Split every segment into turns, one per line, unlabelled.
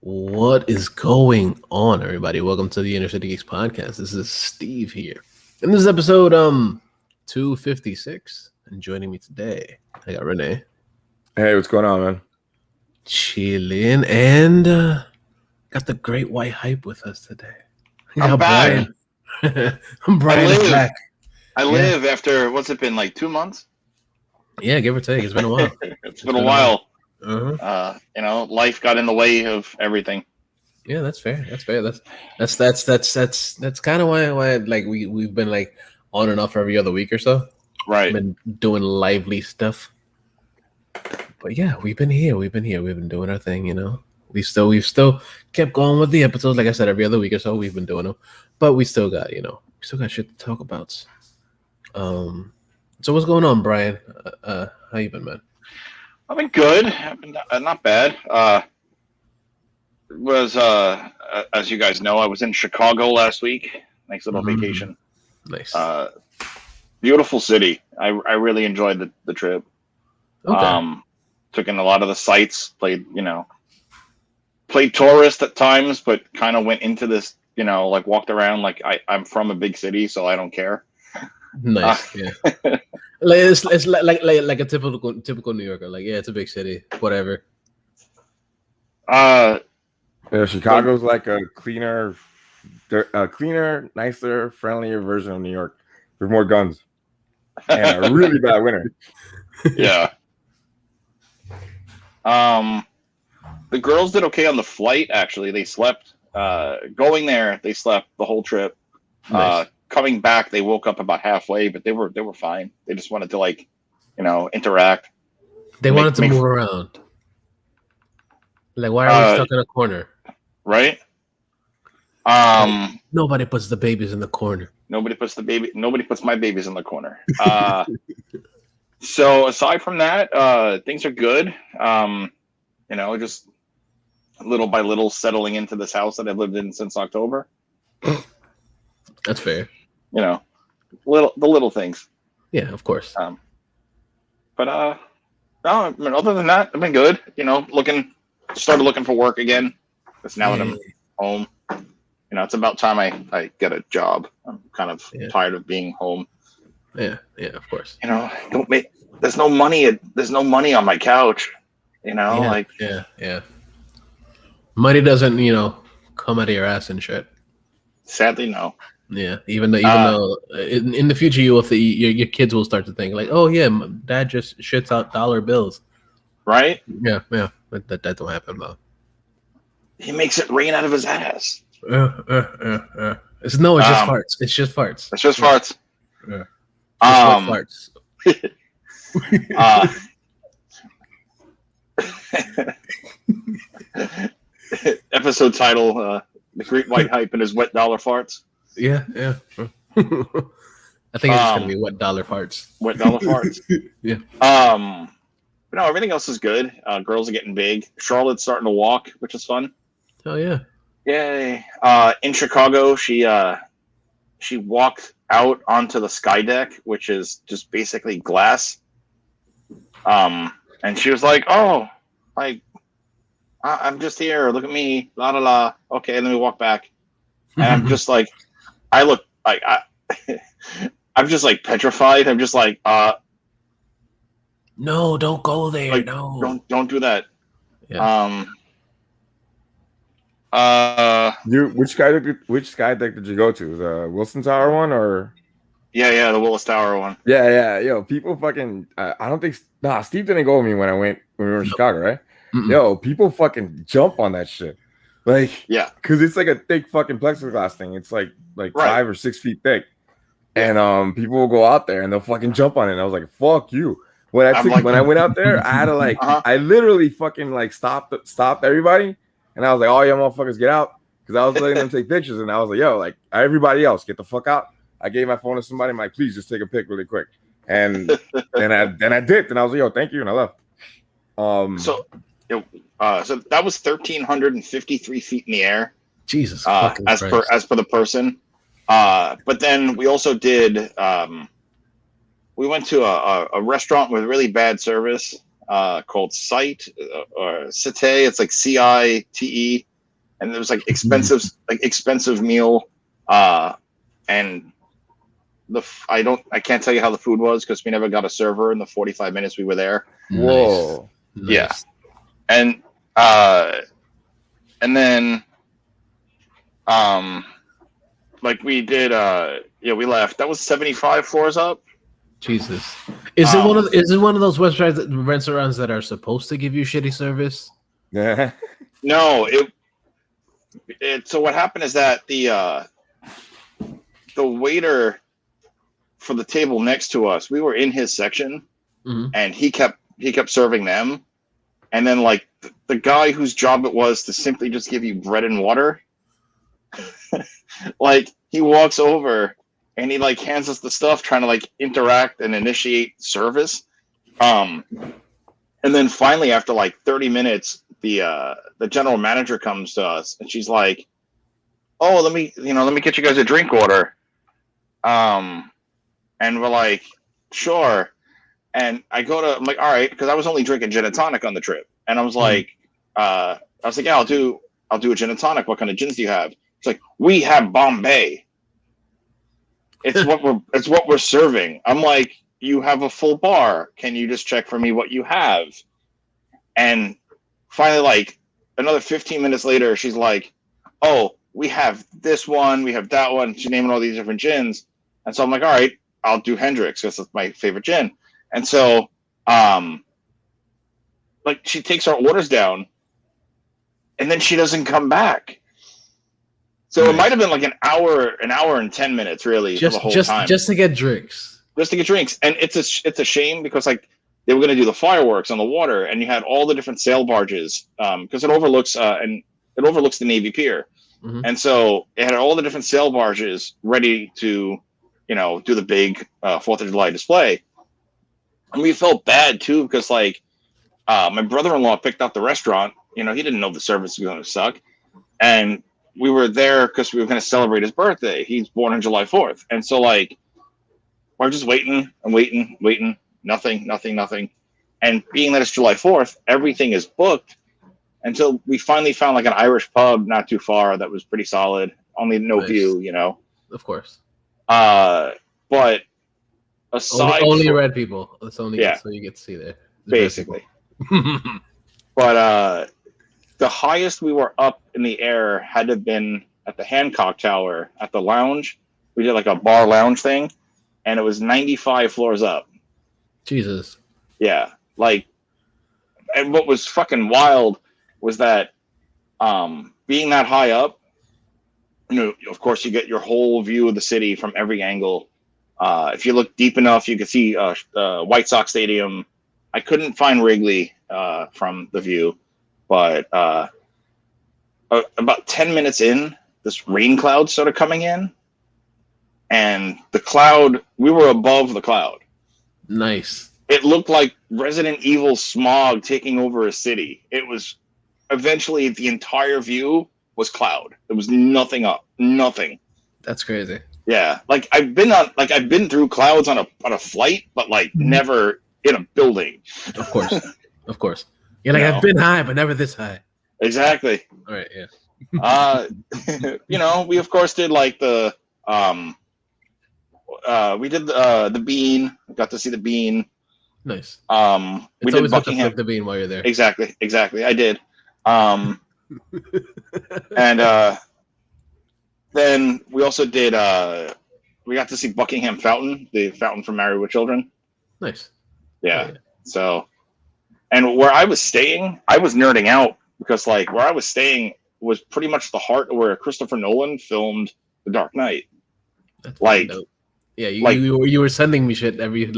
What is going on, everybody? Welcome to the InnerCityGeeks podcast. This is Steve here. And this is episode 256. And joining me today, I got Renee.
Hey, what's going on, man?
Chilling. And got the great white hype with us today.
I'm back.
Brian is back.
I live after, what's it been, like 2 months?
Yeah, give or take. It's been a while.
it's been a while.
Uh-huh.
Life got in the way of everything.
Yeah, that's fair. That's kind of why like we've been like on and off every other week or so.
Right.
Been doing lively stuff. But yeah, we've been here. We've been doing our thing, you know. We've still kept going with the episodes. Like I said, every other week or so we've been doing them. But we still got shit to talk about. So what's going on, Brian? How you been, man?
I've been good. I've been not bad. As you guys know, I was in Chicago last week. Nice little vacation.
Nice.
Beautiful city. I really enjoyed the trip.
Okay.
Took in a lot of the sights. Played tourist at times, but kind of went into this. Like walked around. Like I'm from a big city, so I don't care.
Nice. Yeah. It's like a typical New Yorker. Like, yeah, it's a big city. Whatever.
Chicago's like a cleaner, nicer, friendlier version of New York with more guns and a really bad winter.
Yeah. The girls did okay on the flight. Actually, they slept. Going there, they slept the whole trip.
Nice.
Coming back, they woke up about halfway, but they were fine. They just wanted to interact.
They wanted to move around. Like, why are we stuck in a corner?
Right.
Nobody puts the babies in the corner.
Nobody puts my babies in the corner. So aside from that, things are good. Just little by little settling into this house that I've lived in since October.
That's fair.
The little things.
Yeah, of course.
But no, other than that, I've been good. Started looking for work again. Because now that I'm home, it's about time I get a job. I'm kind of tired of being home.
Yeah, of course.
There's no money. There's no money on my couch.
Yeah. Money doesn't, come out of your ass and shit.
Sadly, no.
Yeah, even though in the future your kids will start to think like, oh yeah, dad just shits out dollar bills,
right?
Yeah, but that don't happen though.
He makes it rain out of his ass.
It's just farts. It's just farts.
It's just farts.
Yeah.
Farts. Episode title: The Great White Hype and His Wet Dollar Farts.
Yeah. I think it's just gonna be wet dollar farts.
Wet dollar farts.
Yeah.
But no, everything else is good. Girls are getting big. Charlotte's starting to walk, which is fun.
Oh yeah.
Yay. In Chicago, she walked out onto the sky deck, which is just basically glass. And she was like, "Oh, like I'm just here. Look at me. La la la. Okay, let me walk back." And I'm just like, I'm just like petrified. I'm just like,
no, don't go there.
Like,
no,
don't do that.
Yeah.
Which sky deck did you go to? The Wilson Tower one or?
Yeah, the Willis Tower one.
Yeah. Yo, people fucking. I don't think. Nah, Steve didn't go with me when we were in Chicago, right?
Mm-mm.
Yo, people fucking jump on that shit. Like,
yeah,
because it's like a thick fucking plexiglass thing. It's like
right.
5 or 6 feet thick, and people will go out there and they'll fucking jump on it. And I was like, "Fuck you!" When I went out there, I had to like, I literally fucking like stopped everybody, and I was like, "Oh yeah, motherfuckers, get out!" Because I was letting them take pictures, and I was like, "Yo, like everybody else, get the fuck out." I gave my phone to somebody. I'm like, "Please, just take a pic really quick," and then I dipped, and I was like, "Yo, thank you," and I left.
So that was 1,353 feet in the air.
Jesus,
as per the person. But then we also did. We went to a restaurant with really bad service. called Cite or Cite. It's like CITE, and there was like expensive meal, and I can't tell you how the food was because we never got a server in the 45 minutes we were there.
Whoa.
Nice.
Yeah. And then like we did we left. That was 75 floors up.
Jesus. Is it one of those restaurants that are supposed to give you shitty service?
Yeah.
No, so what happened is that the waiter for the table next to us, we were in his section, and he kept serving them, and then like the guy whose job it was to simply just give you bread and water, like he walks over and he like hands us the stuff, trying to like interact and initiate service, and then finally after like 30 minutes, the general manager comes to us and she's like, "Oh, let me get you guys a drink order." And we're like, "Sure." And I'm like, "All right," because I was only drinking gin and tonic on the trip. And I was like, "Yeah, I'll do a gin and tonic. What kind of gins do you have?" It's like, "We have Bombay. It's what we're serving." I'm like, "You have a full bar. Can you just check for me what you have?" And finally, like another 15 minutes later, she's like, "Oh, we have this one, we have that one." She's naming all these different gins. And so I'm like, "All right, I'll do Hendrix because it's my favorite gin." And so, like she takes our orders down and then she doesn't come back. So It might have been like an hour and 10 minutes really the whole time.
Just to get drinks.
Just to get drinks. And it's a shame because like they were going to do the fireworks on the water and you had all the different sail barges because it overlooks the Navy Pier. Mm-hmm. And so it had all the different sail barges ready to, do the big 4th of July display. And we felt bad too because like my brother-in-law picked out the restaurant. He didn't know the service was going to suck. And we were there because we were going to celebrate his birthday. He's born on July 4th. And so like we're just waiting and waiting. Nothing. And being that it's July 4th, everything is booked until we finally found like an Irish pub not too far that was pretty solid. Only no view,
Of course.
But aside
only red people. That's only so you get to see there.
Basically. But the highest we were up in the air had to have been at the Hancock Tower at the lounge. We did like a bar lounge thing, and it was 95 floors up.
Jesus.
Yeah. Like, and what was fucking wild was that being that high up, of course you get your whole view of the city from every angle. If you look deep enough, you could see White Sox Stadium. I couldn't find Wrigley from the view, but about 10 minutes in, this rain cloud started coming in, and we were above the cloud.
Nice.
It looked like Resident Evil smog taking over a city. It was eventually the entire view was cloud. There was nothing up, nothing.
That's crazy.
Yeah, like I've been through clouds on a flight, but like never in a building.
Of course. You're like, I've been high, but never this high.
Exactly.
All right. Yeah.
We of course did like the we did the Bean. We got to see the Bean.
Nice.
We did Buckingham.
The Bean while you're there.
Exactly. I did. And then we also did. We got to see Buckingham Fountain, the fountain from Married with Children.
Nice.
Yeah. So, and where I was staying, I was nerding out because like where I was staying was pretty much the heart of where Christopher Nolan filmed The Dark Knight.
That's
like.
Dope. Yeah, you were sending me shit every few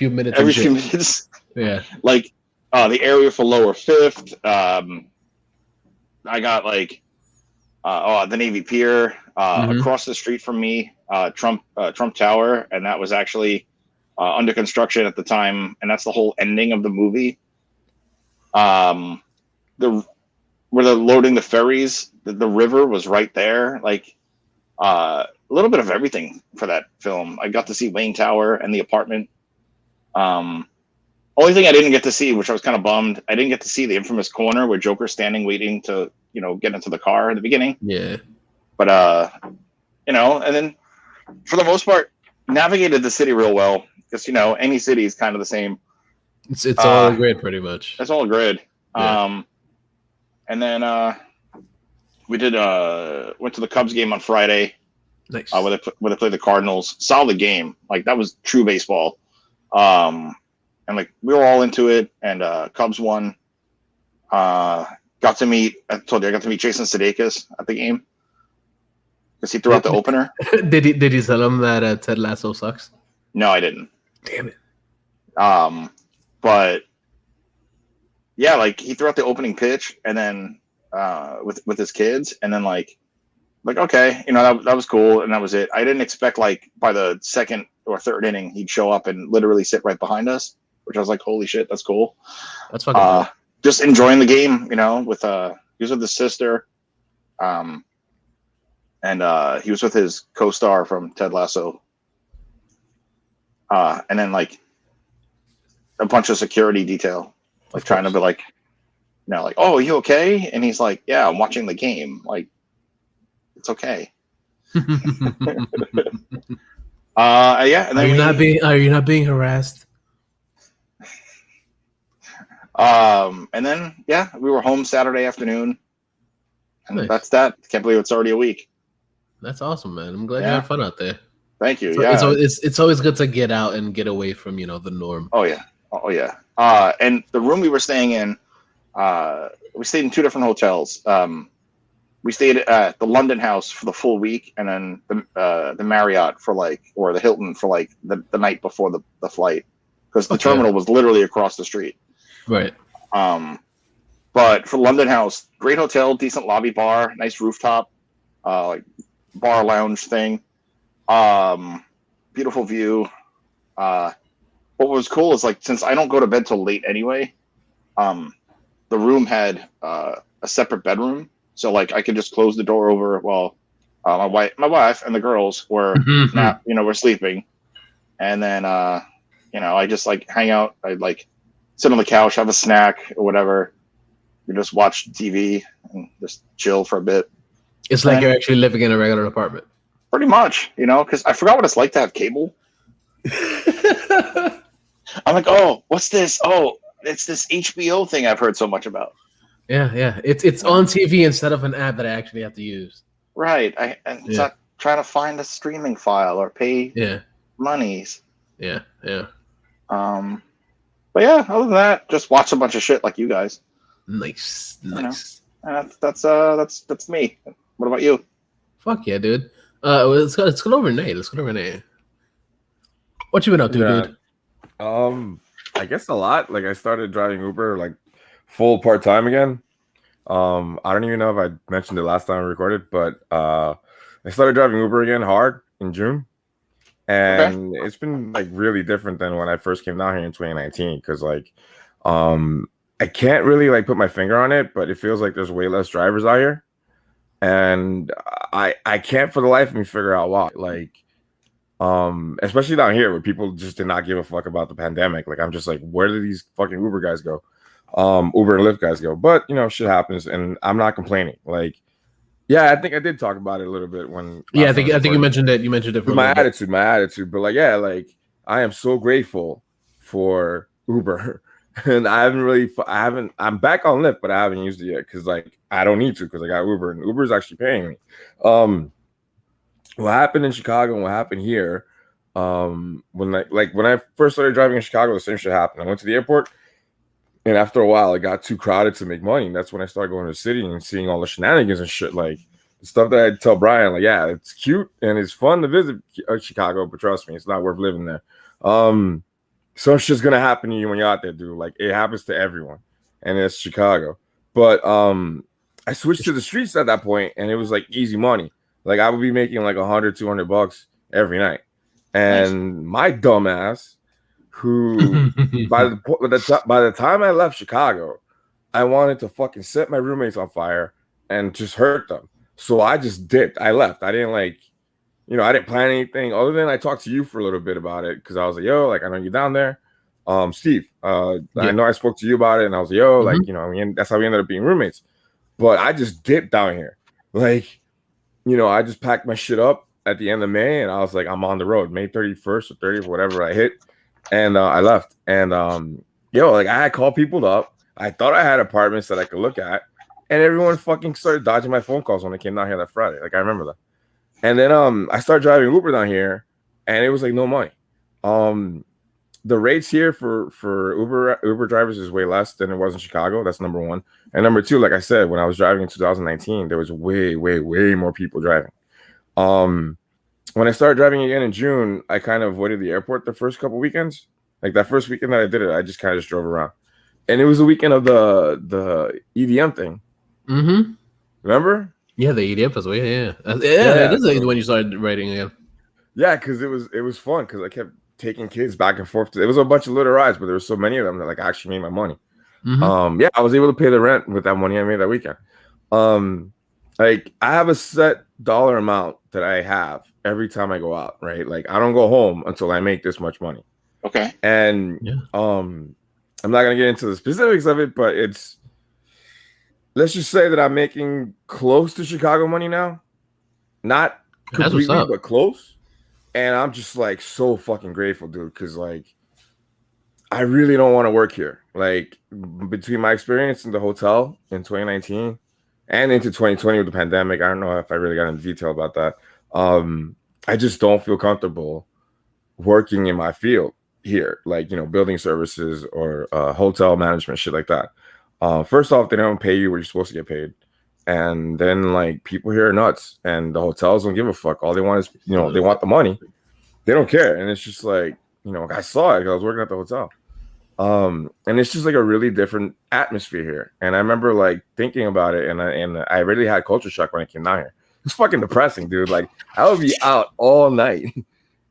minutes.
Every few minutes.
Yeah.
Like the area for Lower Fifth. I got like the Navy Pier across the street from me, Trump Tower, and that was actually under construction at the time, and that's the whole ending of the movie. Where they're loading the ferries, the river was right there. Like a little bit of everything for that film. I got to see Wayne Tower and the apartment. Only thing I didn't get to see, which I was kind of bummed, I didn't get to see the infamous corner where Joker's standing waiting to, get into the car at the beginning.
Yeah.
But and then for the most part, navigated the city real well because any city is kind of the same.
It's all a grid pretty much.
It's all a grid.
Yeah.
And then we did went to the Cubs game on Friday.
Nice.
Where they played the Cardinals. Solid game. Like that was true baseball. And like we were all into it, and Cubs won. Got to meet. I told you I got to meet Jason Sudeikis at the game because he threw out the opener.
Did he tell him that Ted Lasso sucks?
No, I didn't.
Damn it.
But yeah, like he threw out the opening pitch, and then with his kids, and then like okay, that was cool, and that was it. I didn't expect like by the second or third inning he'd show up and literally sit right behind us, which I was like, holy shit, that's cool.
That's fucking cool.
Just enjoying the game, with he was with his sister, and he was with his co-star from Ted Lasso, and then like a bunch of security detail, like trying to be like, like, oh, are you okay? And he's like, yeah, I'm watching the game. Like, it's okay. Yeah. And then
are you not being harassed?
And then we were home Saturday afternoon. And
nice.
That's that. Can't believe it's already a week.
That's awesome, man. I'm glad you had fun out there.
Thank you.
It's always good to get out and get away from the norm.
Oh yeah. And the room we were staying in, we stayed in two different hotels. We stayed at the London House for the full week, and then the Marriott or the Hilton for like the night before the flight, because the terminal was literally across the street.
Right.
But for London House, great hotel, decent lobby bar, nice rooftop, like bar lounge thing. Beautiful view. What was cool is like, since I don't go to bed till late anyway, the room had a separate bedroom, so like I could just close the door over while my wife and the girls were were sleeping, and then I just like hang out. I'd like sit on the couch, have a snack or whatever. You just watch TV and just chill for a bit.
It's like you're actually living in a regular apartment.
Pretty much, because I forgot what it's like to have cable. I'm like, oh, what's this? Oh, it's this HBO thing I've heard so much about.
Yeah. It's on TV instead of an app that I actually have to use.
Right. It's not trying to find a streaming file or pay monies.
Yeah.
But yeah, other than that, just watch a bunch of shit like you guys.
Nice.
That's me. What about you?
Fuck yeah, dude. Let's go over Renee. What you been up to, dude?
I guess a lot. Like I started driving Uber like full part-time again. I don't even know if I mentioned it last time I recorded, but I started driving Uber again hard in June. And it's been like really different than when I first came down here in 2019, because like I can't really like put my finger on it, but it feels like there's way less drivers out here. And I can't for the life of me figure out why. Like especially down here where people just did not give a fuck about the pandemic. Like I'm just like, where did these fucking Uber guys go? Uber and Lyft guys go. But shit happens, and I'm not complaining. Like, yeah, I think I did talk about it a little bit when.
Yeah, I think you mentioned it. You mentioned it for
my attitude. But like, yeah, like I am so grateful for Uber, and I'm back on Lyft, but I haven't used it yet because like I don't need to, because I got Uber, and Uber is actually paying me. What happened in Chicago and what happened here, when I first started driving in Chicago, the same shit happened. I went to the airport, and after a while, it got too crowded to make money. And that's when I started going to the city and seeing all the shenanigans and shit, like the stuff that I tell Brian, like, yeah, it's cute and it's fun to visit Chicago, but trust me, it's not worth living there. So it's just gonna happen to you when you're out there, dude. Like it happens to everyone, and it's Chicago. But I switched to the streets at that point, and it was like easy money. Like I would be making like $100-200 every night, and my dumb ass, who by the time I left Chicago, I wanted to fucking set my roommates on fire and just hurt them. So I just dipped. I left. I didn't I didn't plan anything other than I talked to you for a little bit about it, because I was like, yo, like I know you're down there. Steve. I know I spoke to you about it, and I was like, yo, like, you know, that's how we ended up being roommates. But I just dipped down here. Like, you know, I just packed my shit up at the end of May, and I was like, I'm on the road, May 31st or 30th, whatever I hit. And I left. And like I had called people up. I thought I had apartments that I could look at, and everyone fucking started dodging my phone calls when I came down here that Friday. Like I remember that. And then I started driving Uber down here, and it was like no money. The rates here for Uber drivers is way less than it was in Chicago. That's number one. And number two, like I said, when I was driving in 2019, there was way more people driving. When I started driving again in June, I kind of avoided the airport the first couple weekends. Like that first weekend that I did it, I just kind of just drove around. And it was the weekend of the EDM thing.
Mm-hmm.
Remember?
Yeah, the EDM festival. Yeah. It is when you started writing again.
Yeah, because it was fun because I kept taking kids back and forth. It was a bunch of little rides, but there were so many of them that like actually made my money.
Mm-hmm.
I was able to pay the rent with that money I made that weekend. Like I have a set dollar amount that I have every time I go out, right? Like I don't go home until I make this much money.
Okay.
And I'm not gonna get into the specifics of it, but let's just say that I'm making close to Chicago money now. Not completely, but close. And I'm just like so fucking grateful, dude, because like I really don't want to work here. Like between my experience in the hotel in 2019 and into 2020 with the pandemic, I don't know if I really got into detail about that. I just don't feel comfortable working in my field here, like, you know, building services or hotel management, shit like that. First off, they don't pay you what you're supposed to get paid. And then like people here are nuts, and the hotels don't give a fuck. All they want is, you know, they want the money. They don't care. And it's just like, you know, I saw it because I was working at the hotel. And it's just like a really different atmosphere here. And I remember like thinking about it, and I really had culture shock when I came down here. It's fucking depressing, dude. Like I would be out all night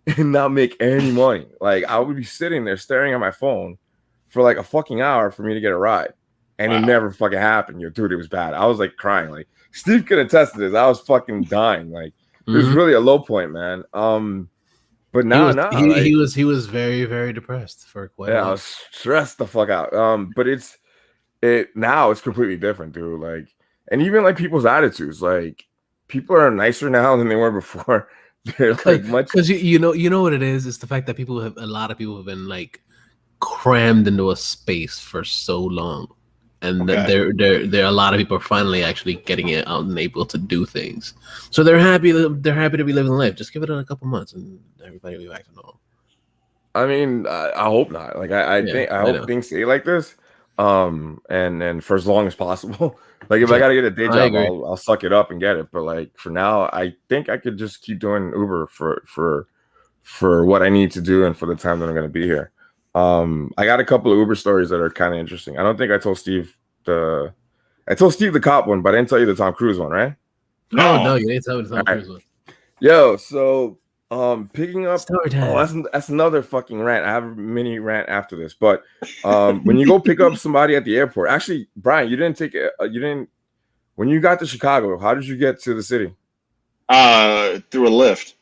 and not make any money. Like I would be sitting there staring at my phone for like a fucking hour for me to get a ride. And it never fucking happened. Yo, dude, it was bad. I was like crying. Like Steve could attest to this. I was fucking dying. Like it was really a low point, man. But now
he was very, very depressed for quite a while.
I was stressed the fuck out. But now it's completely different, dude. Like, and even like people's attitudes, like people are nicer now than they were before. They're like much,
because you know what it is. It's the fact that a lot of people have been like crammed into a space for so long. And there a lot of people are finally actually getting it out and able to do things. So they're happy to be living life. Just give it a couple months and everybody will be back to normal.
I mean, I hope not. Like I hope things stay like this. And for as long as possible. Like if I gotta get a day job, I'll suck it up and get it. But like for now, I think I could just keep doing Uber for what I need to do and for the time that I'm gonna be here. I got a couple of Uber stories that are kind of interesting. I don't think I told Steve the cop one, but I didn't tell you the Tom Cruise one, right?
No, you didn't tell me the Tom Cruise one.
Yo, so picking up that's another fucking rant. I have a mini rant after this, but when you go pick up somebody at the airport, actually, Brian, when you got to Chicago, how did you get to the city?
Through a Lyft.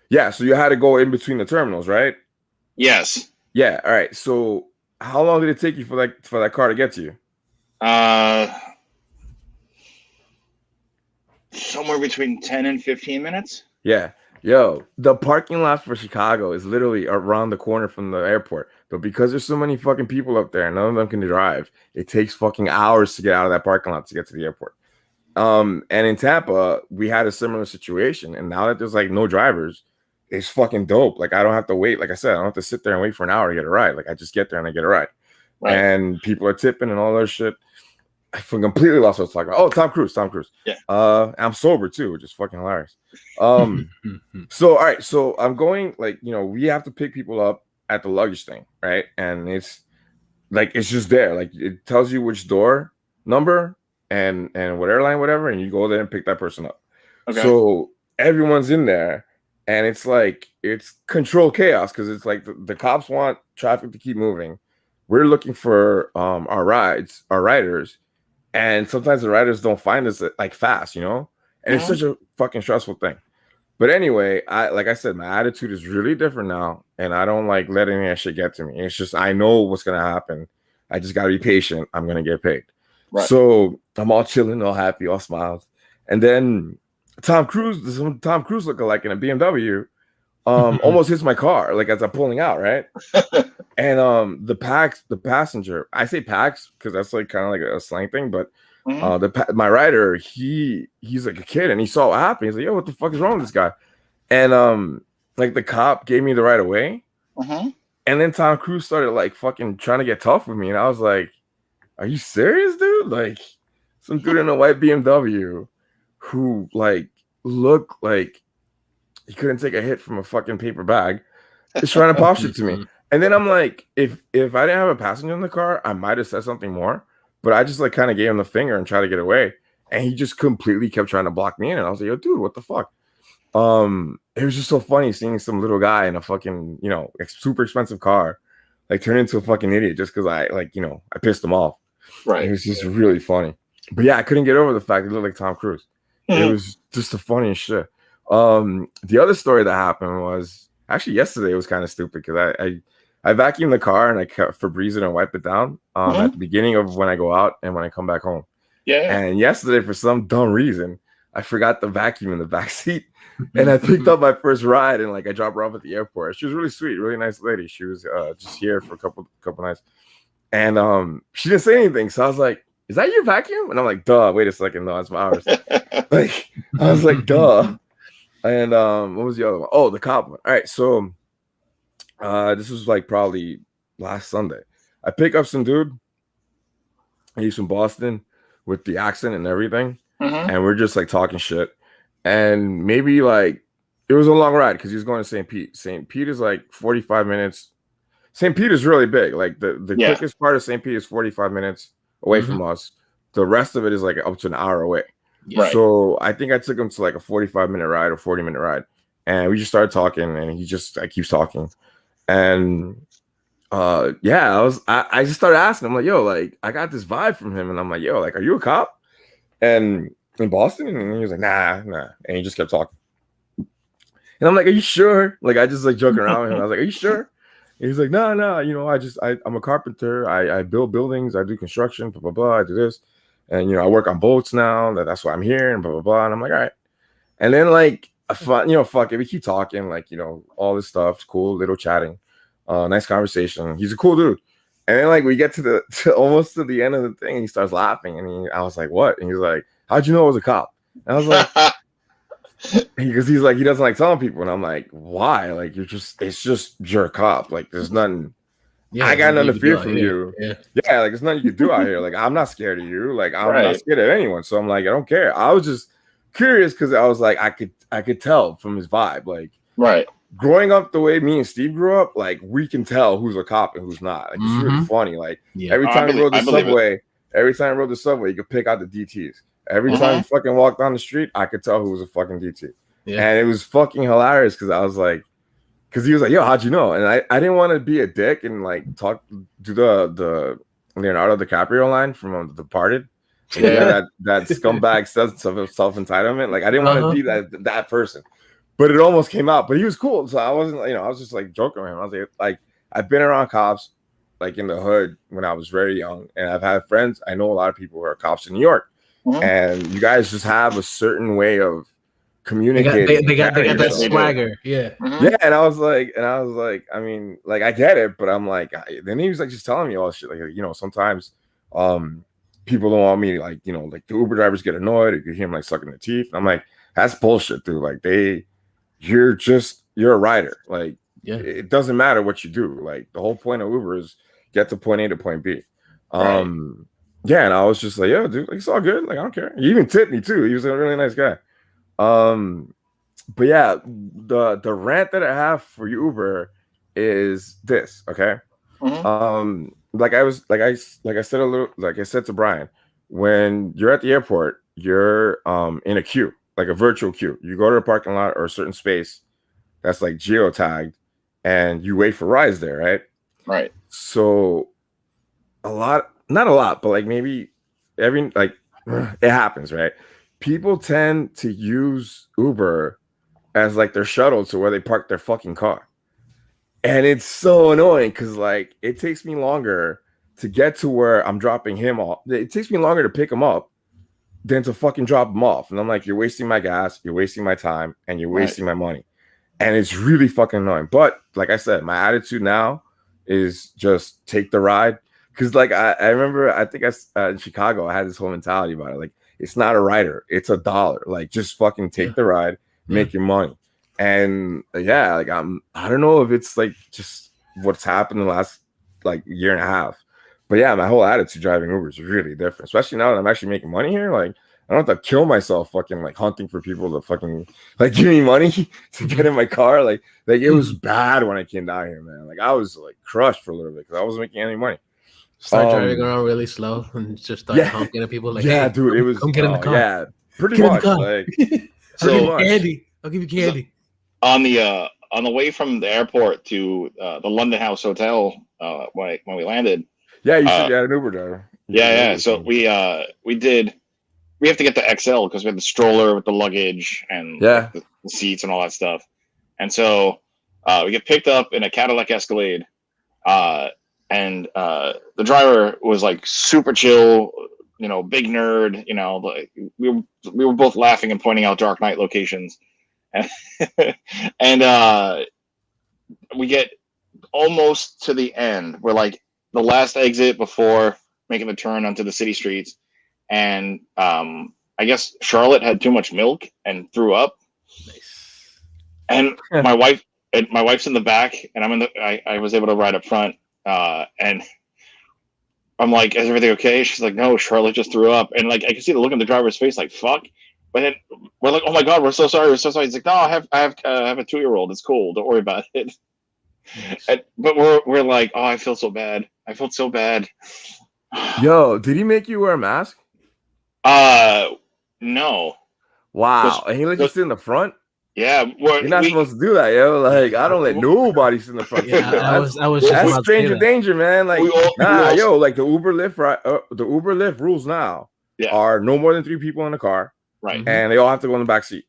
Yeah, so you had to go in between the terminals, right?
Yes.
Yeah. All right. So, how long did it take you for that car to get to you?
Somewhere between 10 and 15 minutes.
Yeah. Yo, the parking lot for Chicago is literally around the corner from the airport. But because there's so many fucking people up there and none of them can drive, it takes fucking hours to get out of that parking lot to get to the airport. And in Tampa, we had a similar situation. And now that there's like no drivers, it's fucking dope. Like I don't have to wait. Like I said, I don't have to sit there and wait for an hour to get a ride. Like I just get there and I get a ride. Right. And people are tipping and all that shit. I completely lost what I was talking about. Oh, Tom Cruise.
Yeah.
I'm sober too, which is fucking hilarious. So all right, so I'm going, like, you know, we have to pick people up at the luggage thing, right? And it's just there. Like it tells you which door number and what airline, whatever, and you go there and pick that person up. Okay. So everyone's in there. And it's like, it's controlled chaos because it's like the cops want traffic to keep moving. We're looking for our riders. And sometimes the riders don't find us like fast, you know? And it's such a fucking stressful thing. But anyway, like I said, my attitude is really different now, and I don't like letting that shit get to me. It's just I know what's gonna happen. I just gotta be patient. I'm gonna get paid. Right. So I'm all chilling, all happy, all smiles. And then Tom Cruise lookalike in a BMW, almost hits my car, like as I'm pulling out, right? And the passenger, I say Pax because that's like kind of like a slang thing, but my rider, he's like a kid, and he saw what happened. He's like, "Yo, what the fuck is wrong with this guy?" And like the cop gave me the right of way, and then Tom Cruise started like fucking trying to get tough with me, and I was like, "Are you serious, dude?" Like some dude in a white BMW who like looked like he couldn't take a hit from a fucking paper bag is trying to pop shit to me. And then I'm like, if I didn't have a passenger in the car, I might have said something more. But I just like kind of gave him the finger and tried to get away. And he just completely kept trying to block me in. And I was like, yo, dude, what the fuck? It was just so funny seeing some little guy in a fucking, super expensive car, like turn into a fucking idiot just because I pissed him off. Right. It was just really funny. But yeah, I couldn't get over the fact he looked like Tom Cruise. It was just the funniest shit. The other story that happened was actually yesterday. It was kind of stupid because I vacuum the car and I Febreze it and wipe it down at the beginning of when I go out and when I come back home. Yeah. And yesterday, for some dumb reason, I forgot the vacuum in the back seat, and I picked up my first ride and like I dropped her off at the airport. She was really sweet, really nice lady. She was just here for a couple nights, and she didn't say anything. So I was like, "Is that your vacuum?" And I'm like, "Duh." Wait a second, no, it's ours. Like I was like, "Duh." And what was the other one? Oh, the cop one. All right, so. This was like probably last Sunday. I pick up some dude. He's from Boston with the accent and everything. And we're just like talking shit. And maybe like it was a long ride because he was going to St. Pete. St. Pete is like 45 minutes. St. Pete is really big. Like the quickest part of St. Pete is 45 minutes away from us. The rest of it is like up to an hour away. Right. So I think I took him to like a 45-minute ride or 40-minute ride. And we just started talking and he just keeps talking. And I just started asking him, like, yo, like, I got this vibe from him. And I'm like, yo, like, are you a cop? And in Boston? And he was like, nah. And he just kept talking. And I'm like, are you sure? Like, I just like joking around with him. I was like, are you sure? And he's like, no, I'm a carpenter. I build buildings. I do construction, blah, blah, blah. I do this. And, I work on boats now. That's why I'm here and blah, blah, blah. And I'm like, all right. And then like, fuck it. We keep talking, like, all this stuff. Cool, little chatting. Nice conversation. He's a cool dude. And then like we get to almost to the end of the thing, and he starts laughing. And I was like, what? And he's like, how'd you know I was a cop? And I was like, because he's like, he doesn't like telling people. And I'm like, why? Like, it's just you're a cop. Like, there's nothing. Yeah, I got nothing to fear from you. Yeah, like there's nothing you can do out here. Like, I'm not scared of you. Like, I'm not scared of anyone. So I'm like, I don't care. I was just curious because I was like, I could tell from his vibe, like growing up the way me and Steve grew up, like we can tell who's a cop and who's not. Like it's really funny. Like every time I rode the subway, you could pick out the DTs. Every time you fucking walked down the street, I could tell who was a fucking DT. And it was fucking hilarious because I was like, because he was like, yo, how'd you know? And I didn't want to be a dick and like do the Leonardo DiCaprio line from The Departed. That scumbag sense of self-entitlement. Like I didn't want to be that person, but it almost came out. But he was cool, so I wasn't. I was just like joking with him. I was like, I've been around cops, like in the hood when I was very young, and I've had friends. I know a lot of people who are cops in New York, and you guys just have a certain way of communicating. They got that swagger, yeah. And I was like, I mean, like I get it, but I'm like, then he was like just telling me all this shit, like sometimes, people don't want me, like, like the Uber drivers get annoyed or you hear them like sucking their teeth. And I'm like, that's bullshit, dude. Like you're a rider. Like, it doesn't matter what you do. Like the whole point of Uber is get to point A to point B. And I was just like, yo, dude, like, it's all good. Like, I don't care. He even tipped me too. He was a really nice guy. But yeah, the rant that I have for Uber is this, okay? Like I said to Brian, when you're at the airport, you're in a queue, like a virtual queue. You go to a parking lot or a certain space that's like geotagged, and you wait for rides there, right? Right. So not a lot, but like maybe it happens, right? People tend to use Uber as like their shuttle to where they park their fucking car. And it's so annoying because like it takes me longer to get to where I'm dropping him off. It takes me longer to pick him up than to fucking drop him off. And I'm like, you're wasting my gas, you're wasting my time, and you're wasting my money. And it's really fucking annoying. But like I said, my attitude now is just take the ride. Because like I remember, I think in Chicago, I had this whole mentality about it. Like, it's not a rider, it's $1. Like, just fucking take the ride, make your money. And yeah, like I don't know if it's like just what's happened in the last like year and a half. But yeah, my whole attitude driving Uber is really different, especially now that I'm actually making money here. Like, I don't have to kill myself fucking like hunting for people to fucking like give me money to get in my car. Like it was bad when I came down here, man. Like I was like crushed for a little bit because I wasn't making any money.
Start driving around really slow and just start honking at people like, hey,
dude, it was
come get in the car.
Yeah, pretty much. Like,
I'll give you candy.
On the way from the airport to the London House Hotel, when we landed.
Yeah, you said you had an Uber driver.
Yeah. So we have to get the XL because we had the stroller with the luggage and the seats and all that stuff. And so we get picked up in a Cadillac Escalade. And the driver was like super chill, big nerd, like we were both laughing and pointing out Dark Knight locations. And we get almost to the end. We're like the last exit before making the turn onto the city streets. And I guess Charlotte had too much milk and threw up.
Nice.
And my wife's in the back, and I was able to ride up front. And I'm like, is everything okay? She's like, no, Charlotte just threw up. And like, I can see the look on the driver's face, like, fuck. But then we're like, oh my God, we're so sorry. We're so sorry. He's like, no, I have a 2-year-old. It's cool. Don't worry about it. Nice. But we're like, oh, I feel so bad. I felt so bad.
Yo, did he make you wear a mask?
No.
Wow. And he let you sit in the front?
Yeah,
you're not supposed to do that, yo. Like, I don't let nobody sit in the front.
Yeah, I was just
that's stranger danger, man. Like, yo, like the Uber Lyft rules now are no more than 3 people in the car,
right?
And they all have to go in the back seat.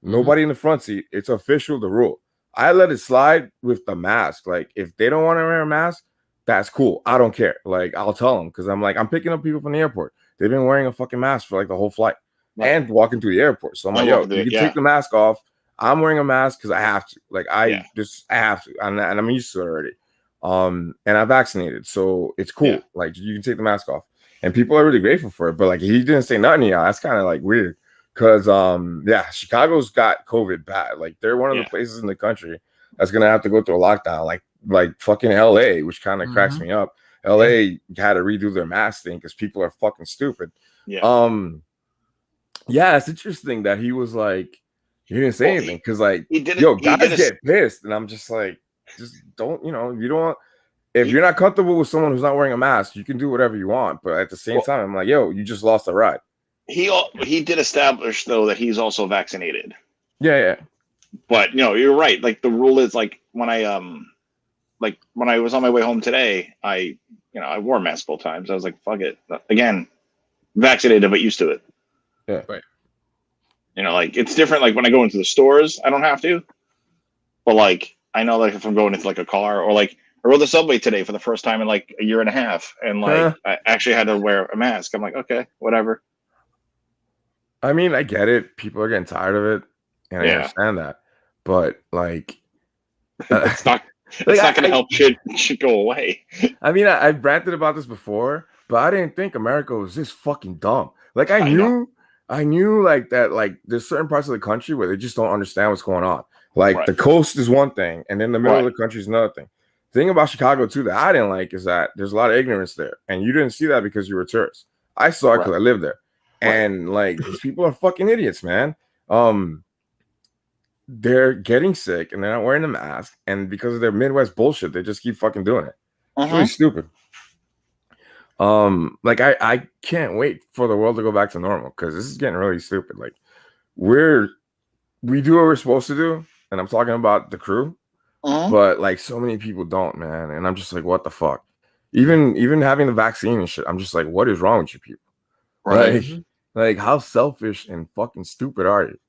Nobody in the front seat. It's official, the rule. I let it slide with the mask. Like, if they don't want to wear a mask, that's cool. I don't care. Like, I'll tell them because I'm like, I'm picking up people from the airport. They've been wearing a fucking mask for like the whole flight and walking through the airport. So I'm like, yo, you can take the mask off. I'm wearing a mask because I have to. Like I have to, and I'm used to it already. And I'm vaccinated, so it's cool. Like you can take the mask off, and people are really grateful for it. But like he didn't say nothing, y'all. That's kind of like weird, because Chicago's got COVID bad. Like they're one of the places in the country that's gonna have to go through a lockdown. Like fucking LA, which kind of cracks me up. LA had to redo their mask thing because people are fucking stupid. It's interesting that he was like. He didn't say anything because, like, guys get pissed, and I'm just like, just don't, you don't. If you're not comfortable with someone who's not wearing a mask, you can do whatever you want. But at the same time, I'm like, yo, you just lost a ride.
He did establish though that he's also vaccinated.
Yeah.
But you're right. Like the rule is like when I was on my way home today, I wore a mask both times. I was like, fuck it. Again, vaccinated but used to it.
Yeah. Right.
Like it's different. Like when I go into the stores, I don't have to. But like I know, like if I'm going into like a car or like I rode the subway today for the first time in like a year and a half, and like I actually had to wear a mask. I'm like, okay, whatever.
I mean, I get it. People are getting tired of it, and I understand that. But like,
it's not going to help shit go away.
I mean, I've ranted about this before, but I didn't think America was this fucking dumb. Like I knew like that, like there's certain parts of the country where they just don't understand what's going on. Like the coast is one thing, and then the middle of the country is another thing. The thing about Chicago too that I didn't like is that there's a lot of ignorance there, and you didn't see that because you were a tourist. I saw it because I lived there, and like these people are fucking idiots, man. They're getting sick and they're not wearing the mask, and because of their Midwest bullshit, they just keep fucking doing it. It's really stupid. Like I can't wait for the world to go back to normal because this is getting really stupid. Like we do what we're supposed to do, and I'm talking about the crew, but like so many people don't, man. And I'm just like, what the fuck? Even having the vaccine and shit, I'm just like, what is wrong with you people? Right? Like how selfish and fucking stupid are you?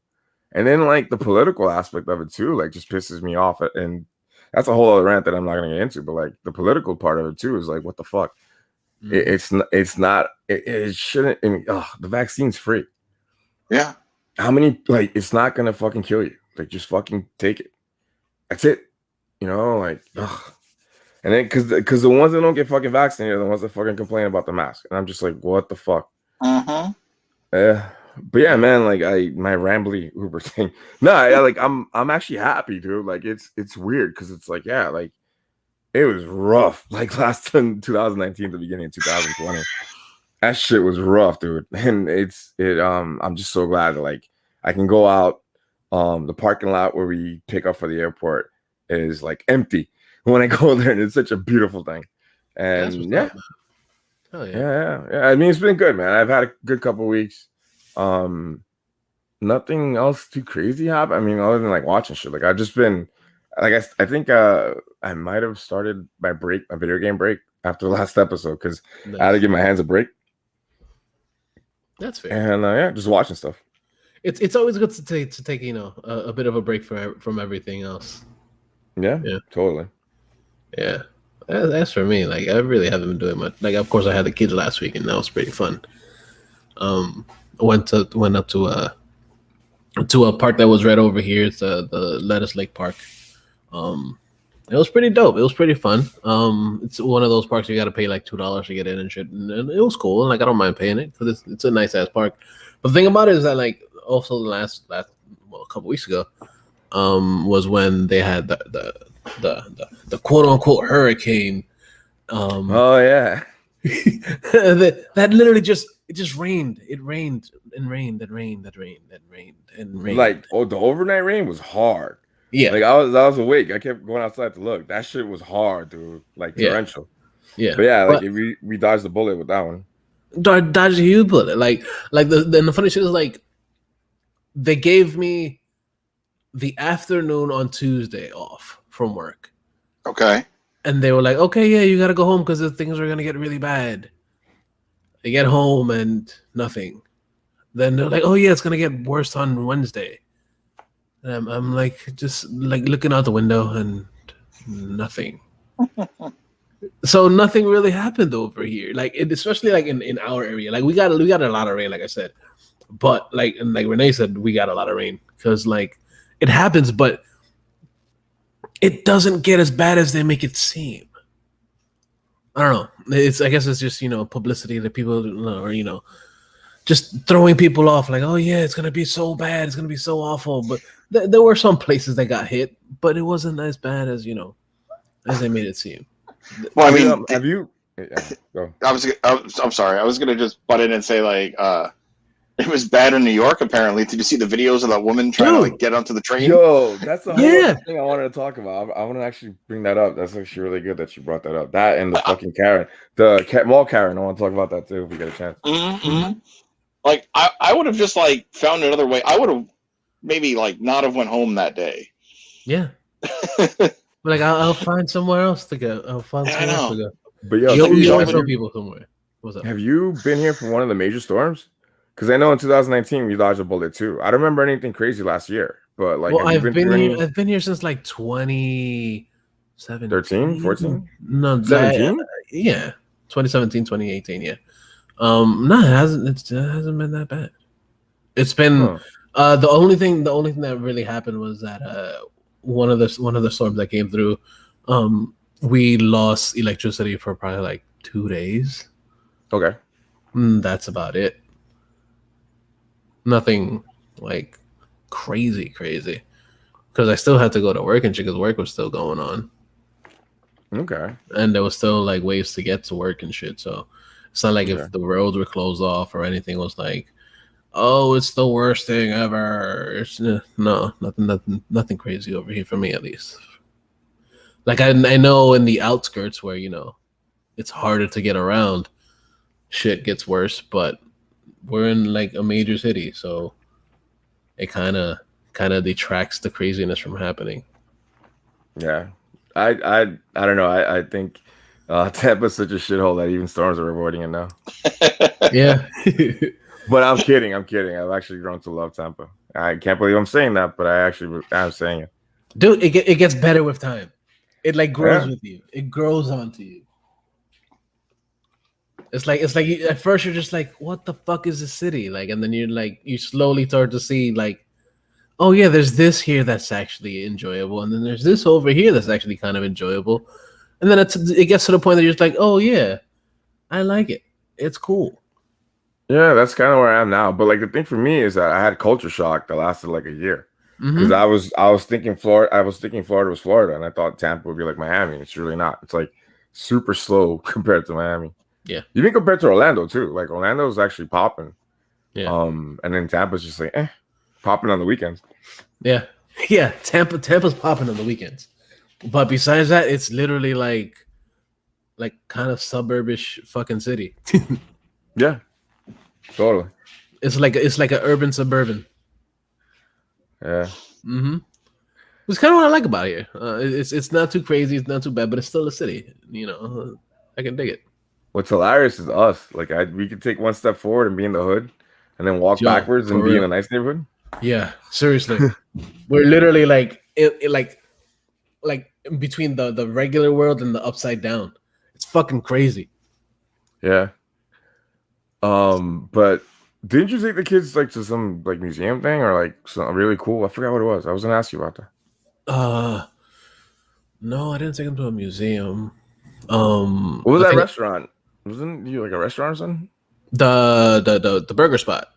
And then like the political aspect of it too, like just pisses me off. And that's a whole other rant that I'm not gonna get into. But like the political part of it too is like, what the fuck? It shouldn't. I mean, the vaccine's free.
Yeah.
How many, like, it's not gonna fucking kill you. Like, just fucking take it. That's it. You know, like, ugh. And then because the ones that don't get fucking vaccinated are the ones that fucking complain about the mask. And I'm just like, what the fuck? Yeah. But yeah, man, like my rambly Uber thing. I'm actually happy, dude. Like it's weird because it's like, yeah, like it was rough. Like last in 2019, the beginning of 2020. That shit was rough, dude. And I'm just so glad that like I can go out. The parking lot where we pick up for the airport is like empty when I go there, and it's such a beautiful thing. And yeah.
Hell yeah.
Yeah. I mean, it's been good, man. I've had a good couple weeks. Nothing else too crazy happened. I mean, other than like watching shit. Like I've just been like I think I might have started my video game break after the last episode because I had to give my hands a break.
That's fair.
And yeah, just watching stuff.
It's always good to take a bit of a break from everything else.
Yeah, totally.
Yeah, as for me, like I really haven't been doing much. Like, of course, I had the kids last week, and that was pretty fun. Went up to a park that was right over here. It's the Lettuce Lake Park. It was pretty dope. It was pretty fun. It's one of those parks you got to pay like $2 to get in and shit, and it was cool. And like I don't mind paying it because it's a nice ass park. But the thing about it is that like also the last a couple weeks ago, was when they had the quote unquote hurricane.
Oh yeah,
that literally just rained. It rained and rained and rained and rained and rained and rained.
Like the overnight rain was hard.
Yeah,
like I was awake. I kept going outside to look. That shit was hard, dude. Like torrential.
Yeah,
but yeah, like we dodged the bullet with that one.
Dodged a huge bullet. Like the funny shit is like they gave me the afternoon on Tuesday off from work.
Okay.
And they were like, okay, yeah, you got to go home because things are going to get really bad. They get home and nothing. Then they're like, oh, yeah, it's going to get worse on Wednesday. And I'm like, just like looking out the window and nothing. So nothing really happened over here. Like, especially like in our area. Like, we got a lot of rain, like I said. But like Renee said, we got a lot of rain because like it happens, but it doesn't get as bad as they make it seem. I don't know. I guess it's just publicity that people or just throwing people off like, oh yeah, it's gonna be so bad, it's gonna be so awful. But there were some places that got hit, but it wasn't as bad as as they made it seem.
Well, I mean,
have you? Go.
I'm sorry. I was gonna just butt in and say like, it was bad in New York. Apparently, did you see the videos of that woman trying to like get onto the train?
Yo, that's the whole other thing I wanted to talk about. I want to actually bring that up. That's actually really good that you brought that up. That and the fucking Karen, the mall Karen. I want to talk about that too if we get a chance.
Mm-hmm. Like I would have just like found another way. I would have maybe like not have went home that day.
Yeah. Like I'll find somewhere else to go. I'll find somewhere else to go.
But yo,
you always know people somewhere. What's up?
Have you been here for one of the major storms? Because I know in 2019 we dodged a bullet too. I don't remember anything crazy last year, but like,
I've been here since like 2017,
13, 14,
no,
17.
Yeah, 2017, 2018. Yeah. No, it hasn't. It hasn't been that bad. It's been the only thing that really happened was that one of the storms that came through, we lost electricity for probably like 2 days.
Okay.
That's about it. Nothing like crazy because I still had to go to work and shit because work was still going on.
Okay. And
there was still like ways to get to work and shit. So it's not like if the roads were closed off or anything was like, oh, it's the worst thing ever. It's no, nothing crazy over here for me at least. Like I know in the outskirts where it's harder to get around, shit gets worse, but we're in like a major city, so it kind of detracts the craziness from happening.
Yeah, I don't know. I think Tampa's such a shithole that even storms are avoiding it now.
Yeah.
But I'm kidding. I've actually grown to love Tampa. I can't believe I'm saying that, but I'm saying it.
Dude, it gets better with time. It like grows with you. It grows onto you. It's like at first you're just like, what the fuck is this city? Like, and then you slowly start to see like, oh yeah, there's this here that's actually enjoyable, and then there's this over here that's actually kind of enjoyable, and then it gets to the point that you're just like, oh yeah, I like it. It's cool.
Yeah, that's kind of where I am now. But like the thing for me is that I had culture shock that lasted like a year because I was thinking Florida. I was thinking Florida was Florida, and I thought Tampa would be like Miami. It's really not. It's like super slow compared to Miami.
Yeah,
even compared to Orlando too. Like Orlando is actually popping.
Yeah.
And then Tampa's just like popping on the weekends.
Yeah. Tampa's popping on the weekends, but besides that, it's literally like kind of suburbish fucking city.
Yeah. Totally.
It's like an urban suburban.
Yeah.
It's kind of what I like about here. It's not too crazy, it's not too bad, but it's still a city. You know, I can dig it.
What's hilarious is us. Like we could take one step forward and be in the hood, and then walk backwards and be in a nice neighborhood.
Yeah, seriously, we're literally like like between the regular world and the upside down. It's fucking crazy.
Yeah. But didn't you take the kids like to some like museum thing or like something really cool? I forgot what it was. I was gonna ask you about that.
No, I didn't take them to a museum.
What was that restaurant? Wasn't you like a restaurant or something?
The burger spot.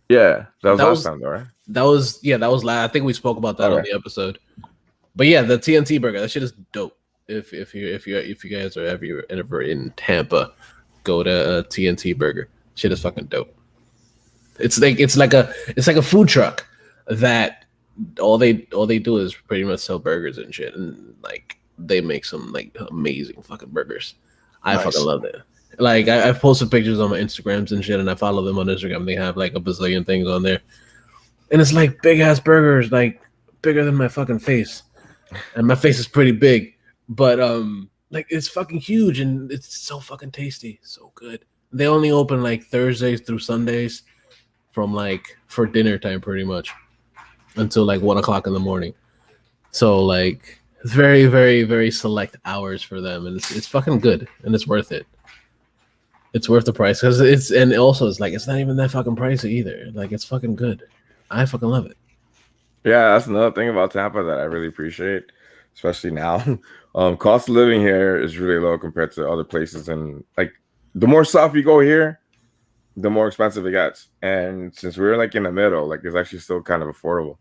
Yeah, that was last time though, right?
That was last. I think we spoke about that on the episode. But yeah, the TNT burger, that shit is dope. If you guys are ever in Tampa, go to TNT Burger. Shit is fucking dope. It's like a food truck that all they do is pretty much sell burgers and shit, and like they make some like amazing fucking burgers. I fucking love it. Like I've posted pictures on my Instagrams and shit, and I follow them on Instagram. They have like a bazillion things on there, and it's like big ass burgers, like bigger than my fucking face, and my face is pretty big, but like it's fucking huge and it's so fucking tasty, so good. They only open like Thursdays through Sundays from like for dinner time pretty much until like 1 o'clock in the morning. So like it's very, very, very select hours for them, and it's fucking good and it's worth it. It's worth the price because it's not even that fucking pricey either. Like it's fucking good. I fucking love it.
Yeah, that's another thing about Tampa that I really appreciate, especially now. Cost of living here is really low compared to other places, and like the more south you go here, the more expensive it gets. And since we're like in the middle, like it's actually still kind of affordable.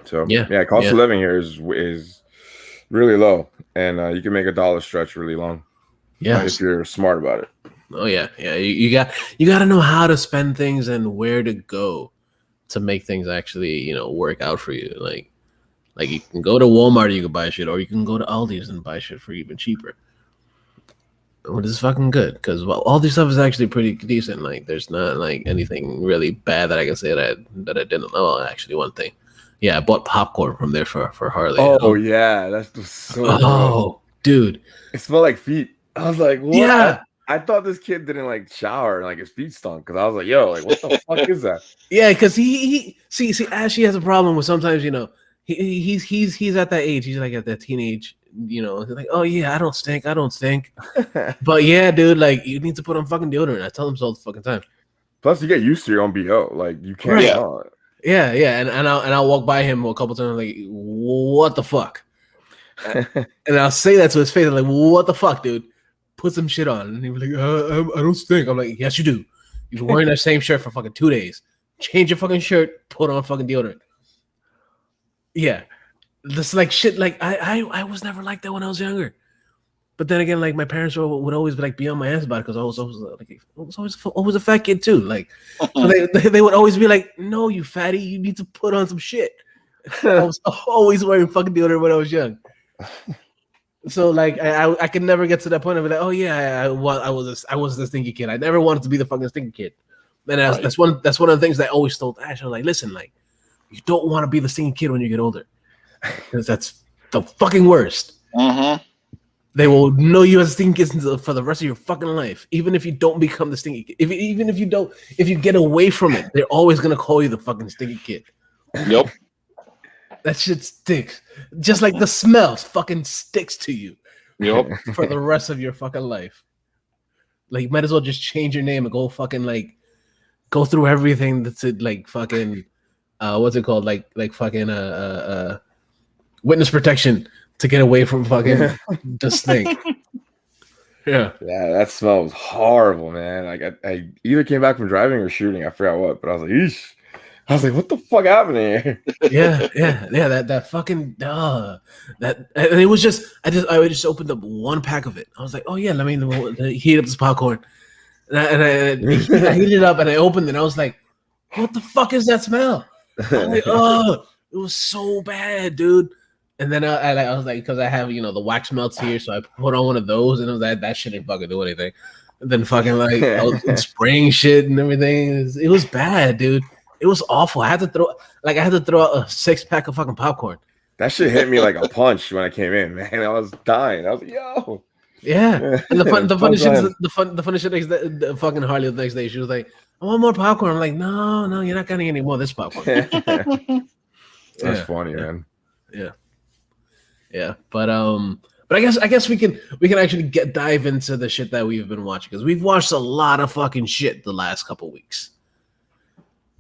So yeah, cost of living here is really low, and you can make $1 stretch really long. Yeah, if you're smart about it.
Oh yeah. You got to know how to spend things and where to go to make things actually work out for you. Like you can go to Walmart, you can buy shit, or you can go to Aldi's and buy shit for even cheaper. Which is fucking good because all this stuff is actually pretty decent. Like there's not like anything really bad that I can say that I didn't know. Actually, one thing, I bought popcorn from there for Harley.
Oh yeah, that's just so.
Oh, dude,
it smelled like feet. I was like, what?
Yeah.
I thought this kid didn't like shower and like his feet stunk because I was like, yo, like what the fuck is that?
Yeah, because he Ashley has a problem with sometimes he's at that age. He's like at that teenage. He's like, oh yeah, I don't stink. But yeah, dude, like you need to put on fucking deodorant. I tell him so all the fucking time.
Plus, you get used to your own BO. Like you can't.
Right. Yeah, and I'll walk by him a couple times like, what the fuck? And I'll say that to his face. I'm like, what the fuck, dude? Put some shit on. And he'll be like, I don't stink. I'm like, yes, you do. You've been wearing that same shirt for fucking 2 days. Change your fucking shirt. Put on fucking deodorant. Yeah. This like shit. Like I was never like that when I was younger. But then again, like my parents would always be on my ass about it because I was always a fat kid too. Like so they would always be like, no, you fatty, you need to put on some shit. I was always wearing fucking deodorant when I was young. So like I could never get to that point of like, oh yeah, I was the stinky kid. I never wanted to be the fucking stinky kid. And that's one of the things that I always told Ash. I'm like, listen, like you don't want to be the stinky kid when you get older, because that's the fucking worst. They will know you as stinky kids for the rest of your fucking life, even if you don't become the stinky kid. Even if you get away from it, they're always gonna call you the fucking stinky kid.
Yep.
That shit sticks. Just like the smell fucking sticks to you.
Yep.
For the rest of your fucking life. Like, you might as well just change your name and go fucking like go through everything that's like fucking what's it called? Like fucking witness protection to get away from fucking the snake. Yeah.
Yeah, that smell was horrible, man. Like I either came back from driving or shooting. I forgot what, but I was like, eesh. I was like, what the fuck happened here?
Yeah. That fucking that, and it was just I just opened up one pack of it. I was like, oh yeah, let me heat up this popcorn. And I heated it up and I opened it and I was like, what the fuck is that smell? I'm like, oh, it was so bad, dude. And then I was like, because I have the wax melts here, so I put on one of those, and it was that shit didn't fucking do anything. And then fucking like I was spraying shit and everything. It was bad, dude. It was awful. I had to throw out a 6-pack of fucking popcorn.
That shit hit me like a punch when I came in, man. I was dying. I was like, yo.
Yeah. And the funny shit the fucking Harley the next day, she was like, I want more popcorn. I'm like, no, you're not getting any more of this popcorn.
That's funny, man.
Yeah. But I guess we can actually dive into the shit that we've been watching, because we've watched a lot of fucking shit the last couple weeks.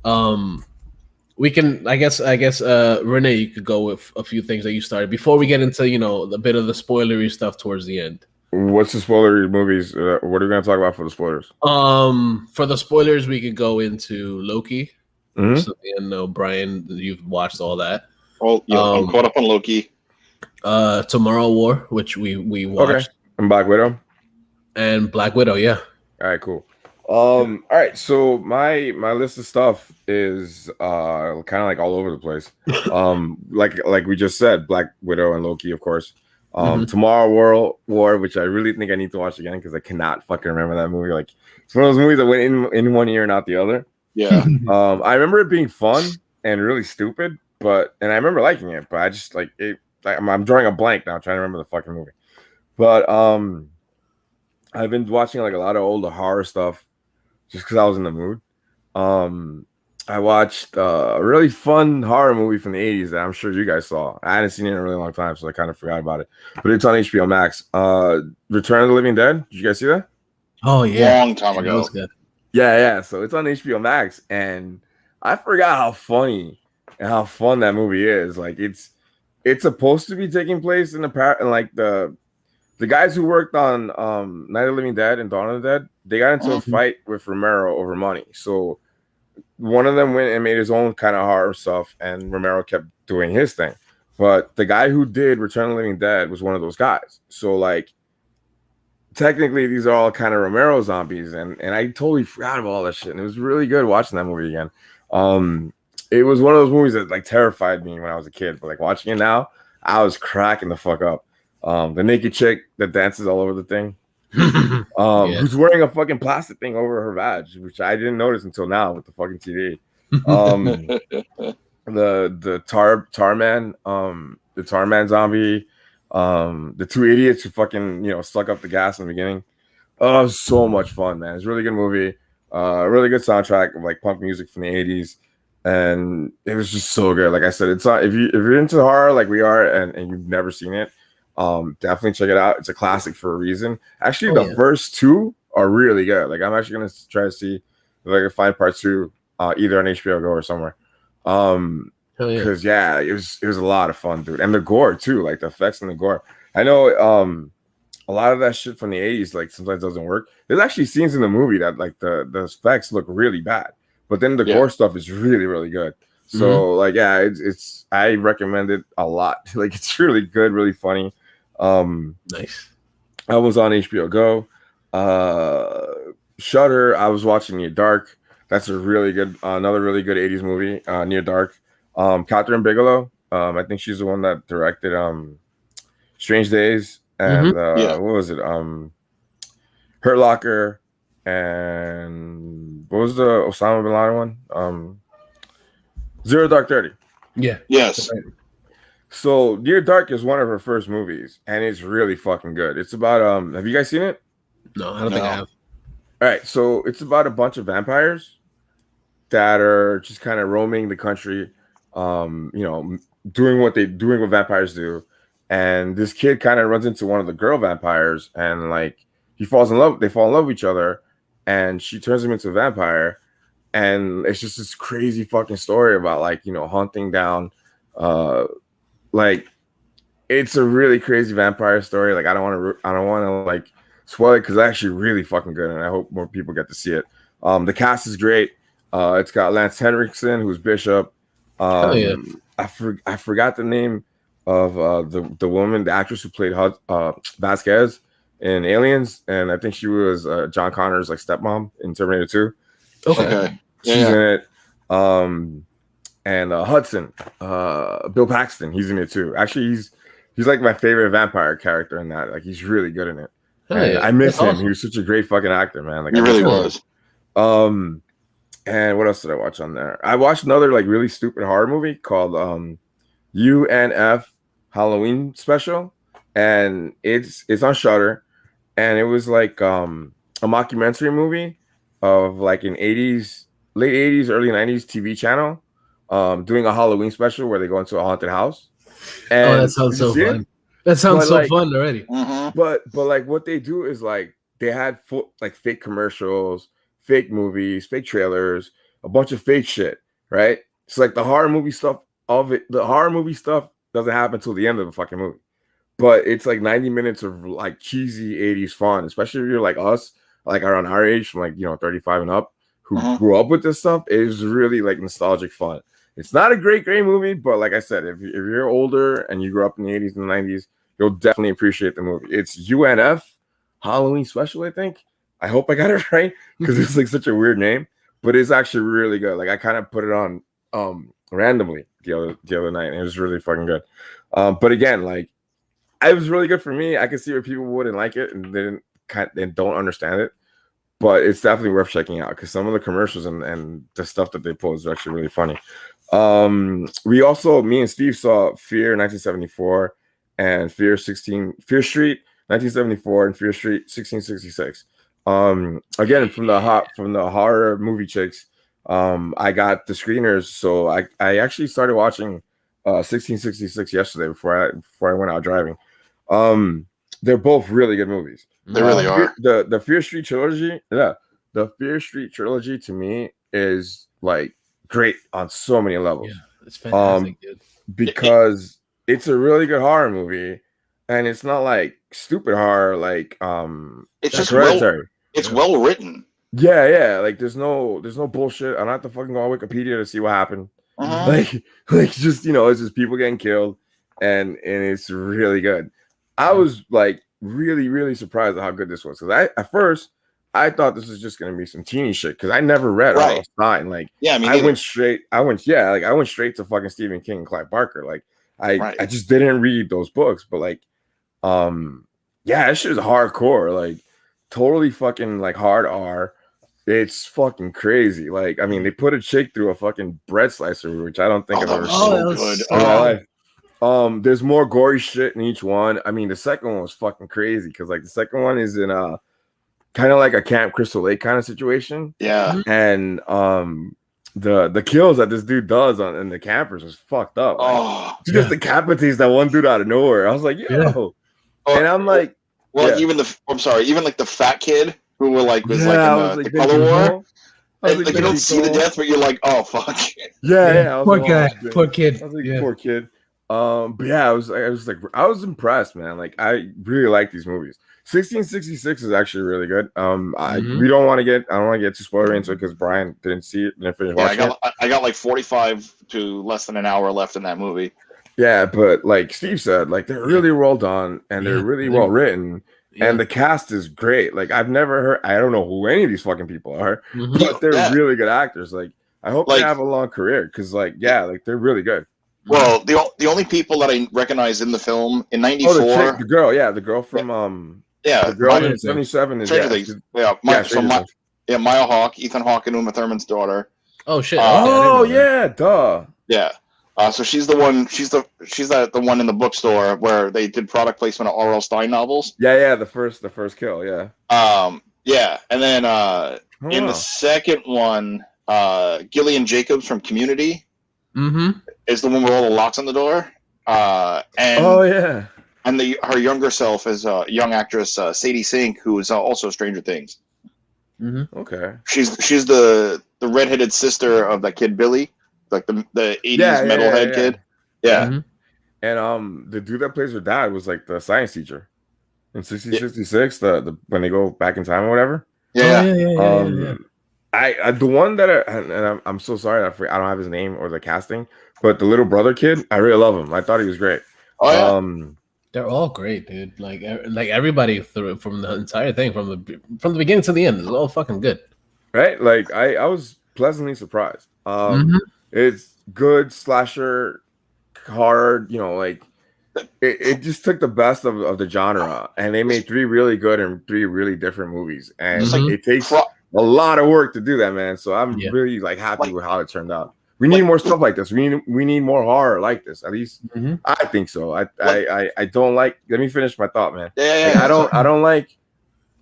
We can I guess Renee, you could go with a few things that you started before we get into the bit of the spoilery stuff towards the end.
What's the spoilery movies? What are we gonna talk about for the spoilers?
For the spoilers, we could go into Loki.
Mm-hmm.
So, Brian, you've watched all that.
Oh, yeah, I'm caught up on Loki.
Tomorrow War, which we watched.
Okay. And Black Widow.
And Black Widow, yeah.
All right, cool. All right, so my list of stuff is kind of like all over the place. Like we just said, Black Widow and Loki, of course. Tomorrow War, which I really think I need to watch again because I cannot fucking remember that movie. Like, it's one of those movies that went in one ear and out the other.
Yeah.
I remember it being fun and really stupid, and I remember liking it, but I just like it. I'm drawing a blank now, trying to remember the fucking movie. But I've been watching like a lot of older horror stuff just because I was in the mood. I watched a really fun horror movie from the 80s that I'm sure you guys saw. I hadn't seen it in a really long time, so I kind of forgot about it. But it's on HBO Max. Return of the Living Dead. Did you guys see that?
Oh, yeah.
Long time ago.
That was good.
Yeah. So it's on HBO Max, and I forgot how funny and how fun that movie is. Like, it's supposed to be taking place in the guys who worked on Night of the Living Dead and Dawn of the Dead, they got into a fight with Romero over money. So one of them went and made his own kind of horror stuff, and Romero kept doing his thing. But the guy who did Return of the Living Dead was one of those guys. So like, technically these are all kind of Romero zombies, and I totally forgot about all that shit. And it was really good watching that movie again. It was one of those movies that like terrified me when I was a kid, but like watching it now, I was cracking the fuck up. The naked chick that dances all over the thing, who's wearing a fucking plastic thing over her vag, which I didn't notice until now with the fucking TV. The Tarman zombie, the two idiots who fucking suck up the gas in the beginning. Oh, it was so much fun, man. It's a really good movie. Really good soundtrack of like punk music from the 80s. And it was just so good. Like I said, it's not if you're into horror like we are and you've never seen it, definitely check it out. It's a classic for a reason. Actually, the first two are really good. Like, I'm actually gonna try to see if I can find part 2 either on HBO Go or somewhere. Because it was a lot of fun, dude. And the gore too, like the effects and the gore. I know a lot of that shit from the 80s like sometimes doesn't work. There's actually scenes in the movie that like the effects look really bad. But then the gore stuff is really, really good. So it's I recommend it a lot. Like, it's really good, really funny.
Nice.
I was on HBO Go. Shudder, I was watching Near Dark. That's a really good, another really good 80s movie, Near Dark. Catherine Bigelow, I think she's the one that directed Strange Days and what was it? Hurt Locker. And what was the Osama bin Laden one? Zero Dark 30.
Yeah.
Yes.
So Near Dark is one of her first movies, and it's really fucking good. It's about have you guys seen it?
No, I don't think I have.
All right, so it's about a bunch of vampires that are just kind of roaming the country, doing what vampires do. And this kid kind of runs into one of the girl vampires, and like he falls in love. They fall in love with each other, and she turns him into a vampire. And it's just this crazy fucking story about like hunting down, like it's a really crazy vampire story. Like I don't want to like spoil it because it's actually really fucking good, and I hope more people get to see it. The cast is great. It's got Lance Henriksen, who's Bishop.
Yeah.
I forgot the name of the woman, the actress who played Vasquez in Aliens, and I think she was John Connor's like stepmom in Terminator 2.
Okay.
She's in it. And Hudson, Bill Paxton, he's in it too. Actually, he's like my favorite vampire character in that. Like he's really good in it. I miss him. Awesome. He was such a great fucking actor, man. Like
he really was.
And what else did I watch on there? I watched another like really stupid horror movie called UNF Halloween Special, and it's on Shudder, and it was like a mockumentary movie of like an late 80s, early 90s TV channel doing a Halloween special where they go into a haunted house. And
that sounds so fun. That sounds so fun already.
Mm-hmm.
But like what they do is like they had like fake commercials, fake movies, fake trailers, a bunch of fake shit, right? It's like the horror movie stuff doesn't happen until the end of the fucking movie. But it's like 90 minutes of like cheesy 80s fun, especially if you're like us, like around our age, from like 35 and up, who grew up with this stuff. It is really like nostalgic fun. It's not a great movie, but like I said, if you're older and you grew up in the 80s and the 90s, you'll definitely appreciate the movie. It's UNF Halloween Special, I think. I hope I got it right because it's like such a weird name, but it's actually really good. Like I kind of put it on randomly the other night, and it was really fucking good. But again, like it was really good for me. I can see where people wouldn't like it and they don't understand it, but it's definitely worth checking out because some of the commercials and the stuff that they post is actually really funny. Me and Steve saw Fear 1974 and Fear Street 1974 and Fear Street 1666. Again from the horror movie chicks. I got the screeners, so I actually started watching 1666 yesterday before I went out driving. They're both really good movies.
They really are.
The Fear Street trilogy, the Fear Street trilogy to me is like great on so many levels.
Yeah, it's fantastic, dude.
Because it's a really good horror movie, and it's not like stupid horror like
it's just
Hereditary.
Well written.
Yeah. Like there's no bullshit. I don't have to fucking go on Wikipedia to see what happened. Like just it's just people getting killed, and it's really good. I was like really, really surprised at how good this was because at first I thought this was just gonna be some teeny shit because I never read R.L. Stine. Like I went straight to fucking Stephen King and Clive Barker. Like I just didn't read those books, but like that shit is hardcore. Like totally fucking like hard R. It's fucking crazy. Like, I mean, they put a chick through a fucking bread slicer, which I don't think I've ever seen in my life. There's more gory shit in each one. I mean, the second one was fucking crazy because like the second one is in a kind of like a Camp Crystal Lake kind of situation.
Yeah.
And the kills that this dude does in the campers is fucked up. He just decapitates that one dude out of nowhere. I was like, yo. And I'm like,
even like the fat kid who was in the color war. Like you don't see the death, but you're like, oh fuck.
Yeah.
Poor guy, poor kid.
I was like, poor kid. But yeah, I was impressed, man. Like I really like these movies. 1666 is actually really good. I don't want to get too spoilery into it because Brian didn't see it, didn't finish watching it.
I got like 45 to less than an hour left in that movie.
Yeah, but like Steve said, like they're really well done and they're really well written. Yeah. And the cast is great. Like I don't know who any of these fucking people are, but they're really good actors. Like I hope they have a long career because they're really good.
Well, the only people that I recognize in the film in '94,
the girl from the girl in '77 is
Maya Hawke, Ethan Hawke, and Uma Thurman's daughter.
Oh shit!
Duh.
Yeah. So she's the one. She's the one in the bookstore where they did product placement of R.L. Stein novels.
Yeah. The first kill. Yeah.
Yeah, and then in the second one, Gillian Jacobs from Community is the one with all the locks on the door. And and her younger self is young actress Sadie Sink, who is also Stranger Things.
Okay.
She's the redheaded sister of that kid Billy, like the 80s metalhead kid. Yeah.
And the dude that plays her dad was like the science teacher in 66, the when they go back in time or whatever.
Yeah.
I the one that I'm so sorry I don't have his name or the casting, but the little brother kid, I really love him. I thought he was great.
They're all great, dude. Like everybody from the entire thing, from the beginning to the end, is all fucking good.
Right? Like I was pleasantly surprised. It's good slasher horror, like it just took the best of the genre, and they made 3 really good and 3 really different movies, and it takes a lot of work to do that, man. So I'm really like happy with how it turned out. We need more stuff like this. We need more horror like this. At least I think so. I don't like. Let me finish my thought, man. I don't like.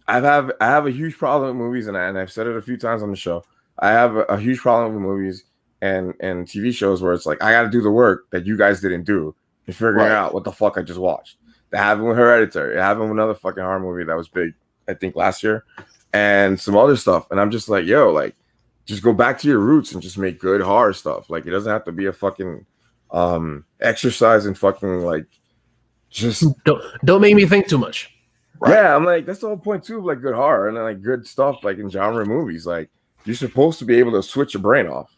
I have a huge problem with movies, and I've said it a few times on the show. I have a huge problem with movies and TV shows where it's like I got to do the work that you guys didn't do and figuring out what the fuck I just watched. That happened with Hereditary. It happened with another fucking horror movie that was big, I think last year, and some other stuff. And I'm just like, yo, like, just go back to your roots and just make good horror stuff. Like, it doesn't have to be a fucking exercise and fucking like just
don't make me think too much.
Right? Yeah, I'm like, that's the whole point too of like good horror and like good stuff like in genre movies. Like, you're supposed to be able to switch your brain off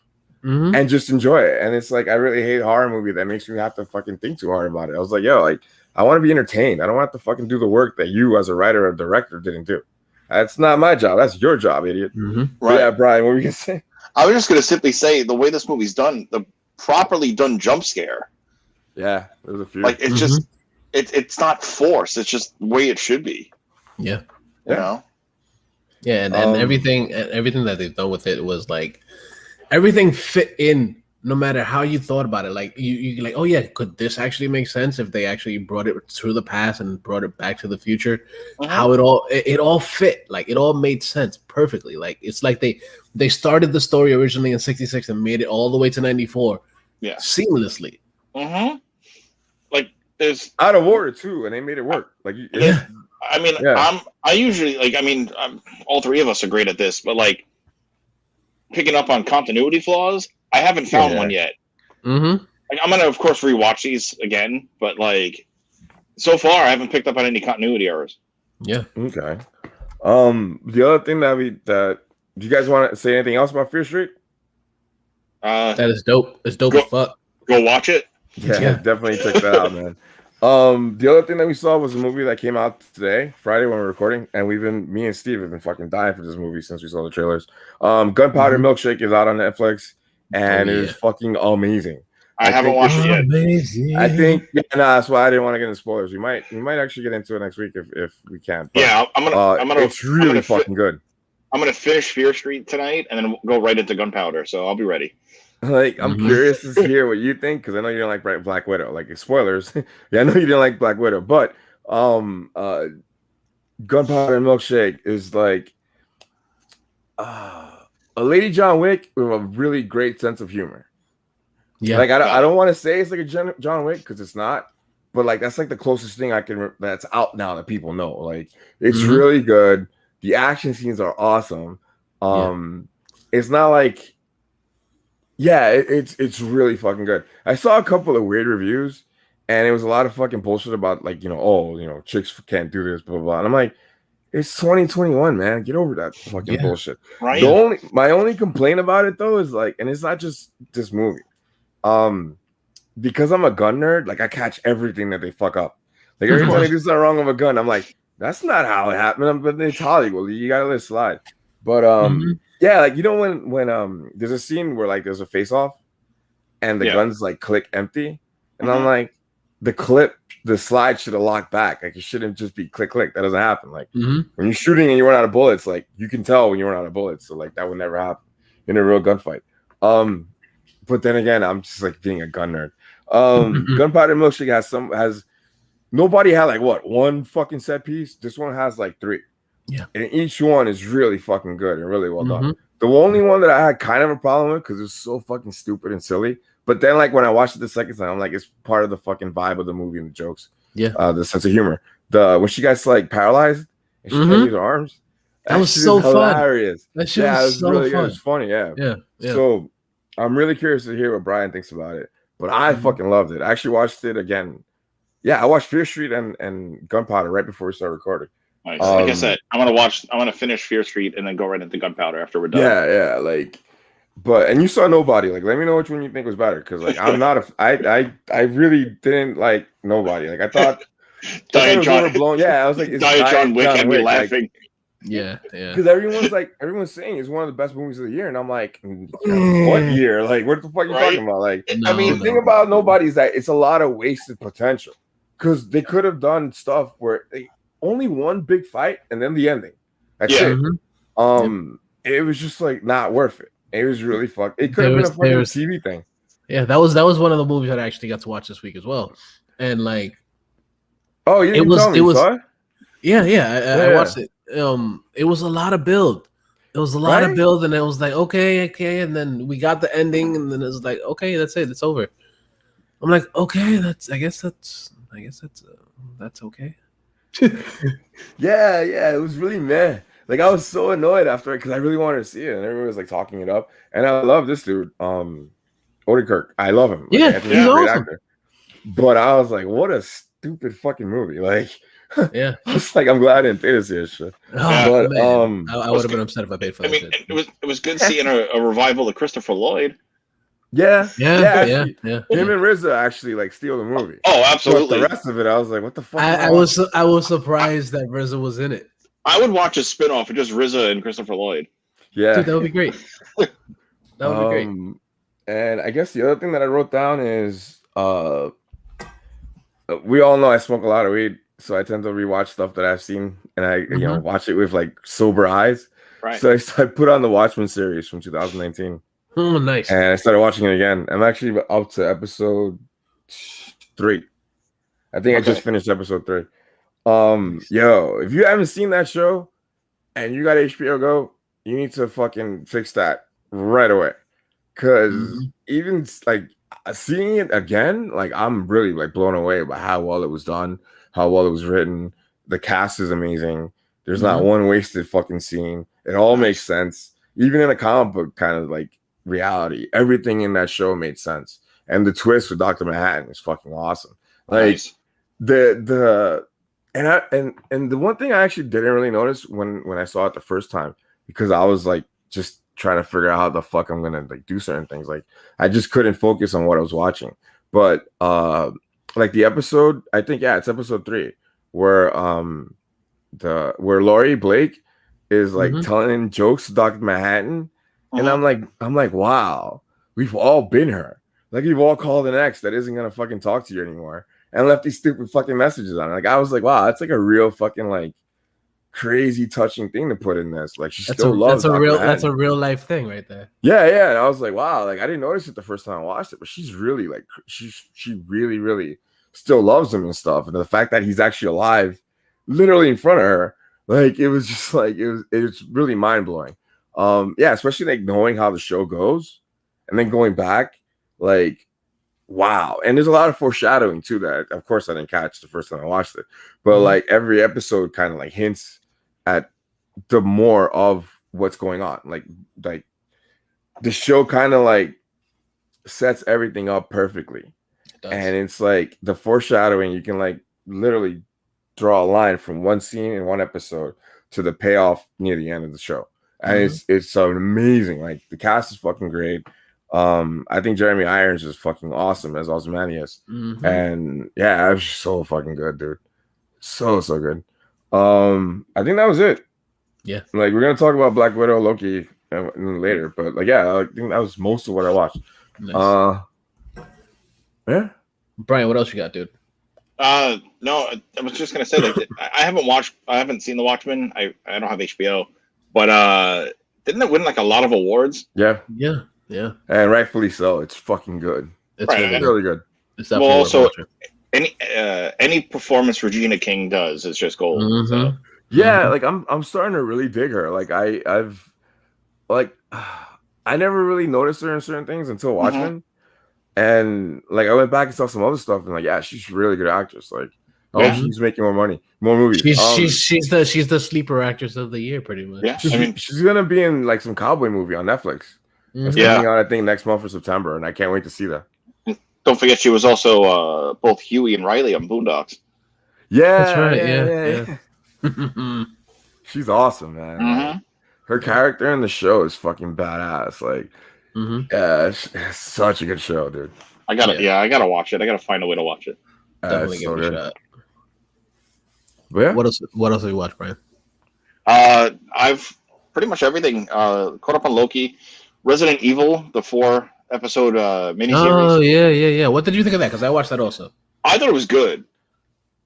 and just enjoy it. And it's like, I really hate horror movie that makes me have to fucking think too hard about it. I was like, yo, like, I want to be entertained. I don't have to fucking do the work that you as a writer or director didn't do. That's not my job. That's your job, idiot. Right. Yeah, Brian, what were you gonna say?
I was just gonna simply say the way this movie's done, the properly done jump scare.
Yeah, there's a few.
Like it's just it's not forced. It's just the way it should be.
Yeah.
You know?
Yeah, and everything that they've done with it was like everything fit in no matter how you thought about it. Like you like, oh yeah, could this actually make sense if they actually brought it through the past and brought it back to the future? How it all fit, like it all made sense perfectly. Like it's like they started the story originally in 66 and made it all the way to 94 seamlessly.
Like there's
out of order too, and they made it work. Like
I mean, I usually like. I mean, all 3 of us are great at this, but like picking up on continuity flaws, I haven't found one yet. Like, I'm gonna, of course, rewatch these again, but like so far, I haven't picked up on any continuity errors.
Yeah.
Okay. The other thing that do you guys want to say anything else about Fear Street?
That is dope. It's dope as fuck.
Go watch it.
Yeah, definitely check that out, man. The other thing that we saw was a movie that came out today, Friday, when we're recording, and me and Steve have been fucking dying for this movie since we saw the trailers. Gunpowder Milkshake is out on Netflix, and it is fucking amazing.
I haven't watched it yet.
Amazing. I think that's why I didn't want to get into spoilers. We might actually get into it next week if we can. But,
I'm gonna.
It's really fucking good.
I'm gonna finish Fear Street tonight, and then go right into Gunpowder. So I'll be ready.
Like, I'm curious to hear what you think, because I know you don't like Black Widow. Like, spoilers. Yeah, I know you didn't like Black Widow, but Gunpowder Milkshake is like a Lady John Wick with a really great sense of humor. Yeah, like I don't want to say it's like a John Wick because it's not, but like that's like the closest thing I can that's out now that people know. Like, it's really good. The action scenes are awesome. It's not like. Yeah, it's really fucking good. I saw a couple of weird reviews, and it was a lot of fucking bullshit about like, chicks can't do this, blah, blah, blah. And I'm like, it's 2021, man. Get over that fucking bullshit. Right. My only complaint about it though is like, and it's not just this movie. Because I'm a gun nerd, like I catch everything that they fuck up. Like every time they do something wrong with a gun, I'm like, that's not how it happened. But it's Hollywood. You gotta let it slide. But yeah, like when there's a scene where like there's a face off and the guns like click empty, and I'm like, the slide should have locked back. Like it shouldn't just be click. That doesn't happen. Like when you're shooting and you run out of bullets, like you can tell when you run out of bullets. So like that would never happen in a real gunfight. but then again, I'm just like being a gun nerd. Gunpowder Milkshake has nobody had like what, one fucking set piece. This one has like 3.
Yeah,
and each one is really fucking good and really well done. The only one that I had kind of a problem with because it was so fucking stupid and silly. But then, like when I watched it the second time, I'm like, it's part of the fucking vibe of the movie and the jokes.
Yeah,
the sense of humor. When she gets like paralyzed and she can't use her arms.
That was so
hilarious.
That shit was so
really
fun.
Good. It was funny. Yeah.
Yeah.
So I'm really curious to hear what Brian thinks about it. But I fucking loved it. I actually watched it again. Yeah, I watched Fear Street and Gunpowder right before we started recording.
Nice. Like I said, I'm gonna finish Fear Street and then go right into Gunpowder after we're done.
Yeah, like, and you saw Nobody. Like, let me know which one you think was better because like I'm not I really didn't like Nobody. Like I thought
Diet John
blown. Yeah, I was like, it's
Diet John Wick had me laughing.
Like, yeah. Because everyone's saying it's one of the best movies of the year, and I'm like, what year? Like, what the fuck are you talking about? Like, the thing about Nobody is that it's a lot of wasted potential because they could have done stuff where only one big fight and then the ending. That's it. It was just like not worth it. It was really fucked. It could have been a fucking TV thing.
Yeah, that was one of the movies that I actually got to watch this week as well, and like,
you didn't tell me, saw it?
Yeah, I watched it. It was a lot of build. It was a lot of build, and it was like okay, and then we got the ending, and then it was like okay, that's it, it's over. I'm like okay, I guess that's okay.
yeah, it was really meh. Like I was so annoyed after it because I really wanted to see it, and everyone was like talking it up. And I love this dude, Odenkirk. I love him. Like,
he's awesome.
Actor. But I was like, what a stupid fucking movie. Like,
yeah,
it's like I'm glad I didn't pay to see this shit.
But I would have been upset if I paid for that.
It was good seeing a revival of Christopher Lloyd.
Yeah.
Him
and RZA actually like steal the movie.
Oh, absolutely.
But the rest of it, I was like, what the fuck?
I was surprised that RZA was in it.
I would watch a spinoff of just RZA and Christopher Lloyd.
Yeah,
dude, that would be great. That would be great.
And I guess the other thing that I wrote down is, we all know I smoke a lot of weed, so I tend to rewatch stuff that I've seen, and I watch it with like sober eyes.
Right.
So I put on the Watchmen series from 2019.
Oh, nice.
And I started watching it again. I'm actually up to episode 3. I think I just finished episode 3. Yo, if you haven't seen that show and you got HBO Go, you need to fucking fix that right away. Cause even like seeing it again, like I'm really like blown away by how well it was done, how well it was written. The cast is amazing. There's not one wasted fucking scene. It all makes sense. Even in a comic book kind of like reality, everything in that show made sense. And the twist with Dr. Manhattan is fucking awesome. Like the one thing I actually didn't really notice when I saw it the first time, because I was like just trying to figure out how the fuck I'm gonna like do certain things. Like I just couldn't focus on what I was watching. But like the episode, I think it's episode 3 where where Laurie Blake is like telling jokes to Dr. Manhattan. And I'm like, wow, we've all been her. Like we've all called an ex that isn't gonna fucking talk to you anymore and left these stupid fucking messages on it. Like I was like, wow, that's like a real fucking like crazy touching thing to put in this. Like she still loves
that's a real life thing right there.
Yeah. And I was like, wow, like I didn't notice it the first time I watched it, but she's really like she really, really still loves him and stuff. And the fact that he's actually alive, literally in front of her, like it was just like it was really mind blowing. Especially like knowing how the show goes and then going back, like wow. And there's a lot of foreshadowing too that of course I didn't catch the first time I watched it, but like every episode kind of like hints at the more of what's going on. Like the show kind of like sets everything up perfectly. And it's like the foreshadowing, you can like literally draw a line from one scene in one episode to the payoff near the end of the show. And it's amazing. Like the cast is fucking great. I think Jeremy Irons is fucking awesome as Ozymandias. And yeah, it was so fucking good, dude. So good. I think that was it.
Yeah.
Like we're gonna talk about Black Widow, Loki later, but like I think that was most of what I watched. Nice. Yeah.
Brian, what else you got, dude?
No, I was just gonna say like I haven't seen The Watchmen. I don't have HBO. But didn't it win like a lot of awards?
Yeah.
Yeah,
and rightfully so. It's fucking good.
It's
really good.
It's definitely
also any performance Regina King does is just gold.
Mm-hmm.
So
yeah, like I'm starting to really dig her. Like I've like I never really noticed her in certain things until Watchmen, and like I went back and saw some other stuff, and like yeah, she's a really good actress. Like I hope she's making more money, more movies.
She's the sleeper actress of the year, pretty much.
Yeah, I mean
she's gonna be in like some cowboy movie on Netflix. It's coming out I think next month for September, and I can't wait to see that.
Don't forget she was also both Huey and Riley on Boondocks.
Yeah,
that's right. Yeah.
She's awesome, man. Like, her character in the show is fucking badass. Like, yeah, it's such a good show, dude.
I gotta watch it. I gotta find a way to watch it.
Definitely give it a shot.
Yeah.
What else have you watched, Brian?
I've pretty much everything. Caught up on Loki, Resident Evil, the 4-episode miniseries.
Oh yeah. What did you think of that? Because I watched that also.
I thought it was good.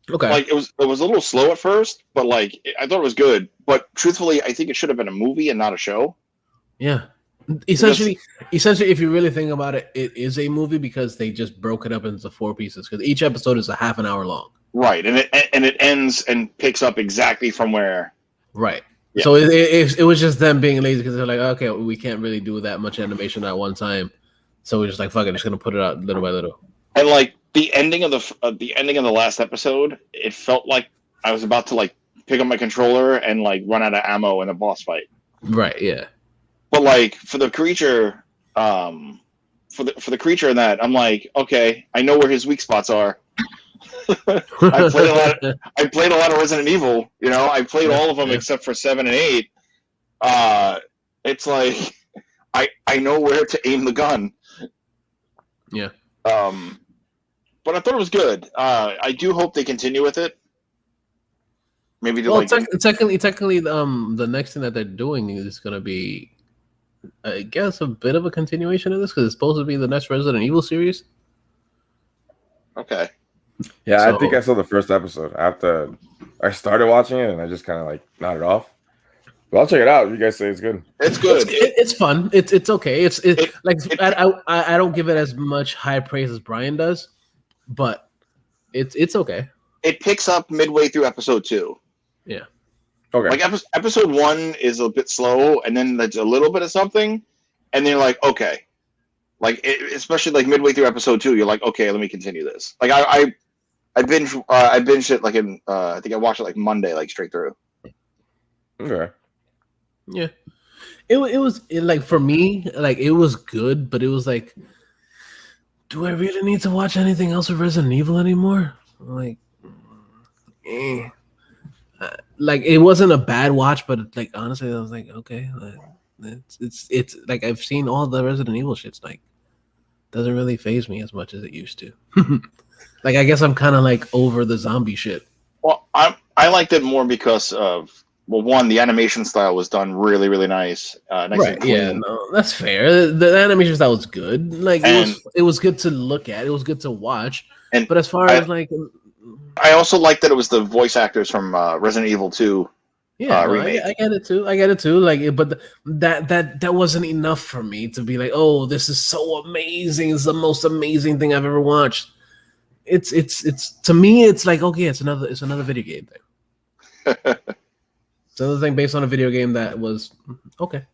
Okay.
Like it was a little slow at first, but like I thought it was good. But truthfully, I think it should have been a movie and not a show.
Yeah. Essentially, if you really think about it, it is a movie because they just broke it up into 4 pieces. Because each episode is a half an hour long.
Right, and it ends and picks up exactly from where.
Right. Yeah. So it was just them being lazy because they're like, okay, we can't really do that much animation at one time, so we're just like, fuck it, just gonna put it out little by little.
And like the ending of the last episode, it felt like I was about to like pick up my controller and like run out of ammo in a boss fight.
Right. Yeah.
But like for the creature, for the creature in that, I'm like, okay, I know where his weak spots are. I played a lot of Resident Evil. You know, I played all of them except for 7 and 8. It's like I know where to aim the gun.
Yeah.
But I thought it was good. I do hope they continue with it. Maybe
technically, the next thing that they're doing is going to be, I guess, a bit of a continuation of this because it's supposed to be the next Resident Evil series.
Okay.
Yeah, so, I think I saw the first episode after I started watching it, and I just kind of like nodded off. But I'll check it out if you guys say it's good.
It's good.
It's fun. It's okay. I don't give it as much high praise as Brian does, but it's okay.
It picks up midway through episode 2.
Yeah.
Okay.
Like episode 1 is a bit slow, and then there's a little bit of something, and then you're like, okay. Like especially like midway through episode 2, you're like, okay, let me continue this. Like I binged it like in I think I watched it like Monday, like straight through.
Okay.
Yeah. It was like for me, like it was good, but it was like, do I really need to watch anything else of Resident Evil anymore? Like, like it wasn't a bad watch, but like honestly, I was like, okay, like, it's like I've seen all the Resident Evil shits. Like, doesn't really faze me as much as it used to. Like, I guess I'm kind of like over the zombie shit.
Well, I liked it more because of, well, one, the animation style was done really, really nice. Nice
right? Yeah, no, that's fair. The animation style was good. Like it was good to look at. It was good to watch. But as far as like,
I also like that it was the voice actors from Resident Evil 2.
Yeah, remake. I get it too. Like, but that wasn't enough for me to be like, oh, this is so amazing. It's the most amazing thing I've ever watched. It's to me, it's like, okay, it's another video game thing. It's another thing based on a video game that was okay.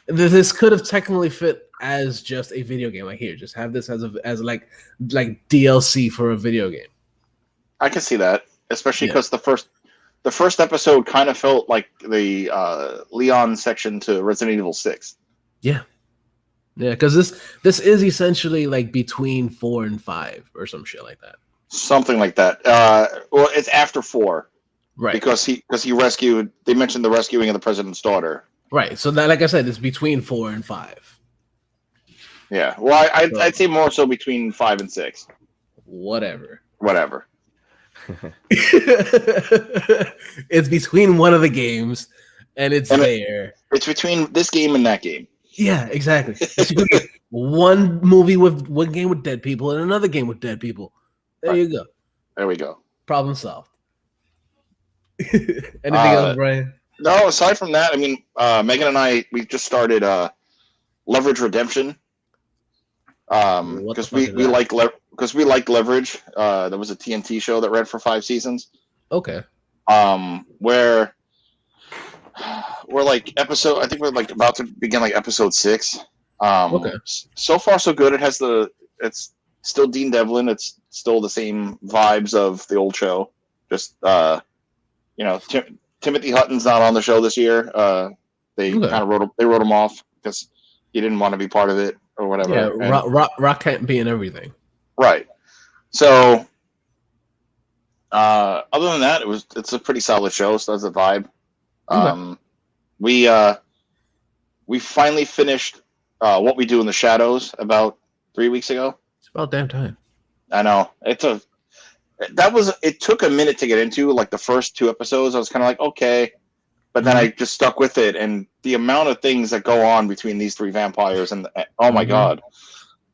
This could have technically fit as just a video game. Like, here, just have this as like DLC for a video game.
I can see that, especially because the first episode kind of felt like the Leon section to Resident Evil 6.
Yeah. Yeah, because this is essentially like between 4 and 5 or some shit like that.
Something like that. Well, it's after 4.
Right.
Because he rescued, they mentioned the rescuing of the president's daughter.
Right. So that, like I said, it's between 4 and 5.
Yeah. Well, I'd say more so between 5 and 6.
Whatever. It's between one of the games, and it's there.
It's between this game and that game.
Yeah, exactly. It's one movie with one game with dead people and another game with dead people. There you go.
There we go.
Problem solved. Anything else, Brian?
No, aside from that, I mean, Megan and I, we just started Leverage Redemption. Because we like Leverage. There was a TNT show that ran for 5 seasons.
Okay.
Where we're like episode. I think we're like about to begin like episode 6.
Okay.
So far, so good. It's still Dean Devlin. It's still the same vibes of the old show. Just Timothy Hutton's not on the show this year. They kind of wrote him off because he didn't want to be part of it or whatever.
Yeah, Rock can't be in everything.
Right. So, other than that, it's a pretty solid show. So that's a vibe. We finally finished What We Do in the Shadows about 3 weeks ago.
It's about damn time.
I know. It took a minute to get into. Like the first 2 episodes, I was kind of like, okay. But then I just stuck with it, and the amount of things that go on between these 3 vampires, and oh my god,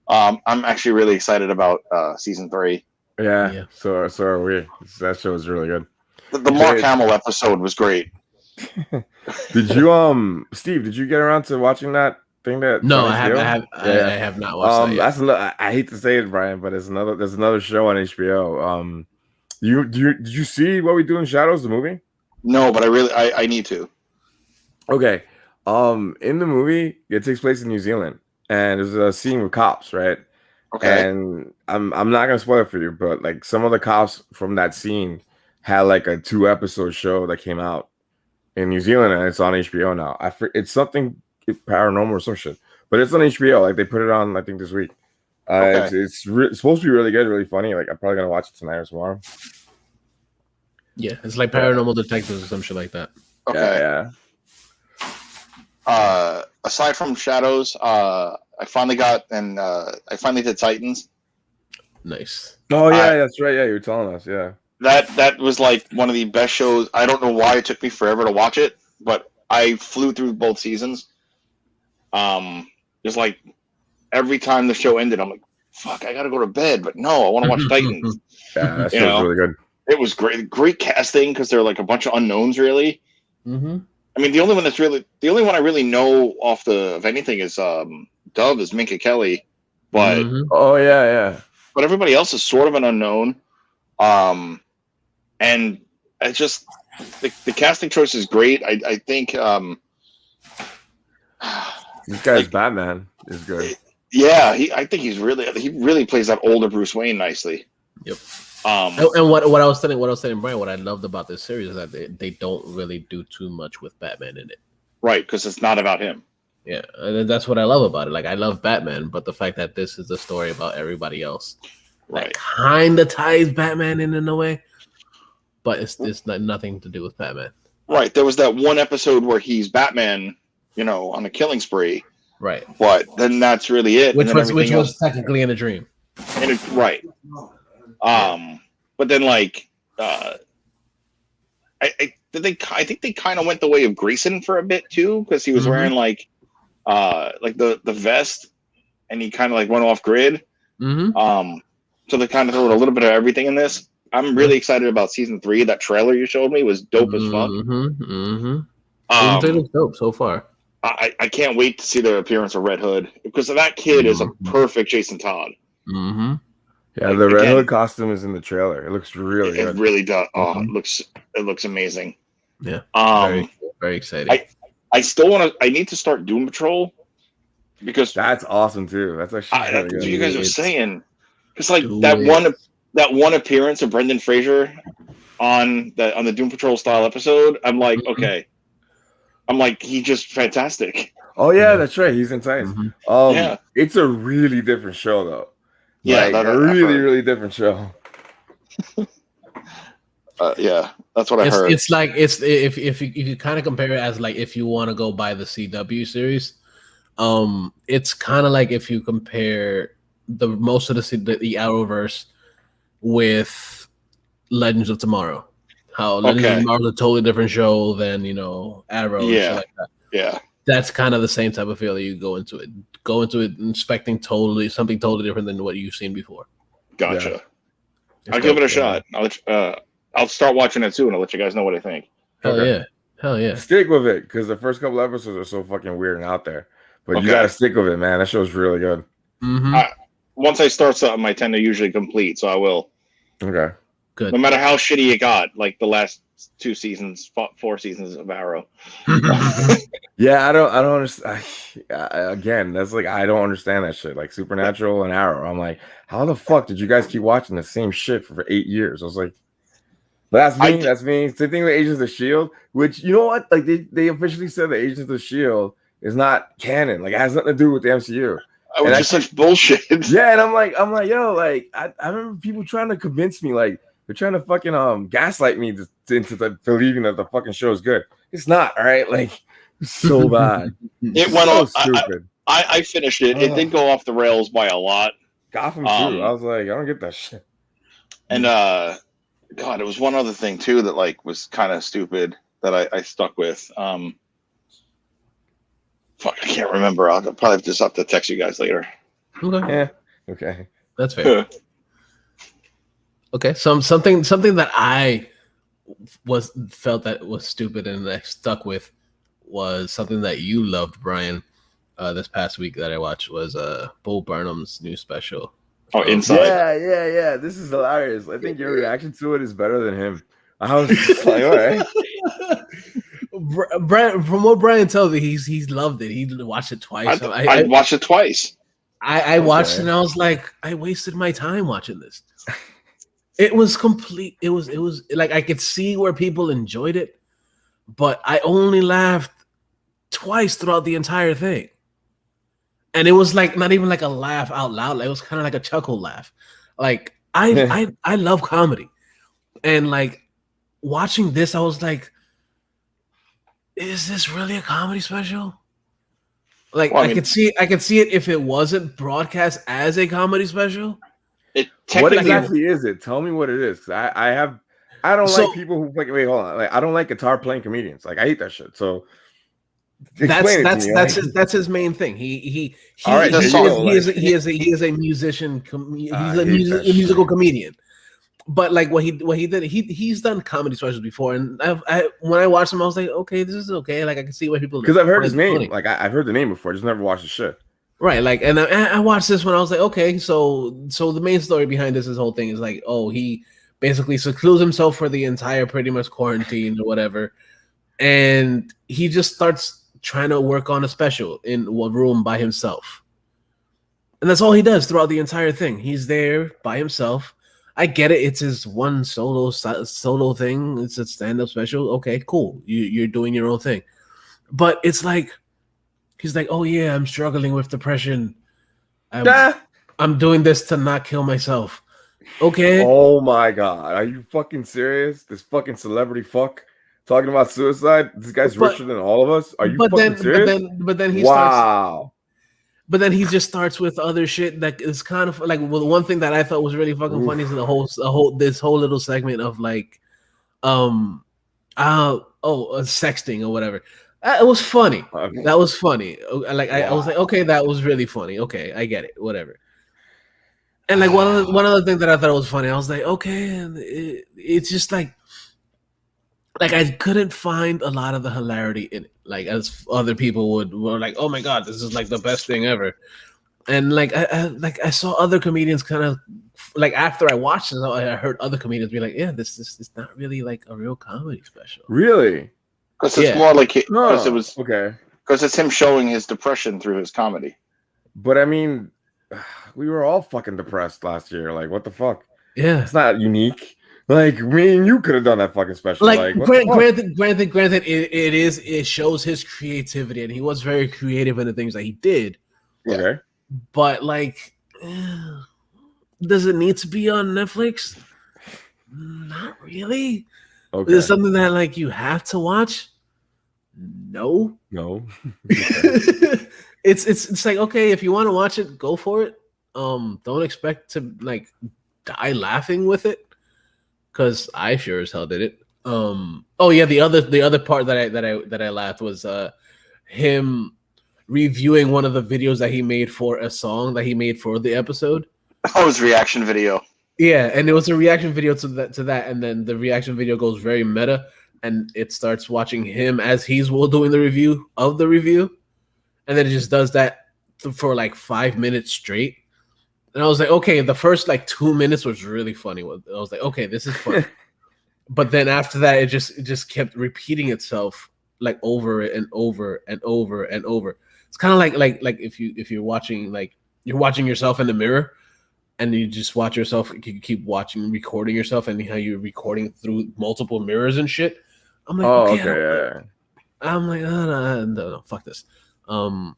I'm actually really excited about season 3.
Yeah. So are we. That show was really good.
The Mark Hamill episode was great.
Did you Steve? Did you get around to watching that thing?
No, I have not watched that yet.
I hate to say it, Brian, but there's another show on HBO. Did you see What We Do in Shadows, the movie?
No, but I need to.
Okay. In the movie, it takes place in New Zealand, and there's a scene with cops, right?
Okay.
And I'm not gonna spoil it for you, but like some of the cops from that scene had like a 2-episode show that came out in New Zealand, and it's on HBO now. It's something paranormal or some shit, but it's on HBO. Like they put it on, I think this week.
Okay.
It's supposed to be really good, really funny. Like I'm probably gonna watch it tonight or tomorrow.
Yeah, it's like Paranormal Detectives or some shit like that.
Okay.
Yeah.
Aside from Shadows, I finally did Titans.
Nice.
Oh yeah, that's right. Yeah, you were telling us. Yeah.
That was like one of the best shows. I don't know why it took me forever to watch it, but I flew through both seasons. Just like every time the show ended, I'm like, fuck, I gotta go to bed, but no, I want to watch Titans.
Yeah, that show's really good.
It was great casting because they're like a bunch of unknowns, really.
Mm-hmm.
I mean, the only one I really know of anything is Dove is Minka Kelly, but
oh yeah,
but everybody else is sort of an unknown. And it's just the casting choice is great. I think
this guy's Batman is good.
Yeah, I think he really plays that older Bruce Wayne nicely.
Yep. And what I was telling Brian, what I loved about this series is that they don't really do too much with Batman in it.
Right, because it's not about him.
Yeah, and that's what I love about it. Like I love Batman, but the fact that this is a story about everybody else,
right,
that kind of ties Batman in a way, but it's nothing to do with Batman.
Right. There was that one episode where he's Batman, on a killing spree.
Right.
But then that's really it.
Which was technically in a dream.
Right. But then like I think they kind of went the way of Grayson for a bit too, because he was wearing like the vest, and he kind of like went off grid. So they kind of threw a little bit of everything in this. I'm really excited about season 3. That trailer you showed me was dope as fuck.
Season 3 looks dope so far.
I can't wait to see the appearance of Red Hood, because that kid is a perfect Jason Todd.
Yeah, the Red Hood costume is in the trailer. It looks really good.
It really does. Oh, it looks amazing.
Yeah. Very, very exciting.
I still want to. I need to start Doom Patrol, because
that's awesome too. That's actually
that's what you guys are saying. It's like that one appearance of Brendan Fraser on the Doom Patrol style episode. I'm like, okay. I'm like, he's just fantastic.
Oh yeah, that's right. He's in Titans. Yeah. It's a really different show though.
Yeah,
like, a really different show.
Yeah, that's what I heard.
It's like if you kind of compare it as like if you want to go by the CW series, it's kind of like if you compare most of the Arrowverse with Legends of Tomorrow. How Legends of Tomorrow is a totally different show than Arrow. And shit like that.
Yeah.
That's kind of the same type of feeling you go into it. Go into it expecting something totally different than what you've seen before.
Gotcha. Yeah. I'll give it a shot. I'll start watching it soon. I'll let you guys know what I think.
Hell yeah.
Stick with it, because the first couple episodes are so fucking weird and out there. But you gotta stick with it, man. That show's really good.
Mm-hmm.
Once I start something, I tend to usually complete, so I will.
Okay.
Good.
No matter how shitty it got, like the last 4 seasons of Arrow.
Yeah, I don't understand. Again, that's like I don't understand that shit. Like Supernatural and Arrow. I'm like, how the fuck did you guys keep watching the same shit for 8 years? I was like, but that's me. Same thing with Agents of S.H.I.E.L.D., which, you know what? Like they officially said that Agents of S.H.I.E.L.D. is not canon. Like it has nothing to do with the MCU.
Which is such bullshit.
Yeah, and I'm like, yo, like I remember people trying to convince me, like they're trying to fucking gaslight me into believing that the fucking show is good. It's not, all right? Like it's so bad.
It went
so
off.
stupid.
I finished it. It did go off the rails by a lot.
Gotham too. I was like, I don't get that shit.
And God, it was one other thing too that like was kind of stupid that I stuck with. Fuck, I can't remember. I'll probably just have to text you guys later.
Okay.
Yeah. Okay.
That's fair. Okay. Something that I felt that was stupid and I stuck with was something that you loved, Brian. This past week that I watched was Bo Burnham's new special.
Oh, Inside.
Yeah. This is hilarious. I think your reaction to it is better than him. I was just like, all right.
Brian, from what Brian tells me, he's loved it. He watched it twice.
I watched it twice.
I watched it and I was like, I wasted my time watching this. It was complete. It was like I could see where people enjoyed it, but I only laughed twice throughout the entire thing. And it was like not even like a laugh out loud. Like, it was kind of like a chuckle laugh. Like I love comedy, and like watching this, I was like, is this really a comedy special? Like, well, I could see it if it wasn't broadcast as a comedy special.
What exactly is it? Tell me what it is. I don't like people who wait, hold on. Like, I don't like guitar playing comedians. Like, I hate that shit. So
that's his main thing. He is a musician. He's a musical comedian. But like what he did, he's done comedy specials before, and when I watched him, I was like, okay, this is okay. Like I can see why people,
because I've heard his name. Like I've heard the name before, just never watched his shit.
Right, like, and I watched this one. I was like, okay, so the main story behind this whole thing is like, oh, he basically secludes himself for the entire pretty much quarantine or whatever, and he just starts trying to work on a special in one room by himself, and that's all he does throughout the entire thing. He's there by himself. I get it. It's his one solo thing. It's a stand-up special. Okay, cool. You're doing your own thing. But it's like, he's like, oh yeah, I'm struggling with depression. I'm doing this to not kill myself. Okay.
Oh my God. Are you fucking serious? This fucking celebrity fuck talking about suicide? This guy's richer than all of us? Are you fucking serious?
But then he starts... But then he just starts with other shit that is kind of like, well, one thing that I thought was really fucking funny is this whole little segment of like, sexting or whatever. It was funny. Okay. That was funny. Like I was like, okay, that was really funny. Okay, I get it. Whatever. And like one other thing that I thought was funny, I was like, okay, and it's just like I couldn't find a lot of the hilarity in it. Like as other people were like, oh my God, this is like the best thing ever. And like I saw other comedians kind of like after I watched it, I heard other comedians be like, yeah, this is not really like a real comedy special.
Really?
Because it's more like because it was okay. Because it's him showing his depression through his comedy.
But I mean, we were all fucking depressed last year. Like, what the fuck?
Yeah,
it's not unique. Like, me and you could have done that fucking special.
Like granted, it shows his creativity, and he was very creative in the things that he did.
Okay.
But like, does it need to be on Netflix? Not really. Okay. Is it something that like you have to watch? No. It's like, okay, if you want to watch it, go for it. Don't expect to like die laughing with it. Because I sure as hell did it. Oh yeah, the other part that I laughed was him reviewing one of the videos that he made for a song that he made for the episode.
Oh, his reaction video.
Yeah, and it was a reaction video to that, and then the reaction video goes very meta, and it starts watching him as he's doing the review of the review, and then it just does that for like 5 minutes straight. And I was like, okay, the first like 2 minutes was really funny. I was like, okay, this is fun. But then after that, it just kept repeating itself like over and over and over and over. It's kind of like if you're watching yourself in the mirror, and you just watch yourself, you keep recording yourself, and how you're recording through multiple mirrors and shit. I'm like, I'm like, oh, no, fuck this.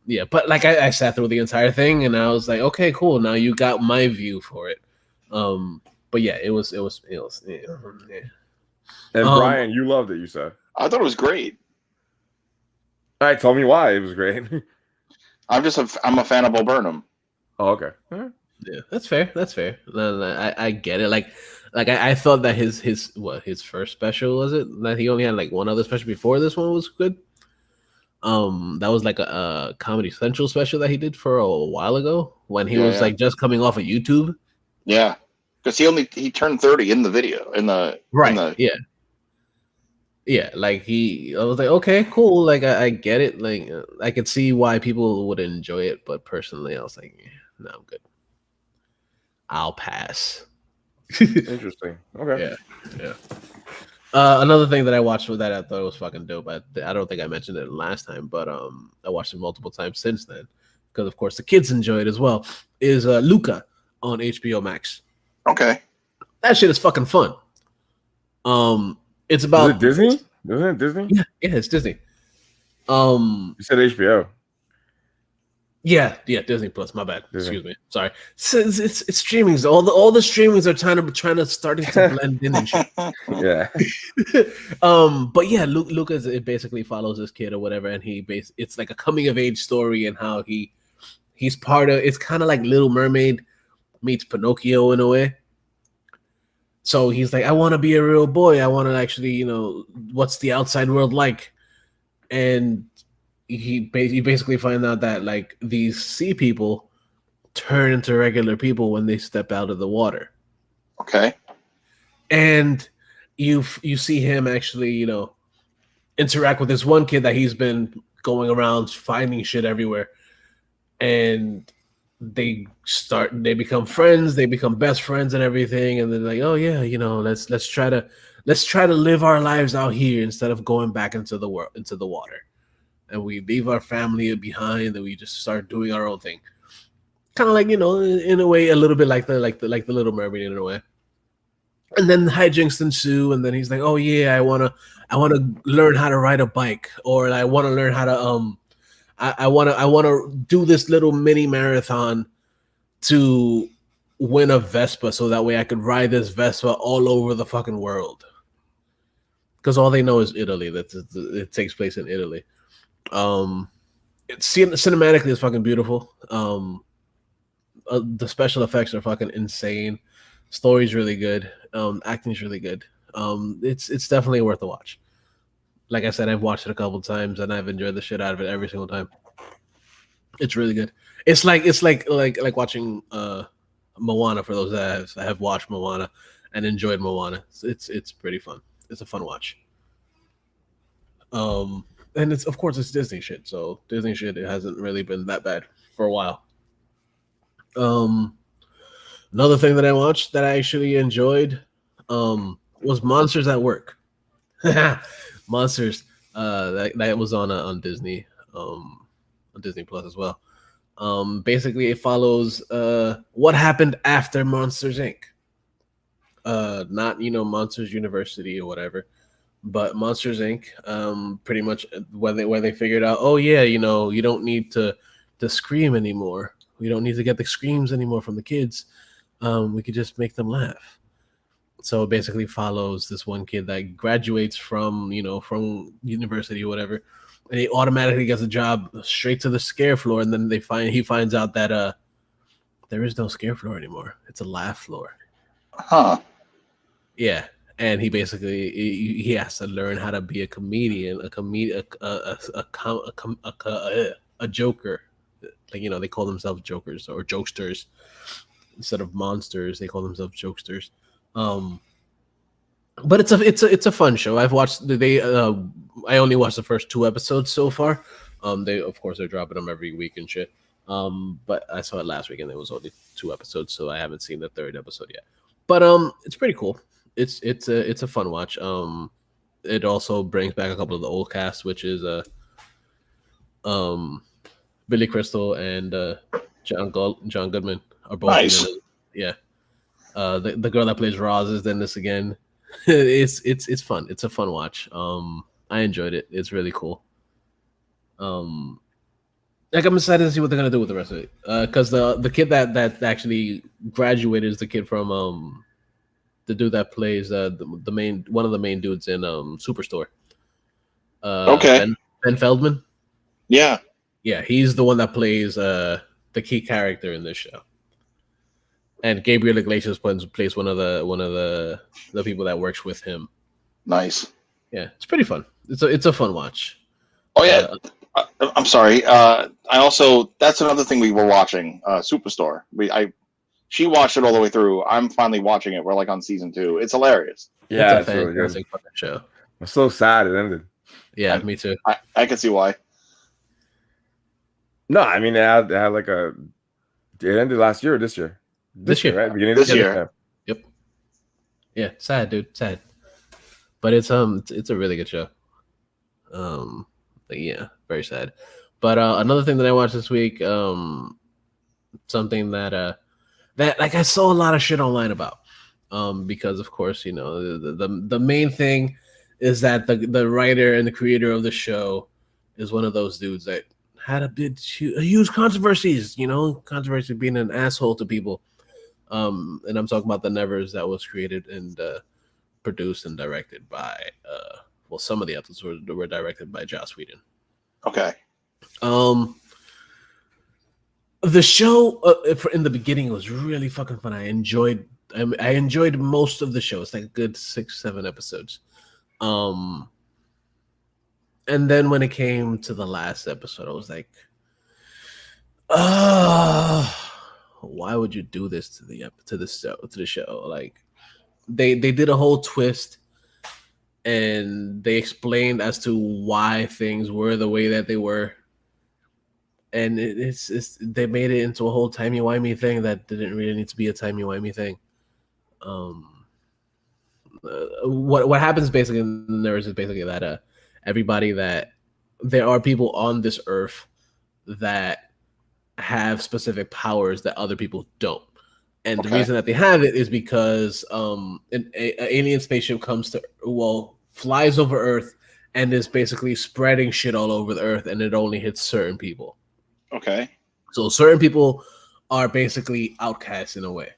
Yeah, but like I sat through the entire thing, and I was like, okay, cool. Now you got my view for it. But yeah, it was. Yeah.
And Brian, you loved it. You said.
I thought it was great.
All right, tell me why it was great.
I'm a fan of Bo Burnham.
Oh, okay.
Yeah, that's fair. I get it. Like I thought that his first special, was it that he only had like one other special before this one was good. That was like a Comedy Central special that he did for a while ago when he was like just coming off of YouTube.
Yeah, because he turned 30 in the video
Yeah, like I was like, okay, cool. Like I get it. Like I could see why people would enjoy it, but personally, I was like, no, I'm good. I'll pass.
Interesting. Okay.
Yeah. Another thing that I watched that I thought was fucking dope. I don't think I mentioned it last time, but I watched it multiple times since then because, of course, the kids enjoy it as well. Is Luca on HBO Max?
Okay.
That shit is fucking fun. It's about.
Is it Disney? Isn't it Disney?
Yeah, it's Disney.
You said HBO.
Yeah, Disney Plus. My bad. Disney. Excuse me. Sorry. It's streamings. All the streamings are trying to starting to blend in and shit.
Yeah.
But yeah, Lucas, it basically follows this kid or whatever, and it's like a coming of age story and how he's part of. It's kind of like Little Mermaid meets Pinocchio in a way. So he's like, I want to be a real boy. I want to actually, what's the outside world like? And he basically finds out that like these sea people turn into regular people when they step out of the water.
Okay.
And you see him actually, interact with this one kid that he's been going around finding shit everywhere. And they become friends, they become best friends and everything, and they're like, oh yeah, let's try to live our lives out here instead of going back into the water, and we leave our family behind and we just start doing our own thing, kind of like in a way a little bit like the Little Mermaid in a way. And then hijinks ensue, and then he's like, oh yeah, I want to learn how to ride a bike, or I want to learn how to I want to do this little mini marathon to win a Vespa, so that way I could ride this Vespa all over the fucking world. Because all they know is Italy. It takes place in Italy. Cinematically, it's fucking beautiful. The special effects are fucking insane. Story's really good. Acting's really good. It's definitely worth a watch. Like I said, I've watched it a couple times and I've enjoyed the shit out of it every single time. It's really good. It's like watching Moana, for those that have watched Moana and enjoyed Moana. It's pretty fun. It's a fun watch. And it's Disney shit. So Disney shit, it hasn't really been that bad for a while. Another thing that I watched that I actually enjoyed was Monsters at Work. Monsters, that was on Disney, on Disney Plus as well. Basically, it follows what happened after Monsters Inc. Not Monsters University or whatever, but Monsters Inc. Pretty much where they figured out, oh yeah, you don't need to scream anymore. We don't need to get the screams anymore from the kids. We could just make them laugh. So it basically follows this one kid that graduates from university or whatever, and he automatically gets a job straight to the scare floor. And then he finds out that there is no scare floor anymore. It's a laugh floor.
Huh.
Yeah. And he basically he has to learn how to be a comedian, a joker. Like, they call themselves jokers or jokesters instead of monsters. They call themselves jokesters. But it's a fun show. I've watched I only watched the first 2 episodes so far. They of course they're dropping them every week and shit. But I saw it last week and it was only 2 episodes, so I haven't seen the 3rd episode yet. But it's pretty cool. It's a fun watch. It also brings back a couple of the old cast, which is Billy Crystal and John Goodman are both
nice.
in it. Yeah. The girl that plays Roz is in this again. It's fun. It's a fun watch. I enjoyed it. It's really cool. Like I'm excited to see what they're gonna do with the rest of it. Because the kid that actually graduated is the kid from the dude that plays the main one of the main dudes in Superstore.
Okay.
Ben Feldman.
Yeah.
Yeah, he's the one that plays the key character in this show. And Gabriel Iglesias plays one of the people that works with him.
Nice.
Yeah, it's pretty fun. It's a fun watch.
Oh yeah. I'm sorry. That's another thing we were watching. Superstore. She watched it all the way through. I'm finally watching it. We're like on season 2. It's hilarious.
Yeah,
it's a fantastic fucking show.
I'm so sad it ended.
Yeah, me too.
I can see why.
No, I mean it had like it ended last year or this year.
This year,
right? Beginning
this year.
Yep. Yeah, sad, dude. Sad. But it's a really good show. Yeah, very sad. But another thing that I watched this week, something that like I saw a lot of shit online about. Because of course, you know, the main thing is that the writer and the creator of the show is one of those dudes that had huge controversies, you know, controversy being an asshole to people. And I'm talking about The Nevers, that was created and produced and directed by some of the episodes were directed by Joss Whedon.
Okay.
The show in the beginning was really fucking fun. I enjoyed most of the show. It's like a good 6-7 episodes. And then when it came to the last episode, I was like, why would you do this to the show? Like they did a whole twist and they explained as to why things were the way that they were. And it's they made it into a whole timey-wimey thing that didn't really need to be a timey-wimey thing. What happens basically in there is basically that everybody that there are people on this earth that have specific powers that other people don't. And the reason that they have it is because an alien spaceship flies over Earth and is basically spreading shit all over the Earth, and it only hits certain people.
Okay.
So certain people are basically outcasts in a way.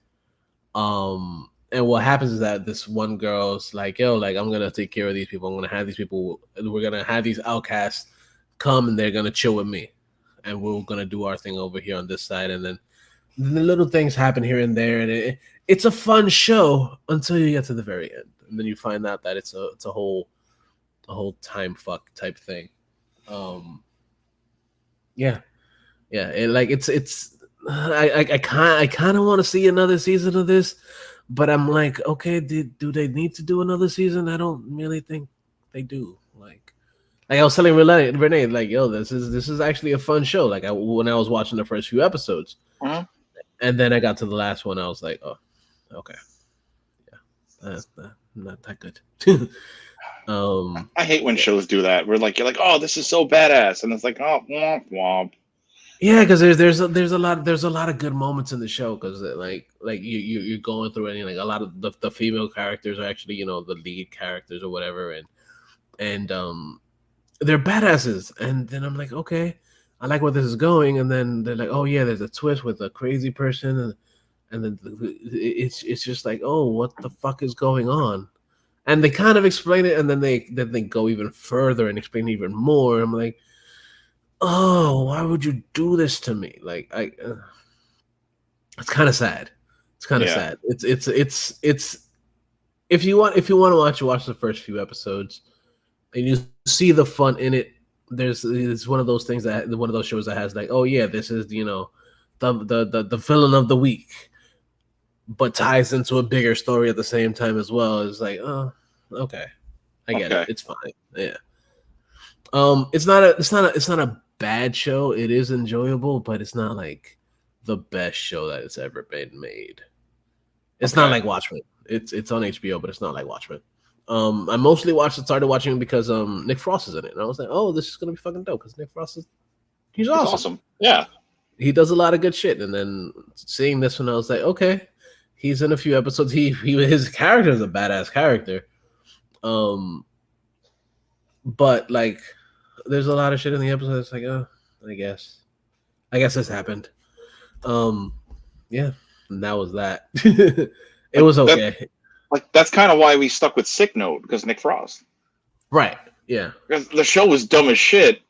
And what happens is that this one girl's like, yo, like, I'm going to take care of these people. I'm going to have these people, we're going to have these outcasts come and they're going to chill with me. And we're going to do our thing over here on this side. And then the little things happen here and there. And it's a fun show until you get to the very end. And then you find out that it's a whole time fuck type thing. Yeah. I kind of want to see another season of this, but I'm like, okay, do they need to do another season? I don't really think they do. Like I was telling Renee, like, yo, this is actually a fun show. Like when I was watching the first few episodes, and then I got to the last one, I was like, oh, okay, yeah, not that good.
I hate when shows do that. You're like, oh, this is so badass, and it's like, oh, womp womp.
Yeah, because there's a lot of good moments in the show because like you're going through it and like a lot of the female characters are actually, you know, the lead characters or whatever, and they're badasses, and then I'm like, okay, I like where this is going, and then they're like, oh yeah, there's a twist with a crazy person, and then it's just like, oh, what the fuck is going on? And they kind of explain it, and then they go even further and explain even more. I'm like, oh, why would you do this to me? Like, it's kind of sad. It's kind of sad. It's if you want to watch the first few episodes, and you see the fun in it. It's one of those things one of those shows that has like, oh yeah, this is, you know, the villain of the week, but ties into a bigger story at the same time as well. It's like, oh, okay, I get it. It's fine. Yeah. It's not a bad show. It is enjoyable, but it's not like the best show that it's ever been made. It's not like Watchmen. It's on HBO, but it's not like Watchmen. I mostly started watching it because Nick Frost is in it, and I was like, oh, this is gonna be fucking dope because Nick Frost he's awesome.
Yeah, he
does a lot of good shit. And then seeing this one, I was like, okay, he's in a few episodes. His character is a badass character. But like, there's a lot of shit in the episode. It's like, oh, I guess this happened. Yeah, and that was that. It was okay.
That's kind of why we stuck with Sick Note, because Nick Frost.
Right. Yeah.
Because the show was dumb as shit,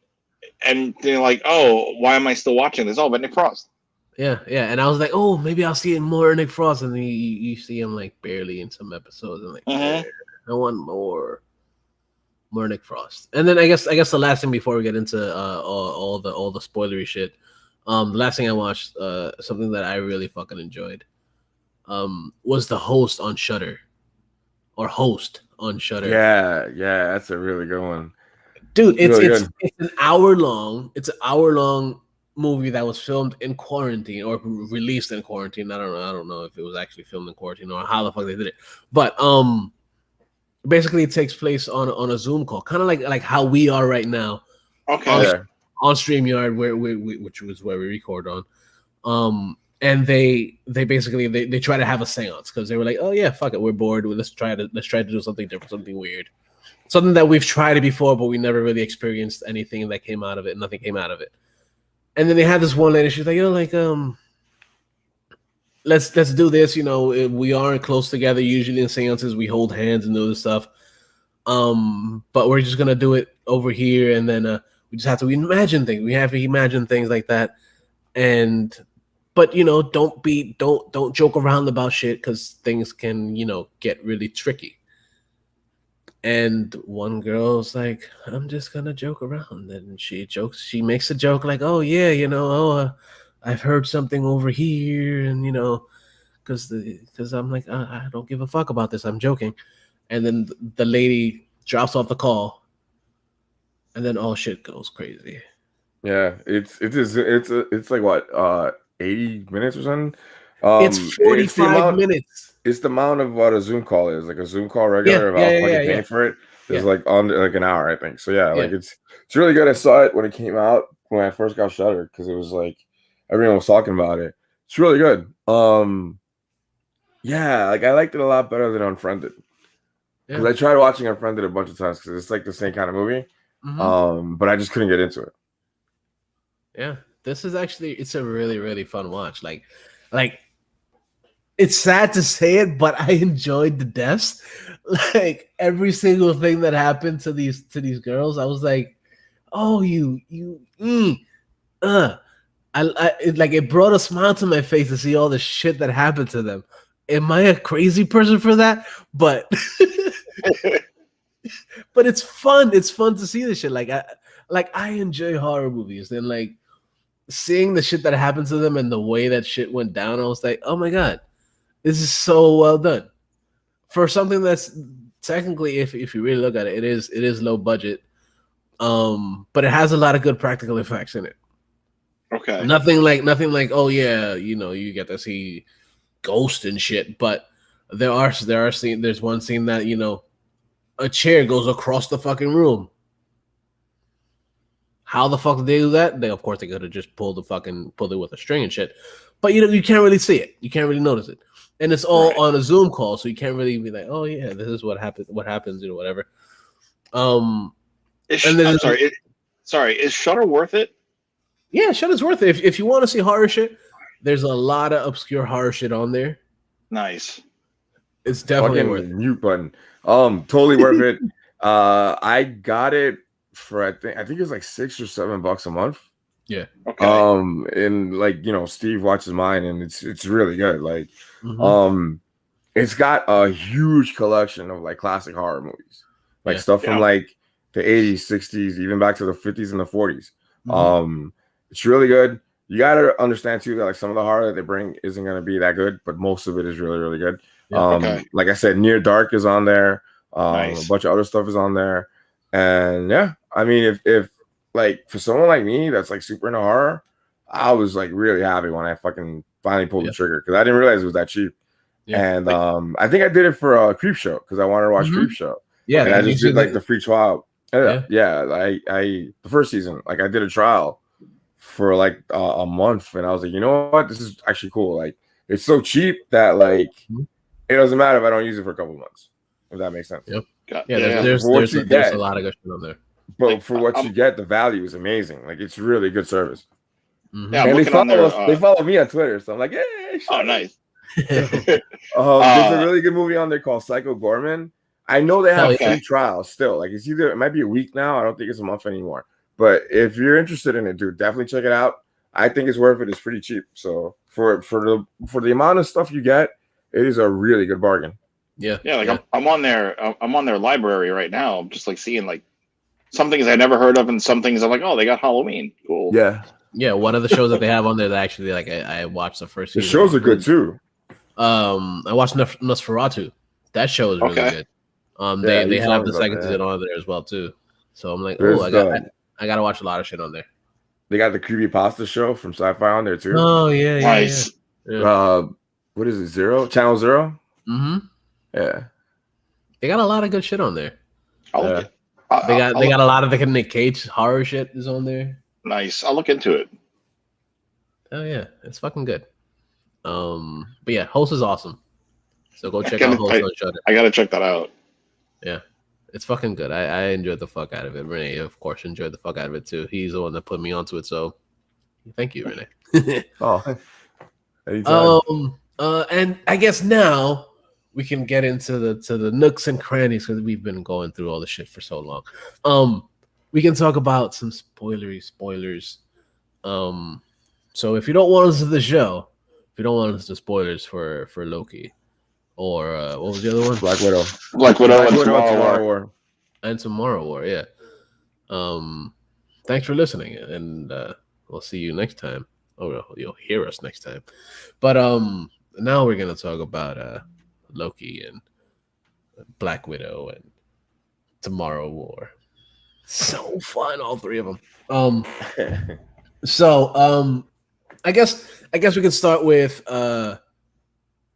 and they're like, oh, why am I still watching this? Oh, but Nick Frost.
Yeah, yeah. And I was like, oh, maybe I'll see it more Nick Frost, and then you see him like barely in some episodes, and like, I want more Nick Frost. And then I guess the last thing before we get into all the spoilery shit, the last thing I watched, something that I really fucking enjoyed, was the Host on Shudder.
Yeah, that's a really good one,
dude. It's an hour long. It's an hour long movie that was filmed in quarantine or released in quarantine. I don't know if it was actually filmed in quarantine or how the fuck they did it. But basically it takes place on a Zoom call, kind of like how we are right now.
Okay.
On StreamYard, which was where we record on. And they basically they try to have a seance because they were like, oh yeah, fuck it, we're bored. Let's try to do something different, something weird, something that we've tried it before, but we never really experienced anything that came out of it. Nothing came out of it. And then they had this one lady. She's like, let's do this. You know, we aren't close together. Usually in seances we hold hands and do this stuff. But we're just gonna do it over here, and then we just have to imagine things. We have to imagine things like that, But you know, don't joke around about shit because things can, you know, get really tricky. And one girl's like, I'm just gonna joke around, and she makes a joke like, oh yeah, you know, I've heard something over here, and you know, because I'm like, I don't give a fuck about this, I'm joking. And then the lady drops off the call, and then all shit goes crazy.
Yeah, it's like what 80 minutes or something.
It's 45 minutes.
It's the amount of what a Zoom call is. Like a Zoom call regular, paying for it. It's like on like an hour, I think. So yeah, like it's really good. I saw it when it came out when I first got Shudder because it was like everyone was talking about it. It's really good. Yeah, like I liked it a lot better than Unfriended. Because I tried watching Unfriended a bunch of times because it's like the same kind of movie. But I just couldn't get into it.
Yeah. This is it's a really, really fun watch. Like it's sad to say it, but I enjoyed the deaths. Like every single thing that happened to these girls, I was like, oh, it brought a smile to my face to see all the shit that happened to them. Am I a crazy person for that? But but it's fun. It's fun to see this shit. I enjoy horror movies, and like seeing the shit that happened to them and the way that shit went down, I was like, oh my god, this is so well done for something that's technically, if you really look at it, it is low budget, but it has a lot of good practical effects in it.
Okay,
nothing like oh yeah, you know, you get to see ghosts and shit, but there are scenes. There's one scene that, you know, a chair goes across the fucking room. How the fuck did they do that? Of course they could have just pulled it with a string and shit. But you know, you can't really see it. You can't really notice it. And it's all on a Zoom call, so you can't really be like, oh yeah, this is what happens, you know, whatever.
Is Shudder worth it?
Yeah, Shudder's worth it. If you want to see horror shit, there's a lot of obscure horror shit on there.
Nice.
It's definitely worth it.
Mute button. Totally worth it. I got it for I think it was like $6 or $7 a month.
Yeah.
Okay.
And like, you know, Steve watches mine and it's really good. Like, it's got a huge collection of like classic horror movies, like stuff from like the 80s, 60s, even back to the 50s and the 40s. It's really good. You gotta understand too that like some of the horror that they bring isn't gonna be that good, but most of it is really, really good. Like I said, Near Dark is on there. A bunch of other stuff is on there. And yeah, I mean, if like for someone like me that's like super into horror, I was like really happy when I fucking finally pulled the trigger because I didn't realize it was that cheap. And I think I did it for a Creep Show because I wanted to watch Creep Show.
Yeah,
and I just did like the free trial. I the first season, like I did a trial for like a month, and I was like, you know what, this is actually cool. Like it's so cheap that like it doesn't matter if I don't use it for a couple of months. If that makes sense.
There's a lot of good shit on there.
But like, for what you get, the value is amazing. Like it's really good service.
Yeah,
and they follow me on Twitter, so I'm like, hey,
oh, nice.
There's a really good movie on there called Psycho Gorman. I know they have free trials still. Like it might be a week now. I don't think it's a month anymore. But if you're interested in it, dude, definitely check it out. I think it's worth it. It's pretty cheap. So for the amount of stuff you get, it is a really good bargain.
Yeah. Like I'm on their library right now. I'm just like seeing like some things I never heard of and some things I'm like, oh, they got Halloween. Cool.
Yeah. One of the shows that they have on there that actually like I watched the first season.
The shows are good too.
I watched Nosferatu. That show is really good. They have the second season on there as well too. So I'm like, I gotta watch a lot of shit on there.
They got the Creepypasta show from Sci-Fi on there too.
Oh yeah,
nice.
Yeah. What is it? Channel Zero. Yeah.
They got a lot of good shit on there.
They
got a lot of the Nick Cage horror shit is on there.
Nice. I'll look into it.
Oh yeah, it's fucking good. But yeah, Host is awesome. So go check out Host on Shudder.
I gotta check that out.
Yeah, it's fucking good. I enjoyed the fuck out of it. Renee, of course, enjoyed the fuck out of it too. He's the one that put me onto it. So thank you, Renee. And I guess now we can get into the nooks and crannies because we've been going through all the shit for so long. We can talk about some spoilers. So if you don't want to listen to the show, if you don't want to listen to spoilers for Loki, or what was the other one?
Black Widow,
and Tomorrow War.
And Tomorrow War, yeah. Thanks for listening, and we'll see you next time. Oh, you'll hear us next time. But now we're gonna talk about Loki and Black Widow and Tomorrow War. So fun, all three of them. I guess we can start with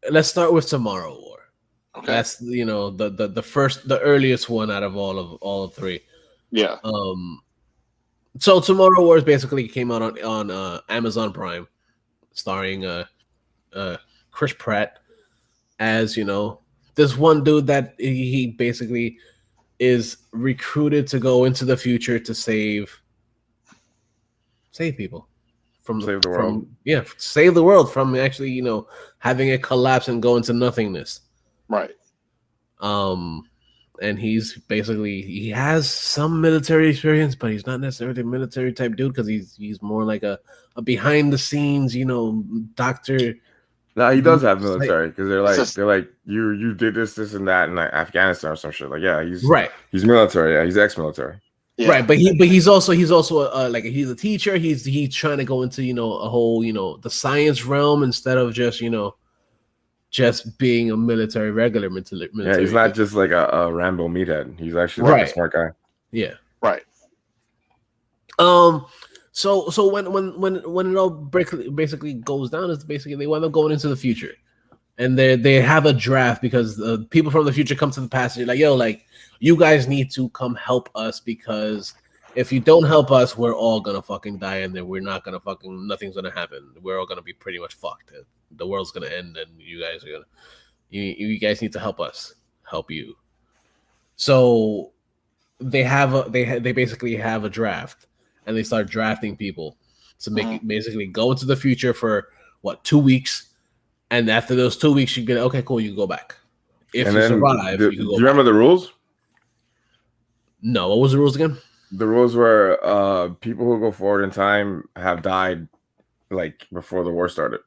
let's start with Tomorrow War. Okay. That's the earliest one out of all of three.
Yeah.
So Tomorrow War basically came out on Amazon Prime, starring Chris Pratt as this one dude that he basically is recruited to go into the future to save people.
Save the world.
Save the world from actually, having it collapse and go into nothingness.
Right.
And he has some military experience, but he's not necessarily a military type dude because he's more like a behind the scenes, doctor.
No, he does have military because they're like you did this and that in like Afghanistan or some shit. Like he's
right.
He's military. Yeah, he's ex-military.
Yeah. Right, but he's also he's a teacher. He's trying to go into a whole the science realm instead of just being a regular military.
Yeah, he's not just like a Rambo meathead. He's actually like a smart guy.
Yeah,
right.
So when it all basically goes down is basically they wind up going into the future, and they have a draft because the people from the future come to the past and you're like, yo, like you guys need to come help us because if you don't help us, we're all gonna fucking die and then we're not gonna nothing's gonna happen. We're all gonna be pretty much fucked. The world's gonna end and you guys are you guys need to help us help you. So they basically have a draft. And they start drafting people to make it basically go into the future for 2 weeks, and after those 2 weeks, you get okay, cool, you can go back. If you survive, you can go.
Do you remember the rules?
No, what was the rules again?
The rules were people who go forward in time have died like before the war started.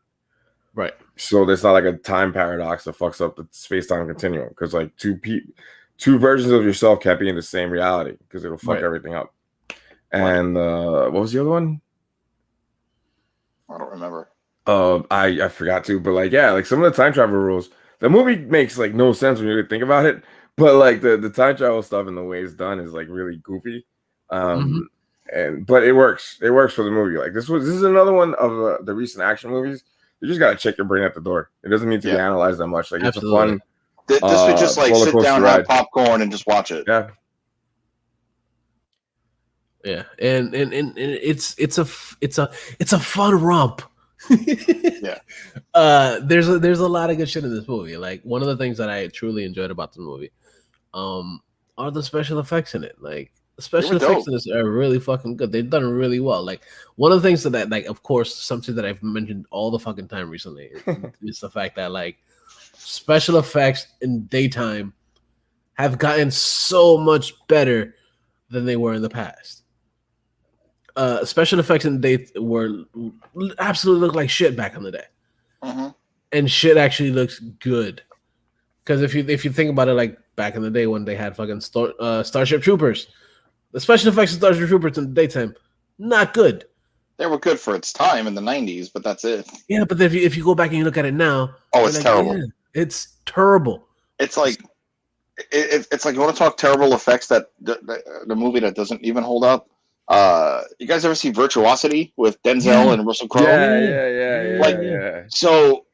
Right.
So there's not like a time paradox that fucks up the space-time continuum because like two versions of yourself can't be in the same reality because it'll fuck everything up. And what was the other one?
I don't remember.
I forgot to, but like some of the time travel rules, the movie makes like no sense when you really think about it. But like the time travel stuff and the way it's done is like really goofy. But it works. It works for the movie. Like this is another one of the recent action movies. You just gotta check your brain at the door. It doesn't need to be analyzed that much. Like
Absolutely.
It's a fun.
This would just like sit down,
ride.
have popcorn, and just watch it.
Yeah.
Yeah, and it's a fun romp.
Yeah.
There's a lot of good shit in this movie. Like one of the things that I truly enjoyed about the movie, are the special effects in it. Like the special effects in this are really fucking good. They've done really well. Like one of the things that like, of course, something that I've mentioned all the fucking time recently is the fact that like special effects in daytime have gotten so much better than they were in the past. Special effects in the day were absolutely look like shit back in the day, and shit actually looks good. Because if you think about it, like back in the day when they had fucking Starship Troopers, the special effects of Starship Troopers in the daytime, not good.
They were good for its time in the 90s, but that's it.
Yeah, but if you go back and you look at it now,
it's like, terrible.
Yeah, it's terrible.
It's like it's like you want to talk terrible effects that the movie that doesn't even hold up. You guys ever see Virtuosity with Denzel and Russell Crowe?
Yeah.
So,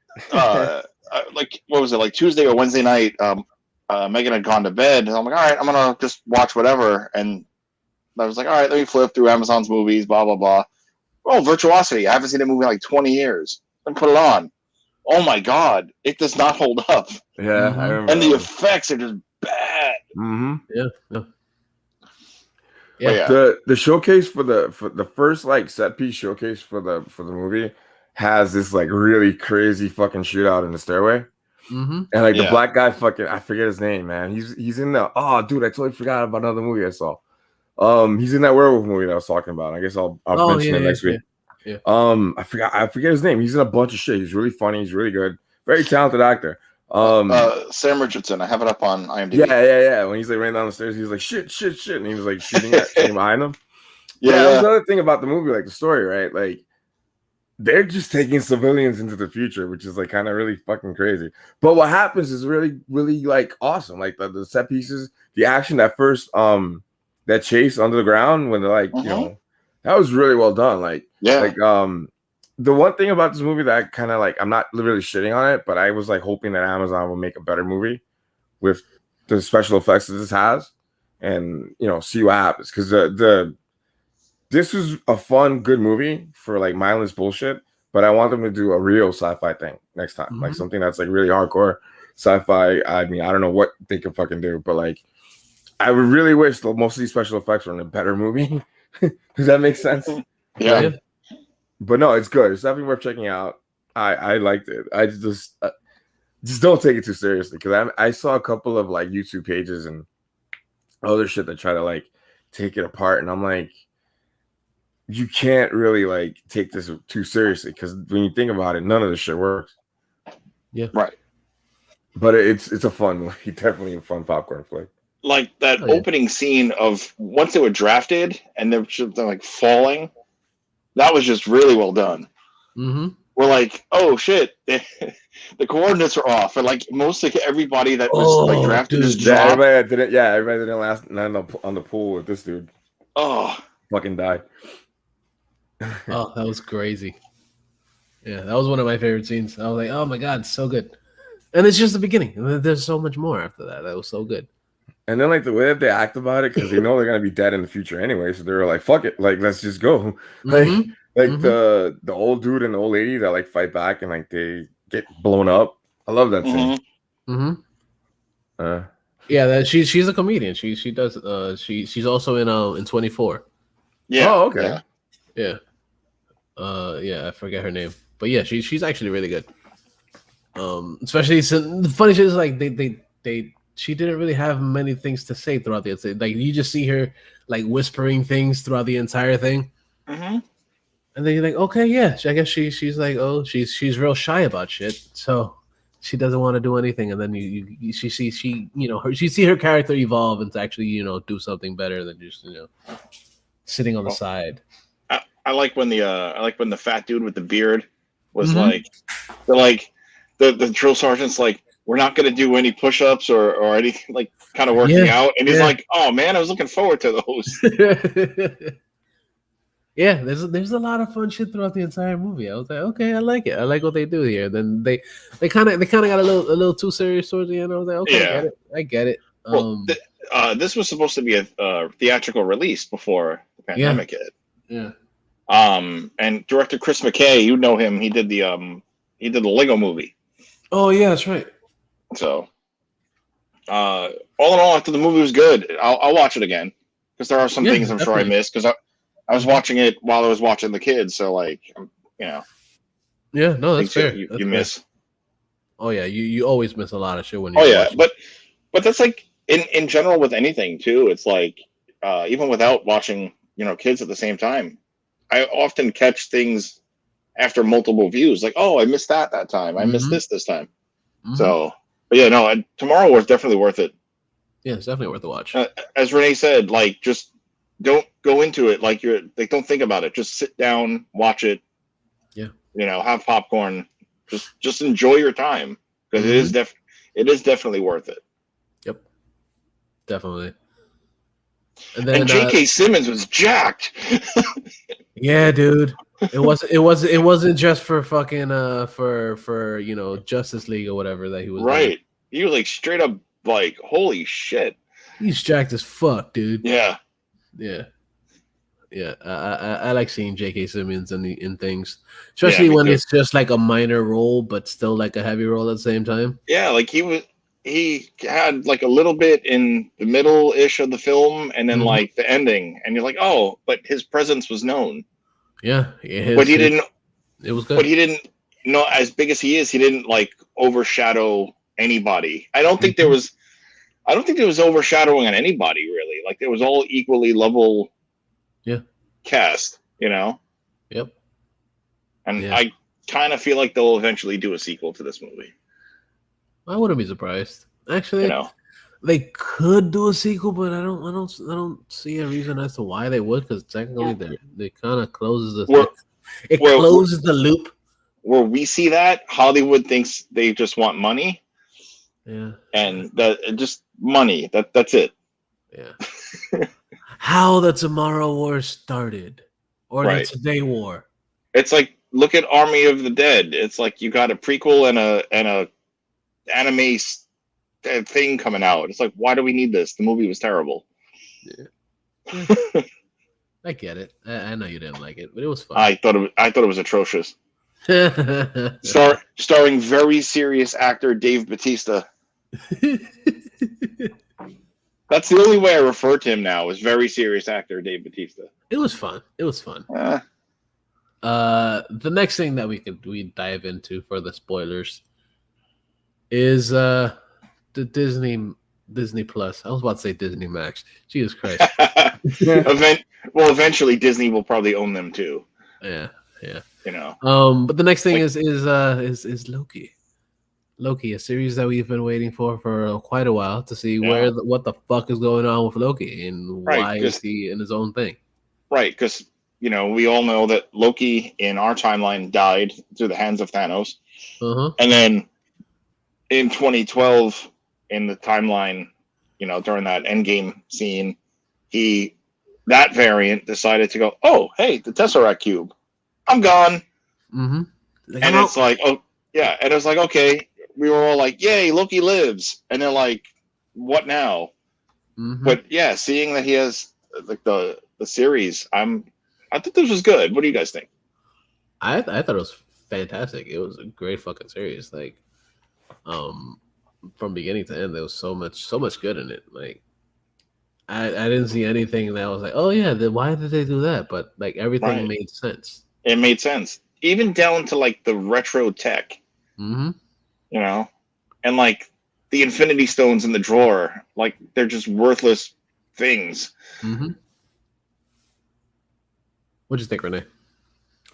like what was it, like Tuesday or Wednesday night? Megan had gone to bed, and I'm like, all right, I'm gonna just watch whatever. And I was like, all right, let me flip through Amazon's movies, blah blah blah. Oh, Virtuosity! I haven't seen a movie in like 20 years. Then put it on. Oh my god, it does not hold up.
Yeah, I remember.
And the effects are just bad.
Yeah.
The showcase for the first like set piece showcase for the movie has this like really crazy fucking shootout in the stairway. And like the black guy fucking, I forget his name, man. He's in the dude, I totally forgot about another movie I saw. He's in that werewolf movie that I was talking about. I guess I'll mention it next week.
Yeah.
I forget his name. He's in a bunch of shit. He's really funny. He's really good. Very talented actor.
Sam Richardson. I have it up on IMDb.
Yeah. When he's like running down the stairs, he's like shit, and he was like shooting behind him. Yeah, that was another thing about the movie, like the story, right? Like they're just taking civilians into the future, which is like kind of really fucking crazy. But what happens is really, really like awesome. Like the set pieces, the action, that first that chase under the ground when they're like, you know, that was really well done. Like, the one thing about this movie that I kind of like, I'm not really shitting on it, but I was like hoping that Amazon will make a better movie with the special effects that this has, and you know, see what happens. Because this was a fun, good movie for like mindless bullshit, but I want them to do a real sci-fi thing next time, like something that's like really hardcore sci-fi. I mean, I don't know what they could fucking do, but like, I would really wish that most of these special effects were in a better movie. Does that make sense?
Yeah.
But no, it's good. It's definitely worth checking out. I liked it. I just don't take it too seriously, because I saw a couple of like YouTube pages and other shit that try to like take it apart, and I'm like, you can't really like take this too seriously, because when you think about it, none of this shit works.
Yeah,
right.
But it's a fun movie, definitely a fun popcorn flick.
Like that opening scene of once they were drafted and they're like falling. That was just really well done. We're like, oh shit, the coordinates are off, and like mostly everybody that was like drafted is dropped.
Everybody didn't last on the pool with this dude.
Oh,
fucking died.
Oh, that was crazy. Yeah, that was one of my favorite scenes. I was like, oh my god, so good. And it's just the beginning. There's so much more after that. That was so good.
And then like the way that they act about it, because they know they're gonna be dead in the future anyway, so they're like, "Fuck it, like let's just go." Like the old dude and the old lady that like fight back and like they get blown up. I love that scene.
Yeah, that she's a comedian. She does. She's also in 24.
Yeah.
Oh, okay.
Yeah. Yeah, I forget her name, but yeah, she's actually really good. Especially since the funny shit is like she didn't really have many things to say throughout the episode. Like you just see her like whispering things throughout the entire thing, and then you're like, okay, yeah, I guess she's like, oh, she's real shy about shit, so she doesn't want to do anything. And then you see her character evolve and to actually do something better than just sitting on the side.
I like when the fat dude with the beard was like, they're like the drill sergeant's like, we're not going to do any push-ups or anything, like kind of working out. And he's like, oh man, I was looking forward to those.
Yeah, there's a lot of fun shit throughout the entire movie. I was like, okay, I like it. I like what they do here. Then they kind of got a little too serious towards the end. I was like, okay,
Yeah.
I get it.
Well, this was supposed to be a theatrical release before the pandemic hit.
Yeah.
And director Chris McKay, you know him. He did the Lego Movie.
Oh yeah, that's right.
So, all in all, I thought the movie was good. I'll watch it again because there are some things I'm sure I missed because I was watching it while I was watching the kids. So like,
Yeah, no, that's fair.
You miss.
Oh yeah, you always miss a lot of shit when
you. Oh yeah, but that's like in general with anything too. It's like even without watching kids at the same time, I often catch things after multiple views. Like, oh, I missed that time. I missed this time. Mm-hmm. So, but yeah, no, tomorrow was definitely worth it.
Yeah, it's definitely worth the watch.
As Renee said, like, just don't go into it like don't think about it. Just sit down, watch it.
Yeah.
Have popcorn. Just enjoy your time because it is definitely worth it.
Yep. Definitely.
And J.K. Simmons was jacked.
Yeah, dude. It wasn't just for fucking for Justice League or whatever that he was
right. He was like straight up like holy shit.
He's jacked as fuck, dude.
Yeah.
Yeah. Yeah. I like seeing J.K. Simmons in things, especially when it's just like a minor role, but still like a heavy role at the same time.
Yeah, like he had like a little bit in the middle-ish of the film and then like the ending, and you're like, oh, but his presence was known.
Yeah,
but he didn't.
It was good.
But he didn't. As big as he is, he didn't like overshadow anybody. I don't think there was overshadowing on anybody really. Like there was all equally level.
Yeah.
Cast.
Yep.
And I kind of feel like they'll eventually do a sequel to this movie.
I wouldn't be surprised. Actually, they could do a sequel, but I don't see a reason as to why they would, because technically they kind of closes closes the loop.
Where we see that Hollywood thinks they just want money.
Yeah.
And just money. That's it.
Yeah. How the Tomorrow War started, or the Today War.
It's like look at Army of the Dead. It's like you got a prequel and a anime thing coming out. It's like, why do we need this? The movie was terrible.
Yeah. I get it. I know you didn't like it, but it was fun.
I thought it was atrocious. Starring very serious actor Dave Bautista. That's the only way I refer to him now, is very serious actor Dave Bautista.
It was fun. The next thing that we dive into for the spoilers is the Disney Plus. I was about to say Disney Max. Jesus Christ.
Eventually Disney will probably own them too.
Yeah.
But
the next thing is Loki. Loki, a series that we've been waiting for quite a while to see what the fuck is going on with Loki and why is he in his own thing.
Right, because we all know that Loki in our timeline died through the hands of Thanos. And then in 2012, in the timeline, during that Endgame scene, that variant decided to go, oh, hey, the Tesseract Cube, I'm gone.
And
it's like, oh, yeah. And it was like, okay, we were all like, yay, Loki lives. And they're like, what now? But yeah, seeing that he has like the series, I thought this was good. What do you guys think?
I thought it was fantastic. It was a great fucking series. Like, from beginning to end, there was so much good in it. Like, I didn't see anything that was like, oh yeah, why did they do that? But like everything made sense.
It made sense, even down to like the retro tech. And like the Infinity Stones in the drawer, like they're just worthless things.
What'd you think, Renee?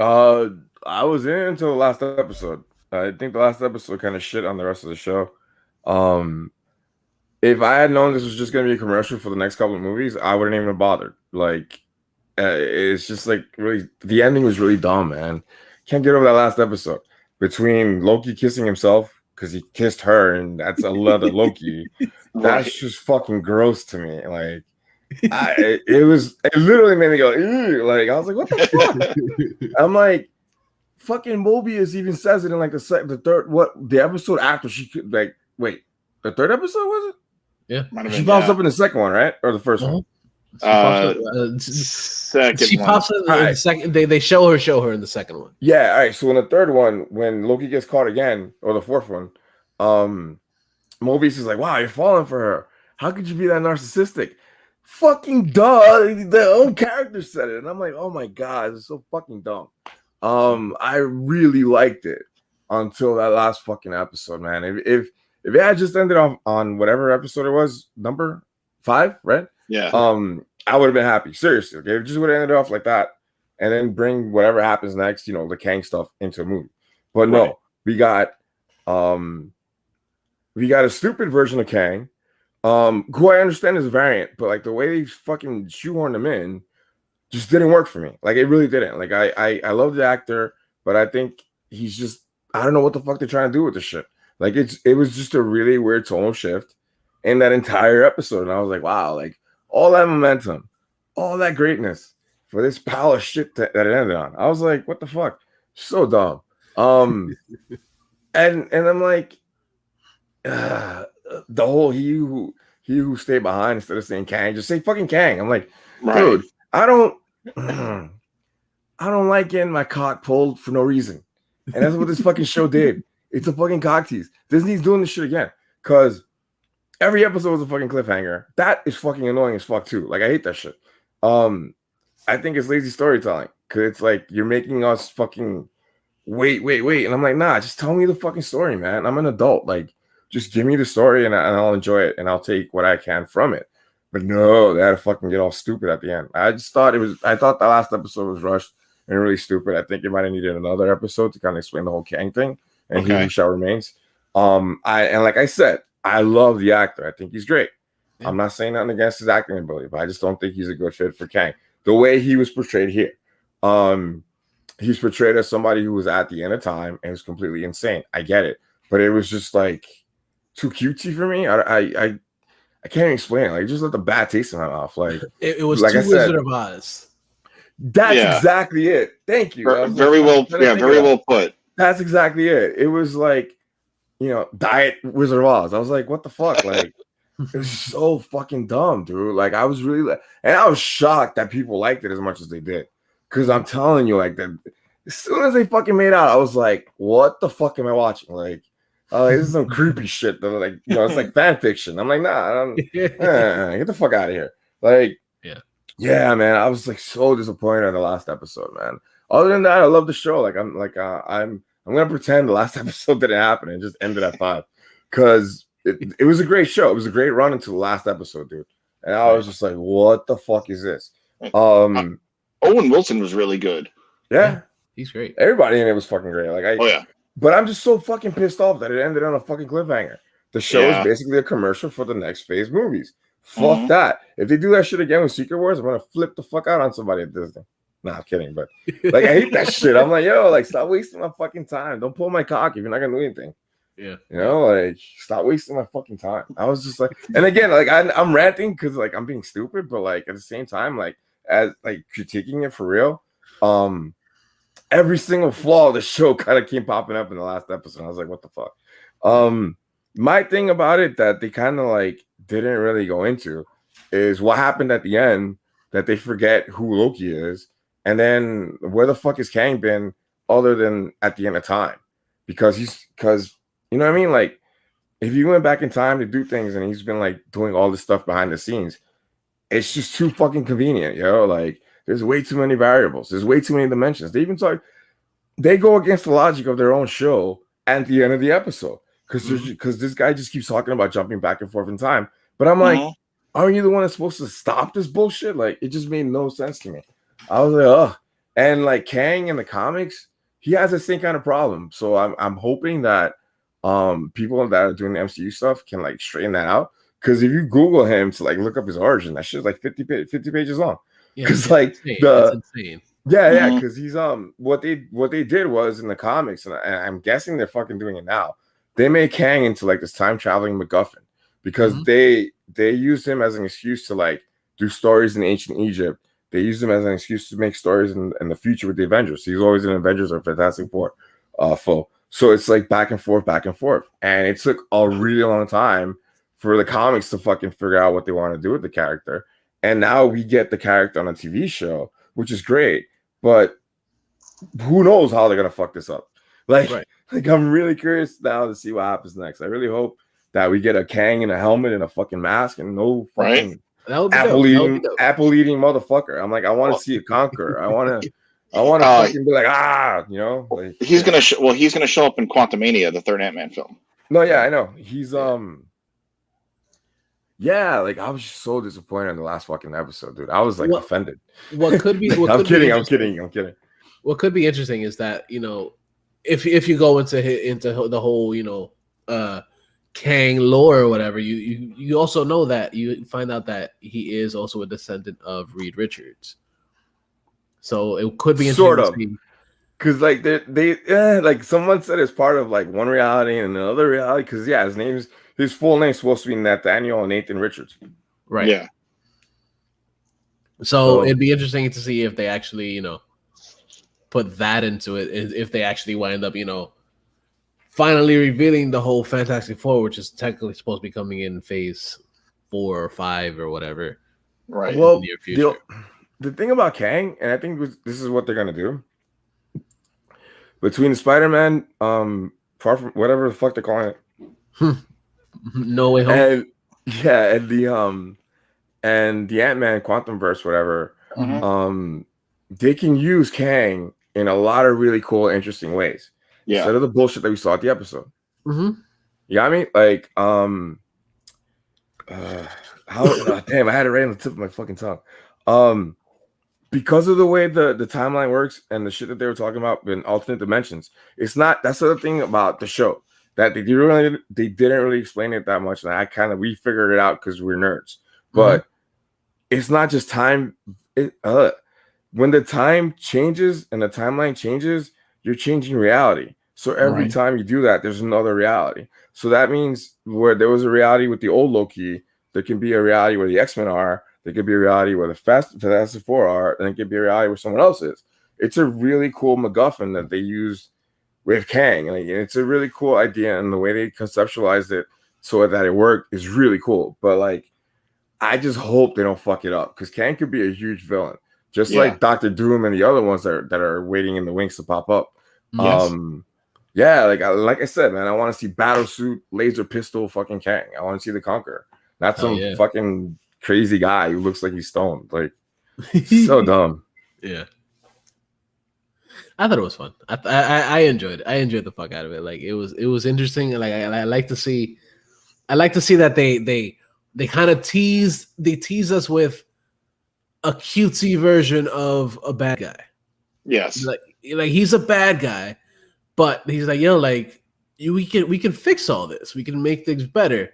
I was in until the last episode. I think the last episode kind of shit on the rest of the show. If I had known this was just gonna be a commercial for the next couple of movies, I wouldn't even have bothered. Like, it's just like really, the ending was really dumb, man. Can't get over that last episode between Loki kissing himself because he kissed her, and that's another Loki. That's just fucking gross to me. Like, It literally made me go, ew. Like, I was like, what the fuck? I'm like, fucking Mobius even says it in like the episode after she could, like, wait, the third episode was it?
Yeah.
She pops up in the second one, right? Or the first one?
Second
she pops up in the second. They show her in the second one.
Yeah, all right. So in the third one, when Loki gets caught again, or the fourth one, Mobius is like, wow, you're falling for her. How could you be that narcissistic? Fucking duh. The own character said it. And I'm like, oh my God, it's so fucking dumb. I really liked it until that last fucking episode, man. If it had just ended off on whatever episode it was, number 5, right?
Yeah.
I would have been happy. Seriously. Okay. If it just would have ended off like that and then bring whatever happens next, the Kang stuff into a movie. But no, we got a stupid version of Kang. Who I understand is a variant, but like the way they fucking shoehorned him in just didn't work for me. Like it really didn't. Like I love the actor, but I think he's just, I don't know what the fuck they're trying to do with this shit. Like it was just a really weird tonal shift in that entire episode. And I was like, wow, like all that momentum, all that greatness for this pile of shit that it ended on. I was like, what the fuck? So dumb. And I'm like, the whole he who stayed behind instead of saying Kang, just say fucking Kang. I'm like, dude, I don't like getting my cock pulled for no reason. And that's what this fucking show did. It's a fucking cock tease. Disney's doing this shit again. Because every episode was a fucking cliffhanger. That is fucking annoying as fuck too. Like I hate that shit. I think it's lazy storytelling. Cause it's like you're making us fucking wait. And I'm like, nah, just tell me the fucking story, man. I'm an adult. Like, just give me the story and I'll enjoy it and I'll take what I can from it. But no, they had to fucking get all stupid at the end. I thought the last episode was rushed and really stupid. I think it might have needed another episode to kind of explain the whole Kang thing and He Who Shall Remains. And like I said, I love the actor. I think he's great. Yeah. I'm not saying nothing against his acting ability, but I just don't think he's a good fit for Kang. The way he was portrayed here. He's portrayed as somebody who was at the end of time and was completely insane. I get it. But it was just like too cutesy for me. I can't even explain it. Like, just let the bad taste in my mouth. Like
it was like too Wizard of Oz.
That's exactly it. Thank you.
Very well put.
That's exactly it. It was like, Diet Wizard of Oz. I was like, what the fuck? Like, it was so fucking dumb, dude. Like, I was really, and I was shocked that people liked it as much as they did. Because I'm telling you, like, that as soon as they fucking made out, I was like, what the fuck am I watching? Like, this is some creepy shit. That, like, it's like fan fiction. I'm like, nah, get the fuck out of here. Like, yeah, man. I was like so disappointed in the last episode, man. Other than that, I love the show. Like, I'm gonna pretend the last episode didn't happen and just ended at 5 because it was a great show. It was a great run into the last episode, dude. And I was just like, what the fuck is this?
Owen Wilson was really good.
Yeah,
he's great.
Everybody in it was fucking great. Like, but I'm just so fucking pissed off that it ended on a fucking cliffhanger. The show is basically a commercial for the next phase movies. Fuck that. If they do that shit again with Secret Wars, I'm gonna flip the fuck out on somebody at Disney. Nah, I'm kidding, but like I hate that shit. I'm like, yo, like stop wasting my fucking time. Don't pull my cock if you're not gonna do anything.
Yeah.
Like stop wasting my fucking time. I was just like, and again, like I'm ranting because like I'm being stupid, but like at the same time, like as like critiquing it for real. Every single flaw of the show kind of came popping up in the last episode. I was like, what the fuck? My thing about it that they kind of like didn't really go into is what happened at the end that they forget who Loki is. And then where the fuck has Kang been other than at the end of time? Because you know what I mean? Like if you went back in time to do things and he's been like doing all this stuff behind the scenes, it's just too fucking convenient, like there's way too many variables. There's way too many dimensions. They go against the logic of their own show at the end of the episode because this guy just keeps talking about jumping back and forth in time. But I'm like, aren't you the one that's supposed to stop this bullshit? Like, it just made no sense to me. I was like, ugh. And like Kang in the comics, he has the same kind of problem. So I'm hoping that people that are doing the MCU stuff can like straighten that out. Because if you Google him to like look up his origin, that shit's like 50 pages long. Because
like it's insane.
Yeah, because he's what they did was in the comics, and I'm guessing they're fucking doing it now. They made Kang into like this time traveling MacGuffin because they used him as an excuse to like do stories in ancient Egypt. They use him as an excuse to make stories in the future with the Avengers. He's always an Avengers or Fantastic Four foe. So it's like back and forth. And it took a really long time for the comics to fucking figure out what they want to do with the character. And now we get the character on a TV show, which is great. But who knows how they're going to fuck this up. Like I'm really curious now to see what happens next. I really hope that we get a Kang in a helmet and a fucking mask and no fucking... Apple eating motherfucker. I'm like, I want to see it conquer. I want to fucking be like, you know. Like,
he's gonna show up in Quantumania, the third Ant-Man film.
No, yeah, I know. He's yeah, like I was just so disappointed in the last fucking episode, dude. I was like offended.
What could be?
I'm kidding.
What could be interesting is that, you know, if you go into the whole, you know, Kang lore or whatever, you also know that you find out that he is also a descendant of Reed Richards. So it could be
sort of, because like they like someone said it's part of like one reality and another reality. Because his full name's supposed to be Nathaniel Nathan Richards.
Right.
Yeah.
So it'd be interesting to see if they actually, you know, put that into it. If they actually wind up, you know, finally revealing the whole Fantastic Four, which is technically supposed to be coming in phase 4 or 5 or whatever.
Right.
Well, in the near future. The thing about Kang, and I think this is what they're gonna do, between the Spider-Man, far from whatever the fuck they're calling it,
No Way Home,
and the Ant-Man Quantumverse, whatever, they can use Kang in a lot of really cool, interesting ways. Yeah. Instead of the bullshit that we saw at the episode. You got me? Like, damn, I had it right on the tip of my fucking tongue. Because of the way the timeline works and the shit that they were talking about in alternate dimensions, that's the other thing about the show, that they didn't really explain it that much, and we figured it out because we're nerds. But it's not just time. When the time changes and the timeline changes, you're changing reality. So every time you do that, there's another reality. So that means where there was a reality with the old Loki, there can be a reality where the X-Men are. There could be a reality where the Fantastic Four are, and it could be a reality where someone else is. It's a really cool MacGuffin that they used with Kang. And it's a really cool idea, and the way they conceptualized it so that it worked is really cool. But like, I just hope they don't fuck it up, because Kang could be a huge villain, just like Dr. Doom and the other ones that are waiting in the wings to pop up. Yes. Like I said, man, I want to see battle suit, laser pistol, fucking Kang. I want to see the Conqueror, not some fucking crazy guy who looks like he's stoned. Like, so dumb.
Yeah, I thought it was fun. I enjoyed it. I enjoyed the fuck out of it. Like, it was interesting. Like, I like to see that they kind of tease us with a cutesy version of a bad guy.
Yes,
like he's a bad guy, but he's like, like, we can fix all this. We can make things better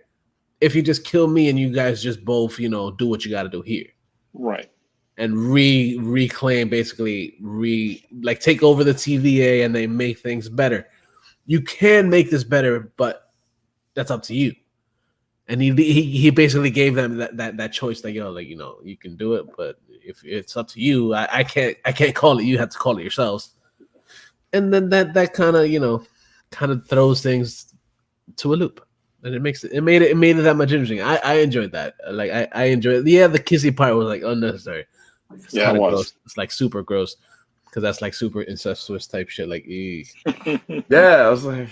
if you just kill me and you guys just both, you know, do what you got to do here.
Right.
And reclaim, basically, take over the TVA, and they make things better. You can make this better, but that's up to you. And he basically gave them that choice, like, like, you know, you can do it, but if it's up to you, I can't call it. You have to call it yourselves. And then that kind of, you know, throws things to a loop. And it made it that much interesting. I enjoyed that. Like, I enjoyed it. Yeah, the kissy part was like unnecessary. It's
it was.
Gross. It's like super gross, because that's like super incestuous type shit. Like,
yeah, I was like,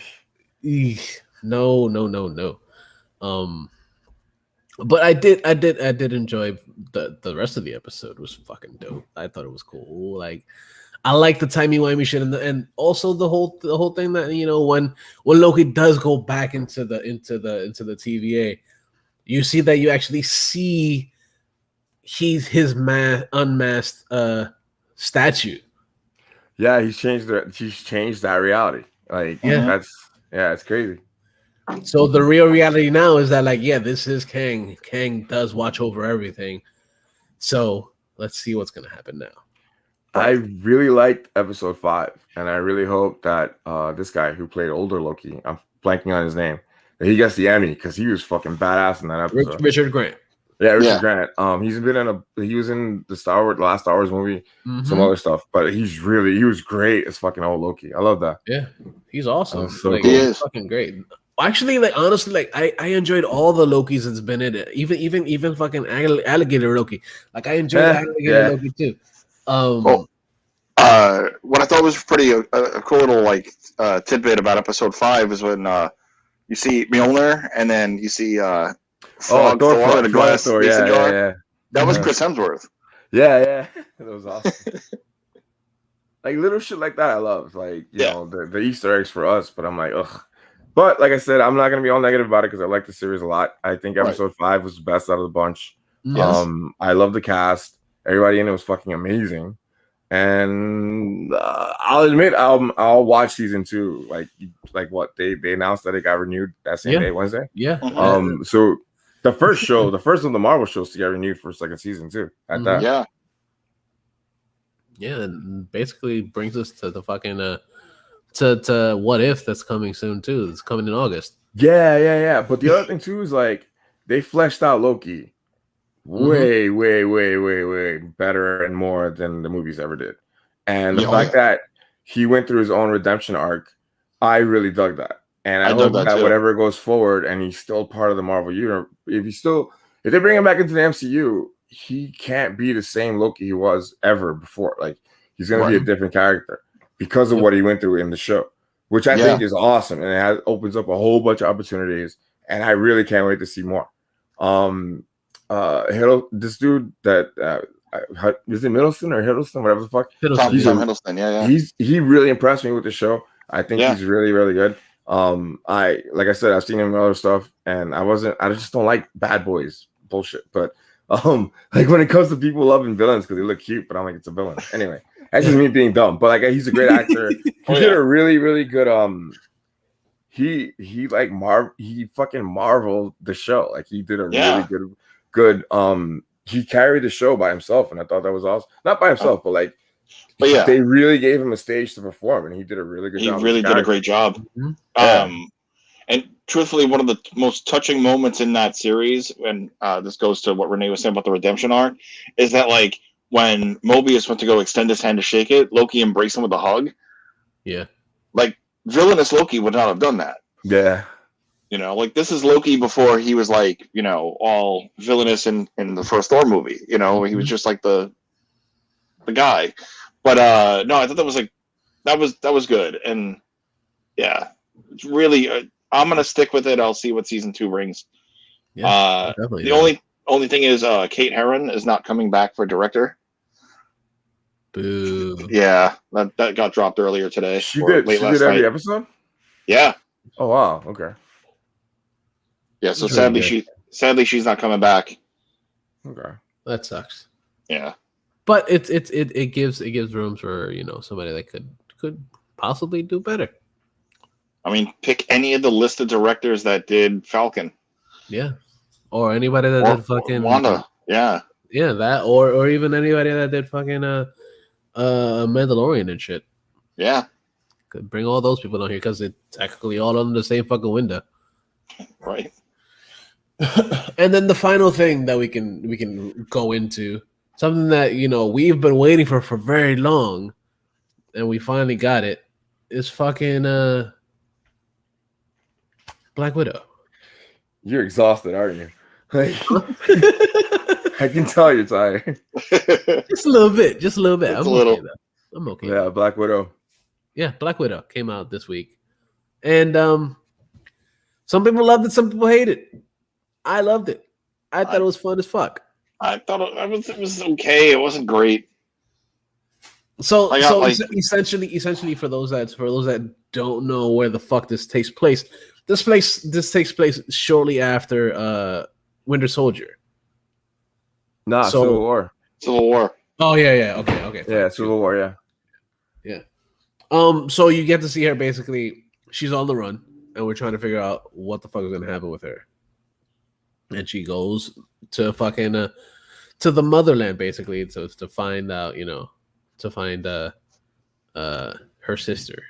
no. But I did enjoy the rest of the episode. It was fucking dope. I thought it was cool. Like, I like the timey-wimey shit, and also the whole thing that, you know, when Loki does go back into the TVA, you see that you actually see his unmasked statue.
Yeah, he's changed that reality. Like, it's crazy.
So the real reality now is that, like, this is Kang. Kang does watch over everything. So let's see what's gonna happen now.
I really liked episode 5, and I really hope that this guy who played older Loki, I'm blanking on his name, that he gets the Emmy, because he was fucking badass in that episode.
Richard Grant.
Yeah, Richard Grant. He was in the last Star Wars movie, some other stuff, but he was great as fucking old Loki. I love that.
Yeah, he's awesome.
So
like,
cool.
He is
fucking great. Actually, like honestly, like I enjoyed all the Lokis that's been in it. Even fucking alligator Loki. Like I enjoyed alligator Loki too.
what I thought was pretty a cool little like tidbit about episode 5 is when you see Mjolnir and then you see Frog Thor in a glass mason jar.
Yeah.
That was Chris Hemsworth.
Yeah. That was awesome. Like little shit like that I love. Like, you know, the Easter eggs for us, but I'm like, ugh. But like I said, I'm not gonna be all negative about it because I like the series a lot. I think episode 5 was the best out of the bunch.
Yes.
I love the cast. Everybody in it was fucking amazing. And I'll admit, I'll watch season 2. Like what they announced that it got renewed that same day, Wednesday.
Yeah.
So the first of the Marvel shows to get renewed for second season too. At that.
Yeah, and basically brings us to the fucking to What If that's coming soon too. It's coming in August.
Yeah. But the other thing too is like they fleshed out Loki way better and more than the movies ever did. And the fact that he went through his own redemption arc, I really dug that. And I hope that whatever goes forward and he's still part of the Marvel universe, if they bring him back into the MCU, he can't be the same Loki he was ever before. Like he's going to be a different character because of what he went through in the show, which I think is awesome. And it opens up a whole bunch of opportunities. And I really can't wait to see more. This dude that is it Middleton or Hiddleston, whatever the fuck.
Tom Hiddleston,
He really impressed me with the show. I think he's really, really good. Like I said, I've seen him in other stuff, and I just don't like bad boys bullshit. But like when it comes to people loving villains because they look cute, but I'm like, it's a villain. Anyway, that's just me being dumb. But like he's a great actor. He did a really, really good he fucking marveled the show. Like he did a really good he carried the show by himself, and I thought that was awesome. Not by himself, but they really gave him a stage to perform, and he did a really good job.
He really did a great job. And truthfully, one of the most touching moments in that series, and this goes to what Renee was saying about the redemption arc, is that like when Mobius went to go extend his hand to shake it, Loki embraced him with a hug.
Yeah.
Like villainous Loki would not have done that.
Yeah.
You know, like this is Loki before he was like, you know, all villainous in the first Thor movie. You know, he was just like the guy. But no, I thought that was like that was good. And yeah, it's really I'm gonna stick with it. I'll see what season 2 brings. Yeah, definitely. The only thing is Kate Herron is not coming back for director.
Boo.
Yeah, that got dropped earlier today.
She did every episode?
Yeah.
Oh wow, okay.
Yeah, so sadly she's not coming back.
Okay.
That sucks.
Yeah.
But it gives room for, you know, somebody that could possibly do better.
I mean, pick any of the listed directors that did Falcon.
Yeah. Or anybody that did fucking
Wanda. Yeah.
Yeah, that or even anybody that did fucking Mandalorian and shit.
Yeah.
Could bring all those people down here because it's technically all under the same fucking window.
Right.
And then the final thing that we can go into, something that, you know, we've been waiting for very long, and we finally got it, is fucking Black Widow.
You're exhausted, aren't you? Like, I can tell you're tired.
Just a little bit. I'm okay though. I'm okay.
Yeah, Black Widow.
Yeah, Black Widow came out this week. And some people loved it, some people hated it. I loved it. I thought it was fun as fuck.
I thought it was okay. It wasn't great.
So essentially for those that don't know where the fuck this takes place, this takes place shortly after Winter Soldier.
Civil War.
Civil War.
Oh yeah. Okay.
Yeah, Civil War. Yeah.
So you get to see her basically. She's on the run, and we're trying to figure out what the fuck is gonna happen with her. And she goes to fucking to the motherland basically to find out, you know, to find her sister.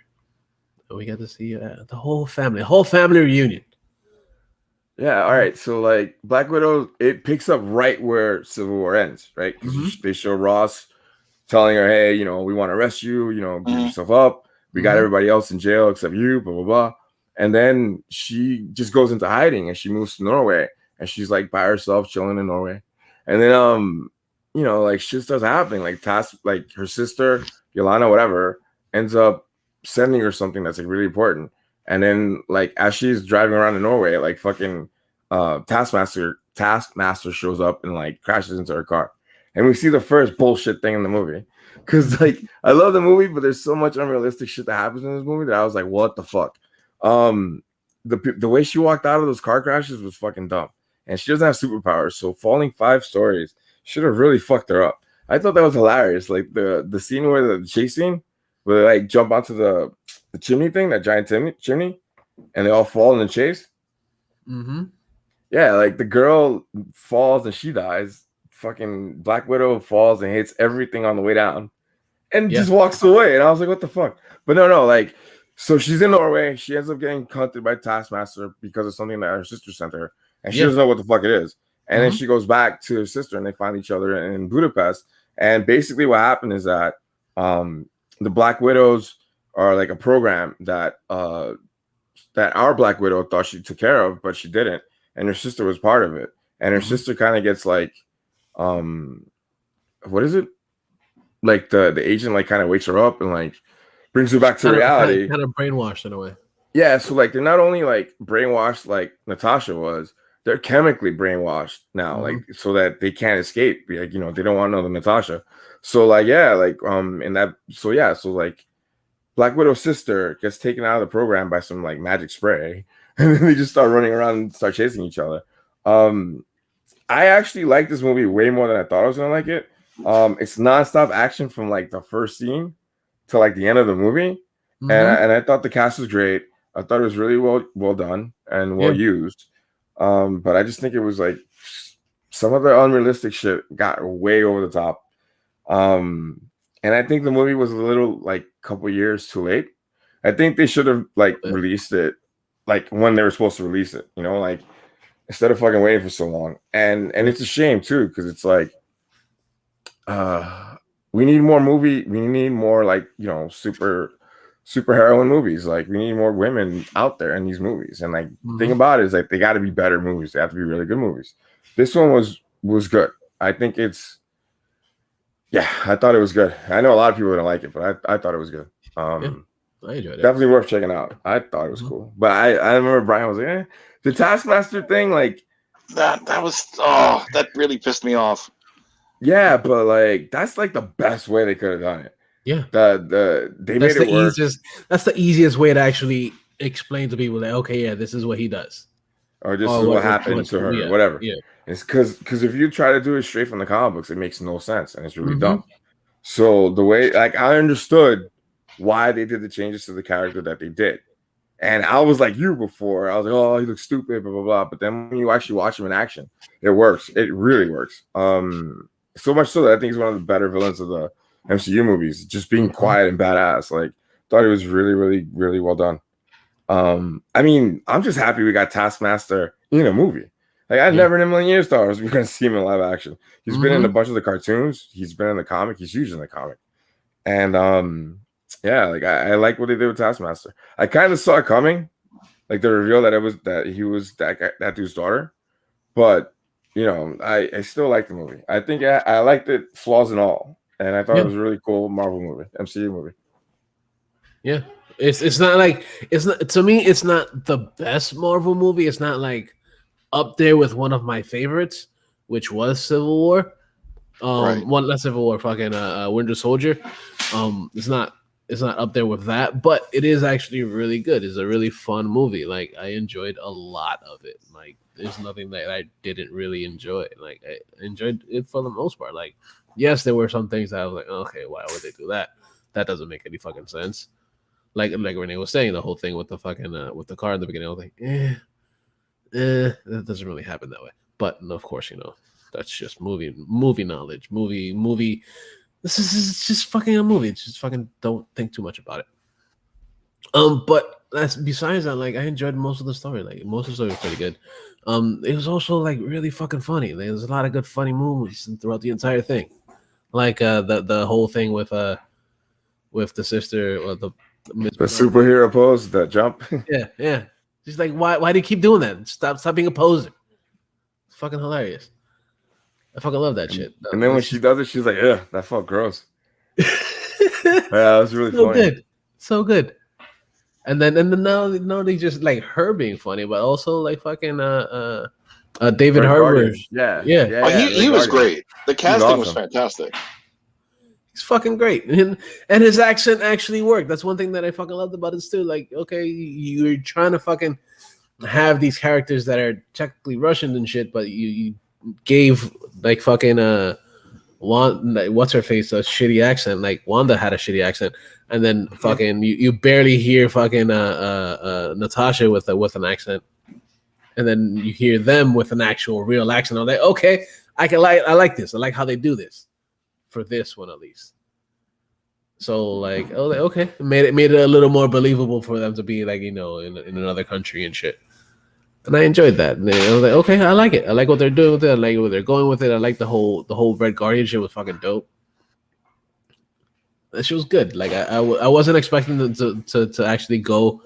And we got to see the whole family reunion.
Yeah, all right. So like Black Widow, it picks up right where Civil War ends, right? Because they show Ross telling her, "Hey, we want to arrest you. Give yourself up. We got everybody else in jail except you." Blah blah blah. And then she just goes into hiding and she moves to Norway and she's like by herself chilling in Norway. And then like shit starts happening. Like like her sister Yolanda, whatever, ends up sending her something that's like really important. And then like as she's driving around in Norway, like fucking Taskmaster shows up and like crashes into her car. And we see the first bullshit thing in the movie. Cause like I love the movie, but there's so much unrealistic shit that happens in this movie that I was like, what the fuck? The way she walked out of those car crashes was fucking dumb. And she doesn't have superpowers, so falling 5 stories should have really fucked her up. I thought that was hilarious. Like the scene where the chase scene, where they like jump onto the chimney thing, that giant chimney, and they all fall in the chase. Yeah, like the girl falls and she dies. Fucking Black Widow falls and hits everything on the way down and just walks away. And I was like, what the fuck? But no, like, so she's in Norway. She ends up getting hunted by Taskmaster because of something that her sister sent her. And she doesn't know what the fuck it is. And then she goes back to her sister and they find each other in Budapest. And basically what happened is that the Black Widows are like a program that that our Black Widow thought she took care of, but she didn't. And her sister was part of it. And her sister kind of gets like, what is it? Like the agent like kind of wakes her up and like brings her back to reality.
Kind of brainwashed in a way.
Yeah, so like they're not only like brainwashed like Natasha was, they're chemically brainwashed now, like so that they can't escape. Like, they don't want to know the Natasha. So like, yeah, like so like Black Widow's sister gets taken out of the program by some like magic spray, and then they just start running around and start chasing each other. I actually like this movie way more than I thought I was gonna like it. It's nonstop action from like the first scene to like the end of the movie, and I thought the cast was great. I thought it was really well done and well used. But I just think it was like some of the unrealistic shit got way over the top. And I think the movie was a little like a couple years too late. I think they should have like released it like when they were supposed to release it, like instead of fucking waiting for so long. And it's a shame too, because it's like we need more like super heroine movies. Like we need more women out there in these movies. And like the thing about it is like they got to be better movies. They have to be really good movies. This one was good. I think I thought it was good. I know a lot of people didn't like it, but I thought it was good.
I enjoyed it.
Definitely worth checking out. I thought it was cool. But I remember Brian was like, the Taskmaster thing, like
that really pissed me off.
Yeah, but like that's like the best way they could have done it.
Yeah.
They made it work.
That's the easiest way to actually explain to people that this is what he does.
Or this is what happened to her, whatever. Yeah. It's because if you try to do it straight from the comic books, it makes no sense and it's really dumb. So the way, like, I understood why they did the changes to the character that they did. And I was like you before. I was like, oh, he looks stupid, blah, blah, blah. But then when you actually watch him in action, it works. It really works. So much so that I think he's one of the better villains of the MCU movies. Just being quiet and badass. Like, thought it was really, really, really well done. I mean, I'm just happy we got Taskmaster in a movie. Like, I never in a million years thought we were going to see him in live action. He's been in a bunch of the cartoons. He's been in the comic. He's huge in the comic. And yeah, like I like what they did with Taskmaster. I kind of saw it coming, like the reveal that he was that dude's daughter. But you know, I still like the movie. I think I liked it, flaws and all, and I thought it was a really cool Marvel movie, MCU movie.
Yeah, it's not like to me. It's not the best Marvel movie. It's not like up there with one of my favorites, which was Civil War. One less Civil War, fucking Winter Soldier. It's not up there with that, but it is actually really good. It's a really fun movie. Like, I enjoyed a lot of it. Like, there's nothing that I didn't really enjoy. Like, I enjoyed it for the most part. Like, yes, there were some things that I was like, okay, why would they do that? That doesn't make any fucking sense. Like Renee was saying, the whole thing with the fucking with the car in the beginning, I was like, that doesn't really happen that way. But of course, you know, that's just movie knowledge, movie. This is just fucking a movie. Just fucking don't think too much about it. But that's besides that, like I enjoyed most of the story. Like most of the story was pretty good. It was also like really fucking funny. There's a lot of good funny moments throughout the entire thing. Like the whole thing with the sister or the
superhero pose, the jump.
yeah. She's like, why do you keep doing that? Stop being a poser. It's fucking hilarious. I fucking love that shit.
And then when she does it, she's like, "Ugh, that felt gross." Yeah, that was really
so
funny.
Good, so good. And then now they just like her being funny, but also like fucking David Harbour.
Yeah.
He was great. The casting was fantastic.
He's fucking great, and his accent actually worked. That's one thing that I fucking loved about it too. Like, okay, you're trying to fucking have these characters that are technically Russian and shit, but you gave like fucking what's her face a shitty accent. Like Wanda had a shitty accent, and then fucking you barely hear fucking Natasha with an accent, and then you hear them with an actual real accent. I'm like, okay, I like this. I like how they do this for this one at least. So like, okay, made it a little more believable for them to be like, you know, in another country and shit. And I enjoyed that. And I was like, okay, I like it. I like what they're doing with it. I like where they're going with it. I like the whole Red Guardian shit was fucking dope. That shit was good. Like I wasn't expecting them to actually go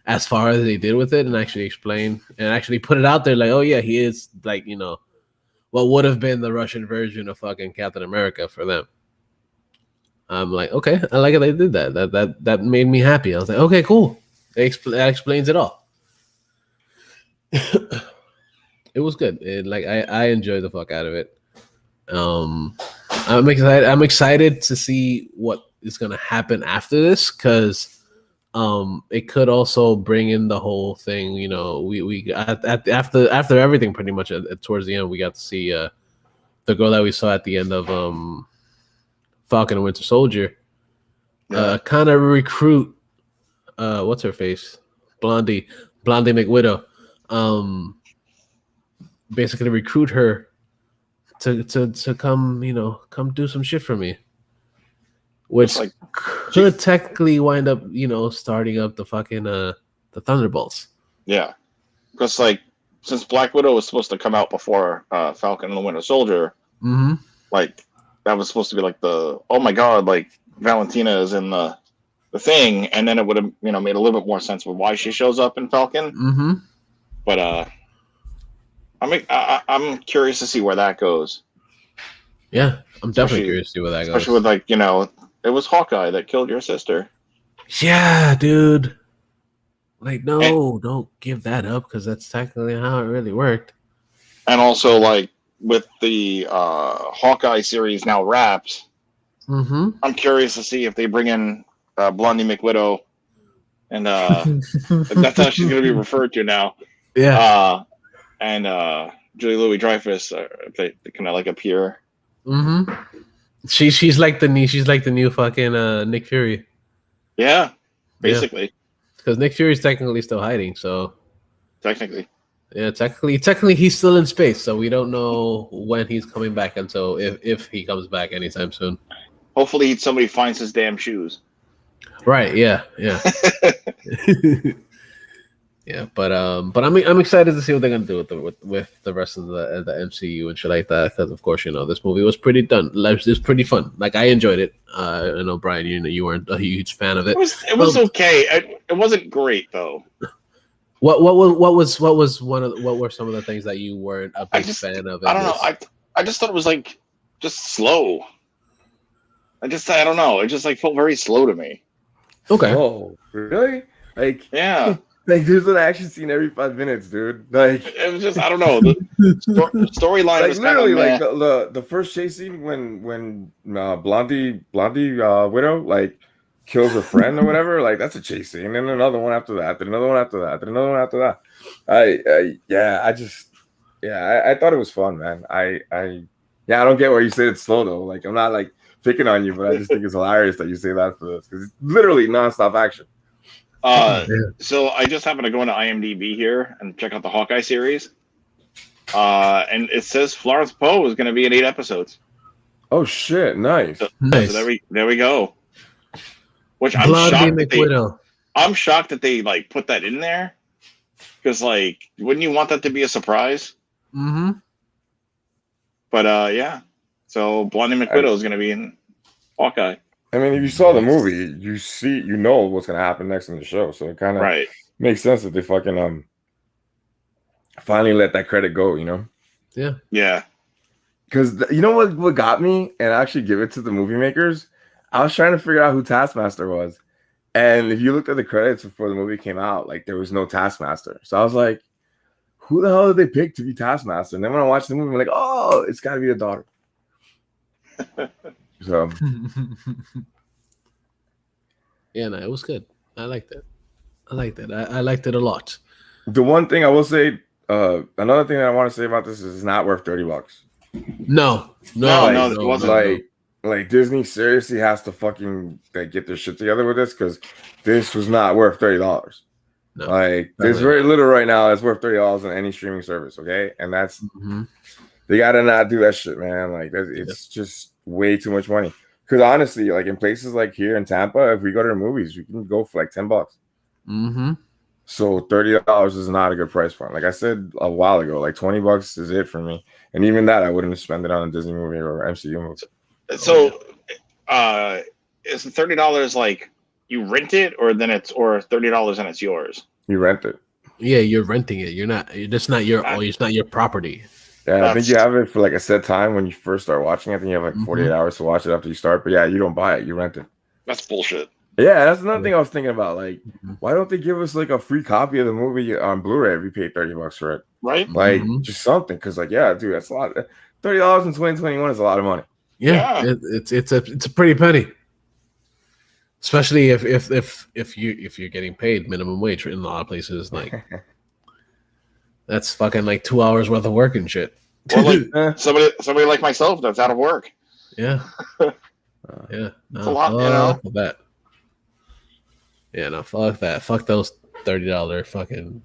as far as they did with it and actually explain and actually put it out there. Like, oh yeah, he is like, you know, what would have been the Russian version of fucking Captain America for them. I'm like, okay, I like it. They did that. That made me happy. I was like, okay, cool. That explains it all. It was good. I enjoyed the fuck out of it. I'm excited to see what is gonna happen after this because it could also bring in the whole thing. You know, we after everything pretty much towards the end we got to see the girl that we saw at the end of Falcon and Winter Soldier kind of recruit what's her face Blondie McWidow basically recruit her to come, you know, come do some shit for me, which like, could technically wind up, you know, starting up the fucking the Thunderbolts.
Yeah, because like since Black Widow was supposed to come out before Falcon and the Winter Soldier, like that was supposed to be like the oh my god, like Valentina is in the thing, and then it would have, you know, made a little bit more sense with why she shows up in Falcon. But I'm curious to see where that goes.
Yeah, I'm definitely curious to see where that goes.
Especially with like, you know, it was Hawkeye that killed your sister.
Yeah, dude. Like, no, don't give that up because that's technically how it really worked.
And also, like with the Hawkeye series now wrapped, I'm curious to see if they bring in Blondie McWidow, and that's how she's going to be referred to now.
Yeah.
And Julie Louis-Dreyfus, they kind of like appear.
She's like the new fucking Nick Fury.
Yeah, basically.
Because Nick Fury's technically still hiding, so
technically
he's still in space, so we don't know when he's coming back until if he comes back anytime soon.
Hopefully, somebody finds his damn shoes.
Right? Yeah. Yeah, but I'm excited to see what they're gonna do with the rest of the MCU and shit like that. Because of course, you know, this movie was pretty done. It was pretty fun. Like I enjoyed it. I know Brian, you weren't a huge fan of it.
It was okay. It wasn't great though.
What were some of the things that you weren't a big fan of?
I don't know. I just thought it was like just slow. I don't know. It just like felt very slow to me.
Okay.
Oh, really? Like
yeah.
Like there's an action scene every 5 minutes, dude. Like
it was just I don't know. The storyline
like
was
literally
kind of
like the first chase scene when Blondie Widow like kills her friend or whatever. Like that's a chase scene, and another one after that, then another one after that, then another one after that. I thought it was fun, man. I don't get why you say it's slow though. Like I'm not like picking on you, but I just think it's hilarious that you say that for this because it's literally nonstop action.
So I just happened to go into IMDb here and check out the Hawkeye series. And it says Florence Poe is going to be in 8 episodes.
Oh shit! Nice.
So there we go. Which I'm
Blondie
shocked.
McWidow.
I'm shocked that they like put that in there because like, wouldn't you want that to be a surprise?
Mm-hmm.
But yeah, so Blondie McWidow is going to be in Hawkeye.
I mean, if you saw the movie, you know what's gonna happen next in the show, so it kind of makes sense that they fucking finally let that credit go, you know?
Yeah.
Because you know what got me, and I actually give it to the movie makers. I was trying to figure out who Taskmaster was, and if you looked at the credits before the movie came out, like there was no Taskmaster. So I was like, who the hell did they pick to be Taskmaster? And then when I watched the movie, I'm like, oh, it's got to be the daughter. So
yeah, no, it was good. I liked it. I liked it a lot.
The one thing I will say, another thing that I want to say about this is it's not worth $30.
No,
it wasn't.
Like Disney seriously has to fucking get their shit together with this because this was not worth $30. No, like there's very little right now that's worth $30 on any streaming service. Okay, and that's they gotta not do that shit, man. Like it's just way too much money. Because honestly, like in places like here in Tampa, if we go to the movies, we can go for like $10.
Mm-hmm.
So $30 is not a good price point. Like I said a while ago, like $20 is it for me. And even that, I wouldn't have spent it on a Disney movie or MCU movie.
So, is the $30 like you rent it, or $30 and it's yours?
You rent it.
Yeah, you're renting it. You're not. It's not your. It's not your property.
Yeah, I think you have it for like a set time when you first start watching it. I think you have like 48 hours to watch it after you start. But yeah, you don't buy it. You rent it.
That's bullshit.
Yeah, that's another thing I was thinking about. Like, why don't they give us like a free copy of the movie on Blu-ray if we pay $30 for it?
Right.
Like, just something. Because like, yeah, dude, that's a lot. $30 in 2021 is a lot of money.
Yeah. It's a pretty penny. Especially if you're getting paid minimum wage in a lot of places, like that's fucking like 2 hours worth of work and shit.
Or like somebody like myself that's out of work.
Yeah. Yeah. No,
it's a lot, you know.
That. Yeah, no, fuck that. Fuck those $30 fucking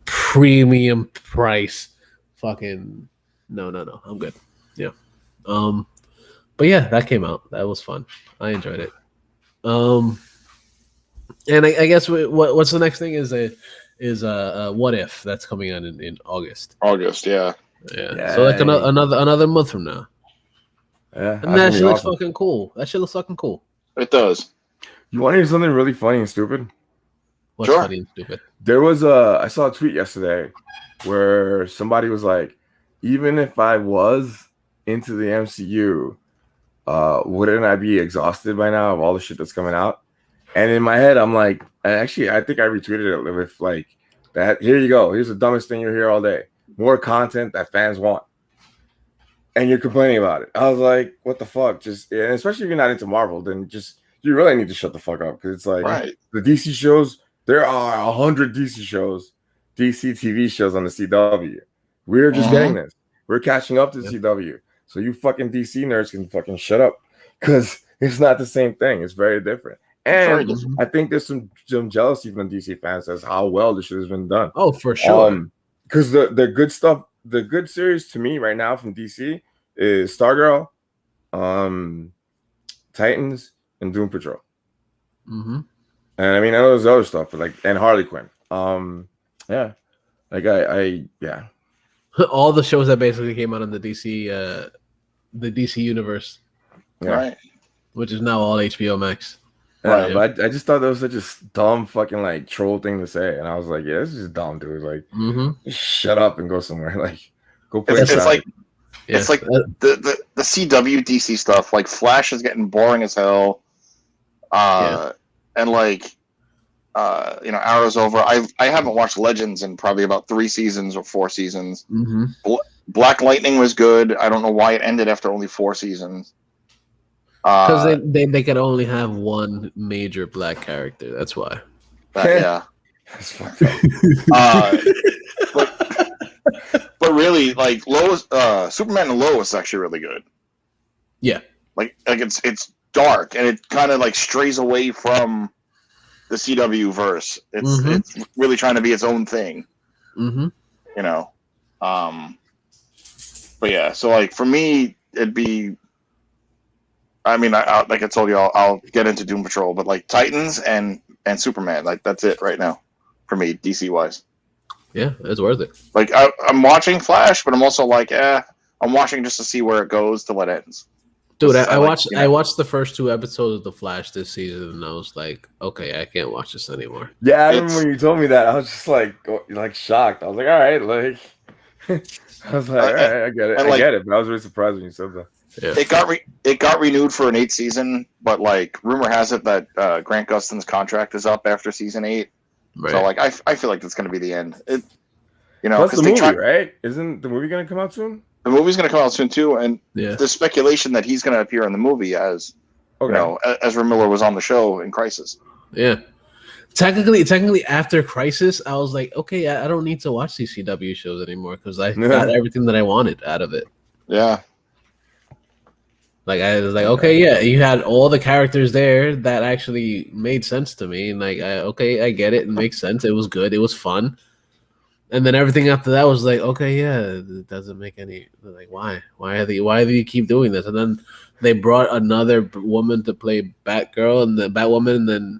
premium price. Fucking no. I'm good. Yeah. But yeah, that came out. That was fun. I enjoyed it. And I guess what's the next thing is What If that's coming out in August.
Yeah.
So like another month from now.
Yeah,
and that shit looks fucking cool.
It does.
You want to hear something really funny and stupid?
What's funny and stupid?
There was I saw a tweet yesterday where somebody was like, even if I was into the MCU, wouldn't I be exhausted by now of all the shit that's coming out? And in my head, I'm like, I think I retweeted it with like that. Here you go. Here's the dumbest thing you'll hear all day. More content that fans want. And you're complaining about it. I was like, what the fuck? And especially if you're not into Marvel, then you really need to shut the fuck up. Because it's like the DC shows, there are 100 DC shows, DC TV shows on the CW. We're just getting this. We're catching up to the CW. So you fucking DC nerds can fucking shut up. Because it's not the same thing. It's very different. And I think there's some jealousy from the DC fans as how well this shit has been done.
Oh, for sure.
Because the good stuff, the good series to me right now from DC is Stargirl, Titans, and Doom Patrol.
Mm-hmm.
And I mean, I know there's other stuff, but and Harley Quinn. Yeah. Like yeah.
All the shows that basically came out in the DC universe.
Yeah.
Right.
Which is now all HBO Max.
Yeah, but I just thought that was such a dumb fucking like troll thing to say, and I was like, yeah, this is just dumb, dude. Like, just shut up and go somewhere. Like, go play.
It's like the CW DC stuff. Like, Flash is getting boring as hell. And like, Arrow's over. I haven't watched Legends in probably about 3 seasons or 4 seasons.
Mm-hmm.
Black Lightning was good. I don't know why it ended after only 4 seasons.
Because they could only have one major black character. That's why.
Yeah.
That's fucked up.
But really, like Lois, Superman and Lois is actually really good.
Yeah. Like
it's dark and it kind of like strays away from the CW verse. It's really trying to be its own thing.
Mm-hmm.
But yeah, so like for me, it'd be. I mean, like I told you, I'll get into Doom Patrol, but like Titans and and Superman. Like that's it right now for me, DC wise.
Yeah, it's worth it.
Like I'm watching Flash, but I'm also like, I'm watching just to see where it goes till it ends.
Dude, I watched I watched the first 2 episodes of The Flash this season, and I was like, okay, I can't watch this anymore.
Yeah, I remember when you told me that. I was just like shocked. I was like, all right, like I was like, all right, I get it, I get it. But I was really surprised when you said that.
Yeah.
It got renewed for an 8th season, but like rumor has it that Grant Gustin's contract is up after season 8. Right. So like I feel like that's going to be the end.
Plus the movie, right? Isn't the movie going to come out soon?
The movie's going to come out soon too, and there's speculation that he's going to appear in the movie as Ezra Miller was on the show in Crisis.
Yeah. Technically, after Crisis, I was like, okay, I don't need to watch these CW shows anymore because I got everything that I wanted out of it.
Yeah.
Like I was like, okay, yeah, you had all the characters there that actually made sense to me, and like, I get it, it makes sense. It was good, it was fun, and then everything after that was like, okay, yeah, it doesn't make any like why do you keep doing this? And then they brought another woman to play Batgirl and the Batwoman, and then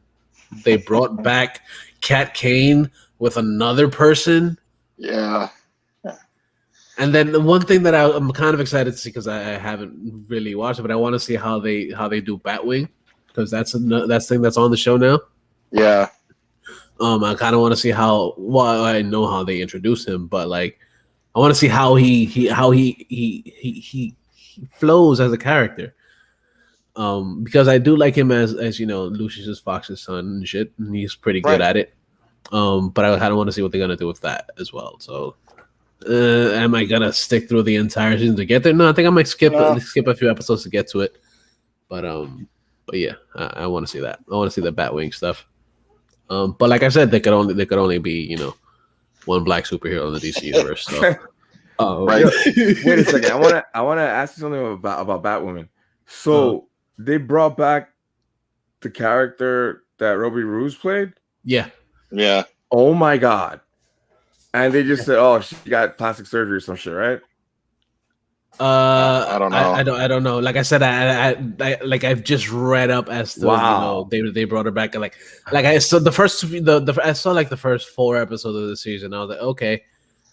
they brought back Kat Kane with another person.
Yeah.
And then the one thing that I'm kind of excited to see because I haven't really watched it, but I want to see how they do Batwing because that's the thing that's on the show now.
Yeah.
I kind of want to see how. Well, I know how they introduce him, but like, I want to see how he flows as a character. Because I do like him as Lucius Fox's son and shit, and he's pretty good at it. But I kind of want to see what they're gonna do with that as well. So. Am I gonna stick through the entire season to get there? No, I think I might skip a few episodes to get to it. But yeah, I want to see that. I want to see the Batwing stuff. But like I said, there could only be one black superhero in the DC universe. So.
Right. Wait a second. I wanna ask you something about Batwoman. So they brought back the character that Ruby Rose played.
Yeah.
Yeah.
Oh my god. And they just said, "Oh, she got plastic surgery or some shit, right?"
I don't know.
I don't know. Like I said, I've just read up as to they brought her back. Like I saw I saw like the first 4 episodes of the season. I was like, okay,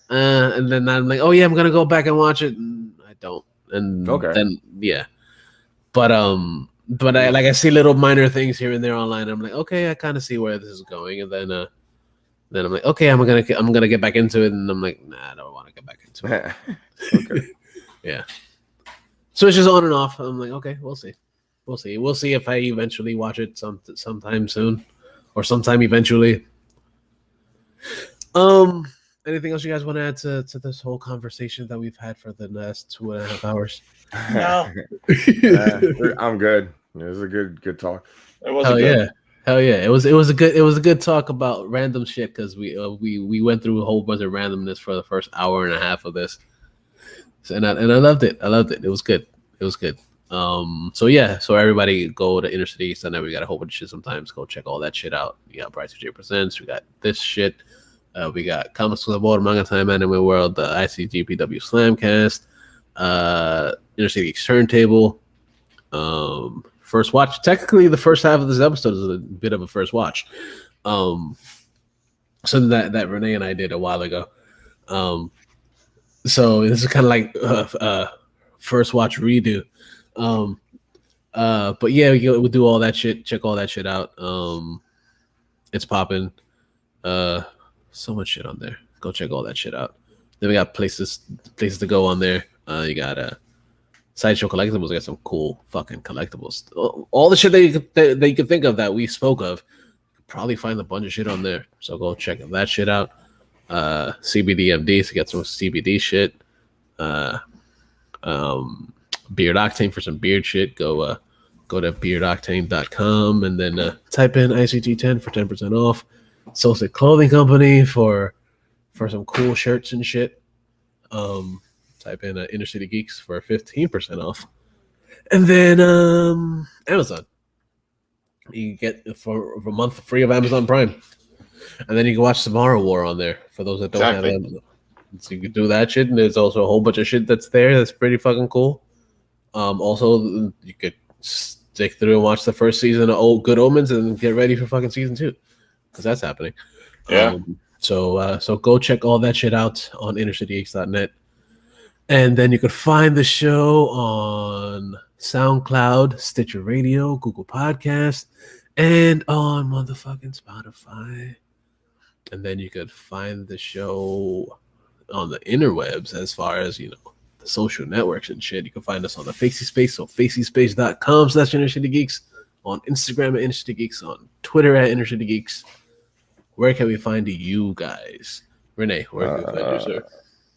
and then I'm like, oh yeah, I'm gonna go back and watch it. And I don't. And then yeah, but I see little minor things here and there online. I'm like, okay, I kind of see where this is going, and then I'm like, okay, I'm gonna get back into it, and I'm like, nah, I don't want to get back into it. Okay, yeah. So it's just on and off. I'm like, okay, we'll see if I eventually watch it sometime soon, or sometime eventually. Anything else you guys want to add to this whole conversation that we've had for the last 2.5 hours?
No,
I'm good. It was a good talk.
It was good.
Hell yeah! It was a good talk about random shit because we went through a whole bunch of randomness for the first hour and a half of this, and I loved it. It was good. So yeah, so everybody go to Inner City. So now we got a whole bunch of shit. Sometimes go check all that shit out. We got Bright J Presents. We got this shit. We got Comics with the Board, Manga Time, Anime World, the ICGPW Slamcast, Inner City Geeks Turntable. First watch. Technically, the first half of this episode is a bit of a first watch. Something that Renee and I did a while ago. So this is kind of like first watch redo. But yeah, we'll do all that shit. Check all that shit out. It's popping. So much shit on there. Go check all that shit out. Then we got places to go on there. You got Sideshow Collectibles. Got some cool fucking collectibles. All the shit that you could think of that we spoke of. You could probably find a bunch of shit on there. So go check that shit out. cbdMD to get some CBD shit. Beard Octane for some beard shit. Go to beardoctane.com and then type in ICT10 for 10% off. Solstice Clothing Company for some cool shirts and shit. Type in InnerCityGeeks for 15% off. And then Amazon. You get for a month free of Amazon Prime. And then you can watch Tomorrow War on there for those that don't have Amazon. So you can do that shit, and there's also a whole bunch of shit that's there that's pretty fucking cool. Also, you could stick through and watch the first season of Old Good Omens and get ready for fucking season 2 because that's happening.
Yeah.
So go check all that shit out on InnerCityGeeks.net. And then you could find the show on SoundCloud, Stitcher Radio, Google Podcasts, and on motherfucking Spotify. And then you could find the show on the interwebs as far as, the social networks and shit. You can find us on the Facey Space, so faceyspace.com/InnerCityGeeks, on Instagram at InnerCityGeeks, on Twitter at InnerCityGeeks. Where can we find you guys? Renee, where can we find you, sir?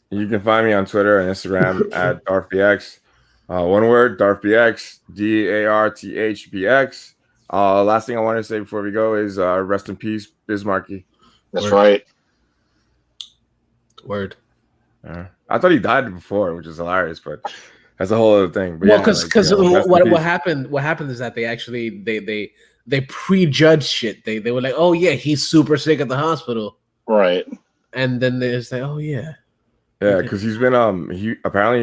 You can find me on Twitter and Instagram at DarthBX. One word, DarthBX, DARTHBX. Last thing I want to say before we go is rest in peace, Bismarcky.
That's right.
Word.
I thought he died before, which is hilarious, but that's a whole other thing. But
well, because what happened is that they actually they prejudged shit. They were like, oh yeah, he's super sick at the hospital,
right?
And then they say, oh yeah.
Yeah, because he's been he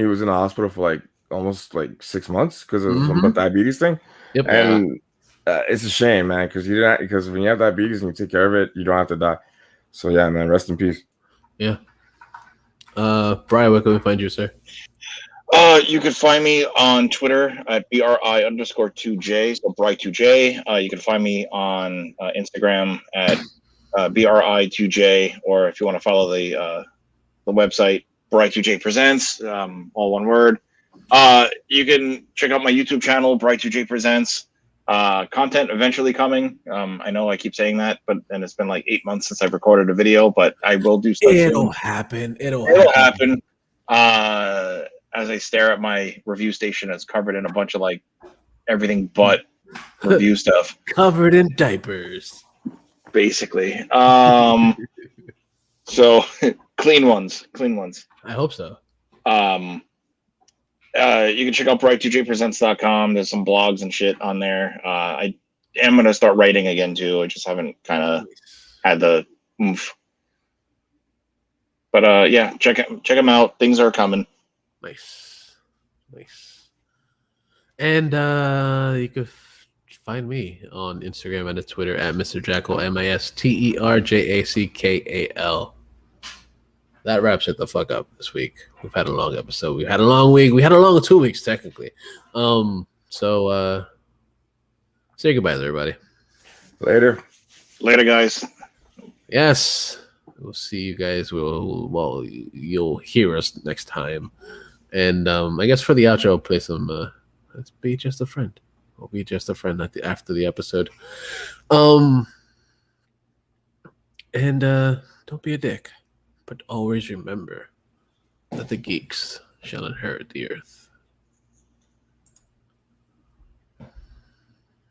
was in the hospital for like almost like 6 months because of some diabetes thing.
Yep.
And it's a shame, man, because when you have diabetes and you take care of it, you don't have to die. So yeah, man, rest in peace.
Yeah. Brian, where can we find you, sir?
You can find me on Twitter at BRI_2J, so Bri2J. You can find me on Instagram at BRI2J, or if you want to follow the website, Bri2J Presents, all one word. You can check out my YouTube channel, Bri2J Presents. Content eventually coming. I know I keep saying that, and it's been like 8 months since I've recorded a video, but I will do stuff soon.
It'll happen.
As I stare at my review station, it's covered in a bunch of like everything but review stuff.
Covered in diapers.
Basically. So clean ones.
I hope so.
You can check out Bri2JPresents.com. There's some blogs and shit on there. I am going to start writing again too. I just haven't kind of had the oomph. But yeah, check them out. Things are coming.
Nice. And you could find me on Instagram and Twitter at Mr. Jackal, MISTERJACKAL. That wraps it the fuck up this week. We've had a long episode. We had a long week. We had a long 2 weeks, technically. So say goodbye, everybody.
Later,
guys.
Yes. We'll see you guys. You'll hear us next time. And I guess for the outro, I'll play some Let's Be Just a Friend. I'll be just a friend after the episode. And don't be a dick. But always remember that the geeks shall inherit the earth.